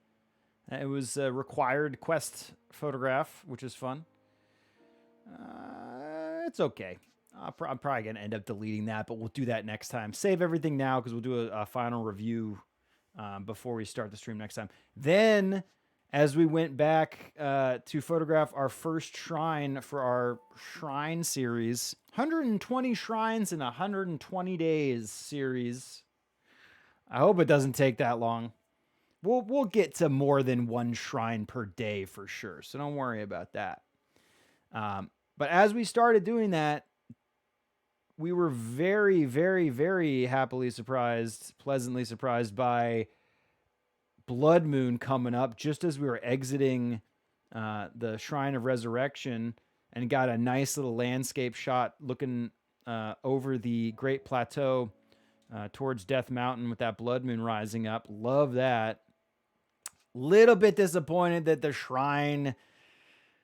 [SPEAKER 1] It was a required quest photograph, which is fun. It's okay. I'm probably going to end up deleting that, but we'll do that next time. Save everything now because we'll do a final review before we start the stream next time. Then, as we went back to photograph our first shrine for our shrine series, 120 shrines in 120 days series. I hope it doesn't take that long. We'll get to more than one shrine per day for sure, so don't worry about that. But as we started doing that, we were very, very, very happily surprised, pleasantly surprised by Blood Moon coming up just as we were exiting the Shrine of Resurrection and got a nice little landscape shot looking over the Great Plateau towards Death Mountain with that Blood Moon rising up. Love that. Little bit disappointed that the shrine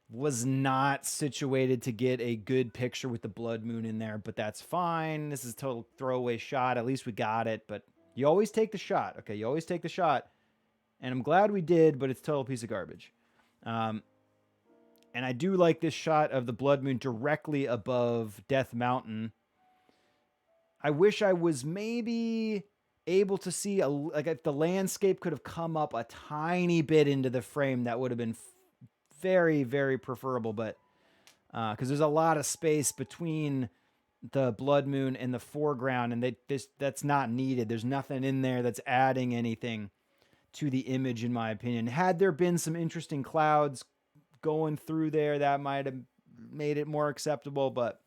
[SPEAKER 1] was not situated to get a good picture with the Blood Moon in there, but that's fine. This is a total throwaway shot. At least we got it, but you always take the shot. Okay, you always take the shot. And I'm glad we did, but it's a total piece of garbage. And I do like this shot of the Blood Moon directly above Death Mountain. I wish I was maybe able to see, like if the landscape could have come up a tiny bit into the frame, that would have been very, very preferable. But because there's a lot of space between the Blood Moon and the foreground, and that's not needed. There's nothing in there that's adding anything to the image, in my opinion. Had there been some interesting clouds going through there, that might have made it more acceptable, but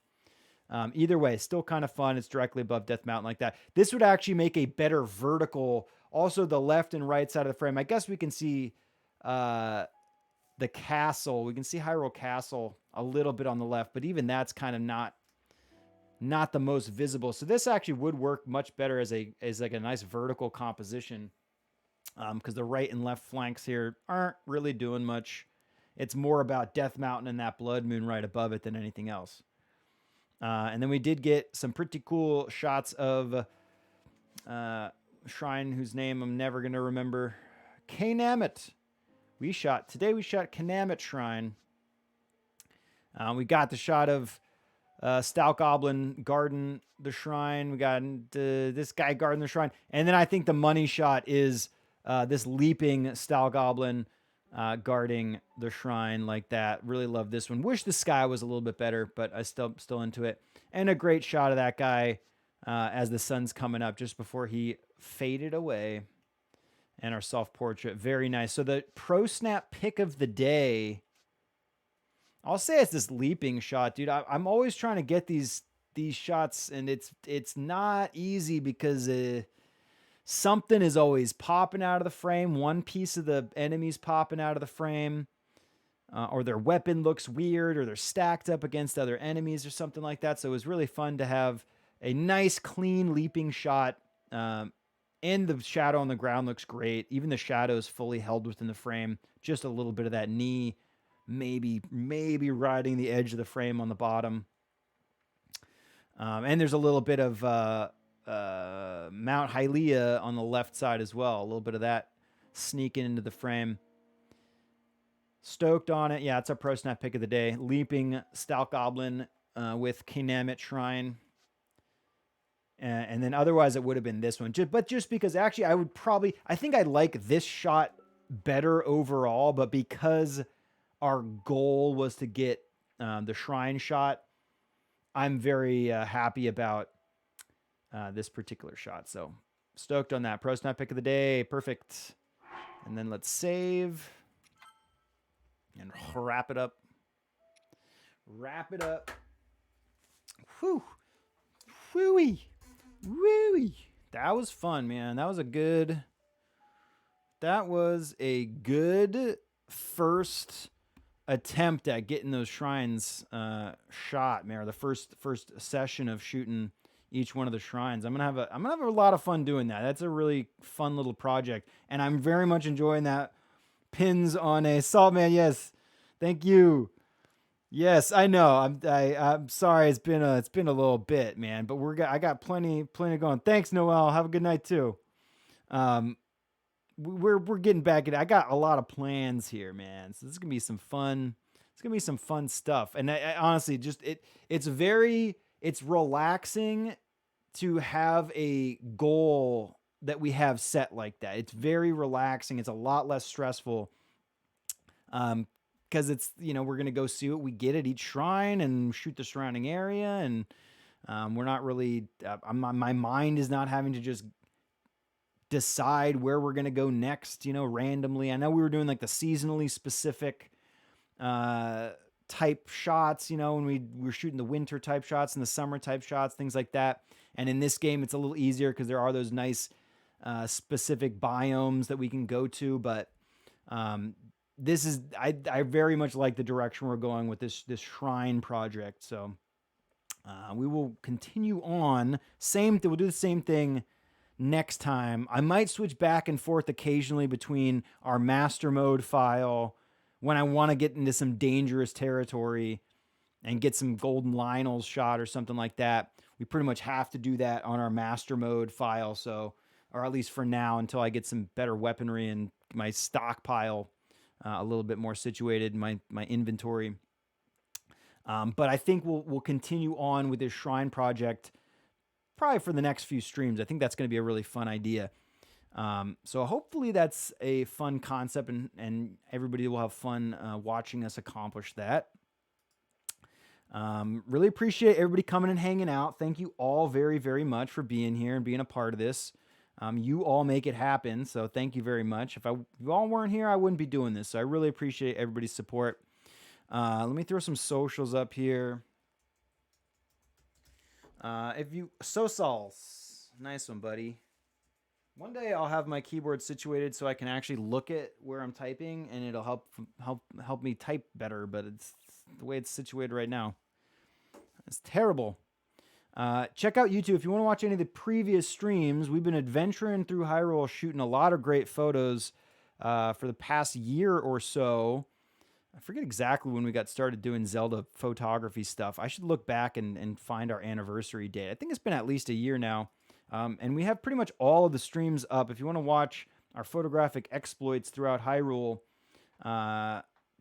[SPEAKER 1] either way, still kind of fun. It's directly above Death Mountain like that. This would actually make a better vertical Also, the left and right side of the frame. I guess we can see the castle. We can see Hyrule Castle a little bit on the left, but even that's kind of not the most visible. So this actually would work much better as like a nice vertical composition, because the right and left flanks here aren't really doing much. It's more about Death Mountain and that Blood Moon right above it than anything else. And then we did get some pretty cool shots of shrine whose name I'm never going to remember. Knamet. We shot Knamet Shrine. We got the shot of Stout Goblin guarding the shrine. We got this guy guarding the shrine. And then I think the money shot is this leaping Stout Goblin guarding the shrine like that. Really love this one. Wish the sky was a little bit better, but I still into it. And a great shot of that guy as the sun's coming up just before he faded away. And our self-portrait. Very nice. So the Pro Snap pick of the day, I'll say it's this leaping shot, dude. I'm always trying to get these shots, and it's not easy because something is always popping out of the frame. One piece of the enemy's popping out of the frame, or their weapon looks weird, or they're stacked up against other enemies or something like that. So it was really fun to have a nice, clean leaping shot. And the shadow on the ground looks great. Even the shadow is fully held within the frame. Just a little bit of that knee, maybe riding the edge of the frame on the bottom. And there's a little bit of Mount Hylia on the left side as well. A little bit of that sneaking into the frame. Stoked on it. Yeah, it's our Pro Snap pick of the day. Leaping Stout Goblin with Knamet Shrine. And then otherwise it would have been this one. But just because actually I think I like this shot better overall, but because our goal was to get the shrine shot, I'm very happy about this particular shot. So stoked on that. Pro Snap pick of the day. Perfect. And then let's save and wrap it up. Whew. Whoo-wee. Woo! That was fun, man. That was a good first attempt at getting those shrines shot, man. Or the first session of shooting each one of the shrines. I'm gonna have a lot of fun doing that. That's a really fun little project, and I'm very much enjoying that pins on a Saltman. Yes, thank you. Yes, I know. I'm sorry. It's been a little bit, man. But I got plenty going. Thanks, Noel. Have a good night too. We're getting back at it. I got a lot of plans here, man. So this is gonna be some fun. It's gonna be some fun stuff. And I honestly it's relaxing to have a goal that we have set like that. It's very relaxing. It's a lot less stressful. Because it's, we're going to go see what we get at each shrine and shoot the surrounding area. And we're not really, my mind is not having to just decide where we're going to go next, randomly. I know we were doing like the seasonally specific type shots, when we were shooting the winter type shots and the summer type shots, things like that. And in this game, it's a little easier because there are those nice specific biomes that we can go to. But this is I very much like the direction we're going with this shrine project. So we will continue on. We'll do the same thing next time. I might switch back and forth occasionally between our master mode file when I want to get into some dangerous territory and get some golden Lionel's shot or something like that. We pretty much have to do that on our master mode file. So, or at least for now, until I get some better weaponry and my stockpile a little bit more situated in my inventory. But I think we'll continue on with this shrine project probably for the next few streams. I think that's going to be a really fun idea. So hopefully that's a fun concept and everybody will have fun watching us accomplish that. Really appreciate everybody coming and hanging out. Thank you all very, very much for being here and being a part of this. You all make it happen, so thank you very much. If you all weren't here, I wouldn't be doing this, so I really appreciate everybody's support. Let me throw some socials up here. Sosals, nice one, buddy. One day I'll have my keyboard situated so I can actually look at where I'm typing, and it'll help me type better. But it's the way it's situated right now. It's terrible. Check out YouTube if you want to watch any of the previous streams. We've been adventuring through Hyrule, shooting a lot of great photos for the past year or so. I forget exactly when we got started doing Zelda photography stuff. I should look back and find our anniversary date. I think it's been at least a year now. And we have pretty much all of the streams up. If you want to watch our photographic exploits throughout Hyrule,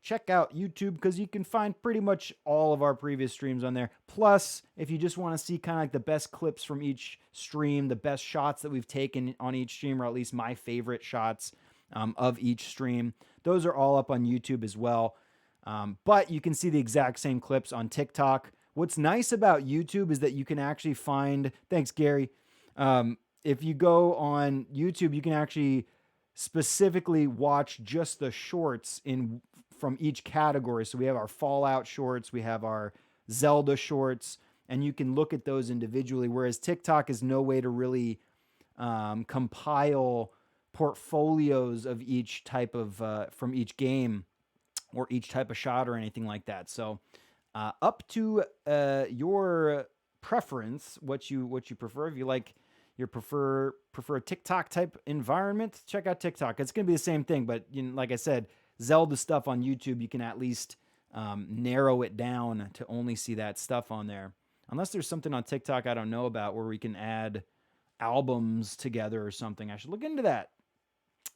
[SPEAKER 1] check out YouTube because you can find pretty much all of our previous streams on there. Plus, if you just want to see kind of like the best clips from each stream, the best shots that we've taken on each stream, or at least my favorite shots of each stream, those are all up on YouTube as well. But you can see the exact same clips on TikTok. What's nice about YouTube is that you can actually find, thanks, Gary. If you go on YouTube, you can actually specifically watch just the shorts from each category. So we have our Fallout shorts, we have our Zelda shorts, and you can look at those individually. Whereas TikTok is no way to really compile portfolios of each type of from each game or each type of shot or anything like that. So up to your preference, what you prefer. If you like prefer a TikTok type environment, check out TikTok. It's going to be the same thing, but like I said, Zelda stuff on YouTube, you can at least narrow it down to only see that stuff on there. Unless there's something on TikTok I don't know about where we can add albums together or something. I should look into that.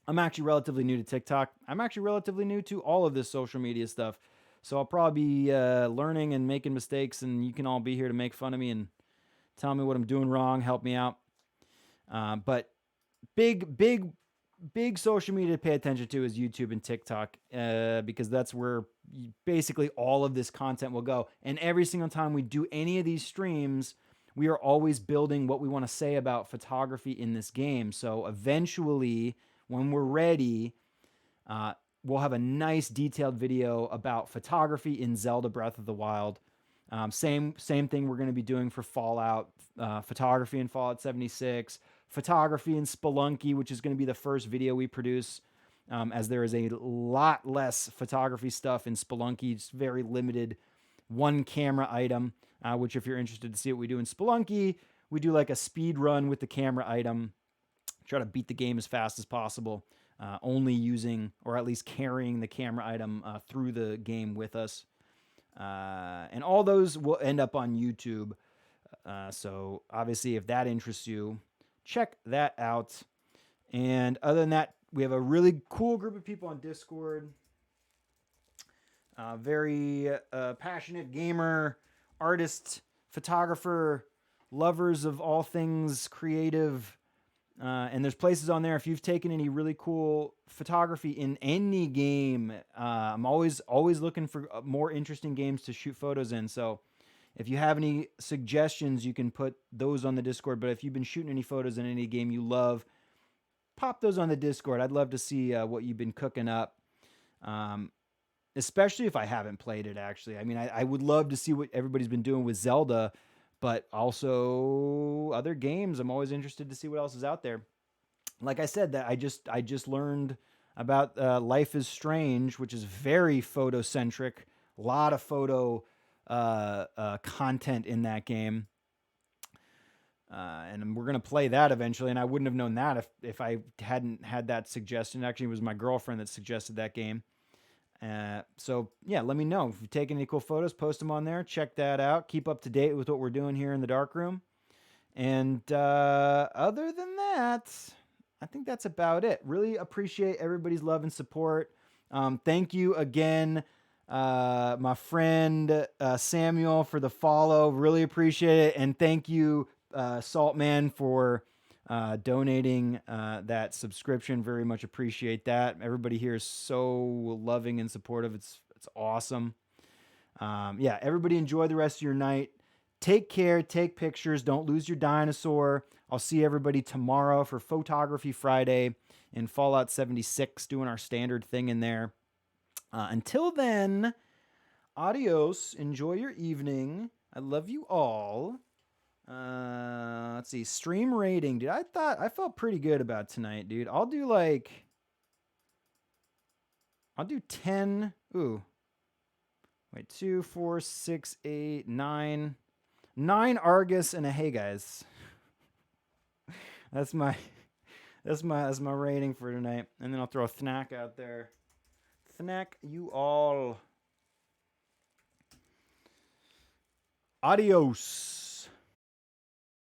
[SPEAKER 1] I'm actually relatively new to TikTok. I'm actually relatively new to all of this social media stuff. So I'll probably be learning and making mistakes, and you can all be here to make fun of me and tell me what I'm doing wrong, help me out. But big social media to pay attention to is YouTube and TikTok because that's where basically all of this content will go. And every single time we do any of these streams, we are always building what we want to say about photography in this game. So eventually, when we're ready, we'll have a nice detailed video about photography in Zelda Breath of the Wild. Same thing we're going to be doing for Fallout, photography in Fallout 76, photography in Spelunky, which is going to be the first video we produce, as there is a lot less photography stuff in Spelunky. It's very limited one camera item, which if you're interested to see what we do in Spelunky, we do like a speed run with the camera item, try to beat the game as fast as possible, only using or at least carrying the camera item through the game with us. And all those will end up on YouTube. So obviously, if that interests you, check that out. And other than that, we have a really cool group of people on Discord. Very passionate gamer, artist, photographer, lovers of all things creative. And there's places on there. If you've taken any really cool photography in any game, I'm always looking for more interesting games to shoot photos in. So if you have any suggestions, you can put those on the Discord. But if you've been shooting any photos in any game you love, pop those on the Discord. I'd love to see what you've been cooking up, especially if I haven't played it, actually. I mean, I would love to see what everybody's been doing with Zelda, but also other games. I'm always interested to see what else is out there. Like I said, that I just learned about Life is Strange, which is very photocentric. A lot of photo content in that game. And we're going to play that eventually, and I wouldn't have known that if I hadn't had that suggestion. Actually, it was my girlfriend that suggested that game. So, yeah, let me know. If you've taken any cool photos, post them on there. Check that out. Keep up to date with what we're doing here in the darkroom. And other than that, I think that's about it. Really appreciate everybody's love and support. Thank you again, my friend Samuel, for the follow. Really appreciate it. And thank you, Saltman, for donating that subscription. Very much appreciate that. Everybody here is so loving and supportive. It's awesome. Yeah, everybody enjoy the rest of your night. Take care, take pictures, don't lose your dinosaur. I'll see everybody tomorrow for Photography Friday in Fallout 76, doing our standard thing in there. Until then, adios. Enjoy your evening. I love you all. Let's see. Stream rating, dude. I felt pretty good about tonight, dude. I'll do 10. Ooh. Wait, 2, 4, 6, 8, 9. 9 Argus and a hey guys. That's my rating for tonight. And then I'll throw a Thnack out there. Thnack you all. Adios.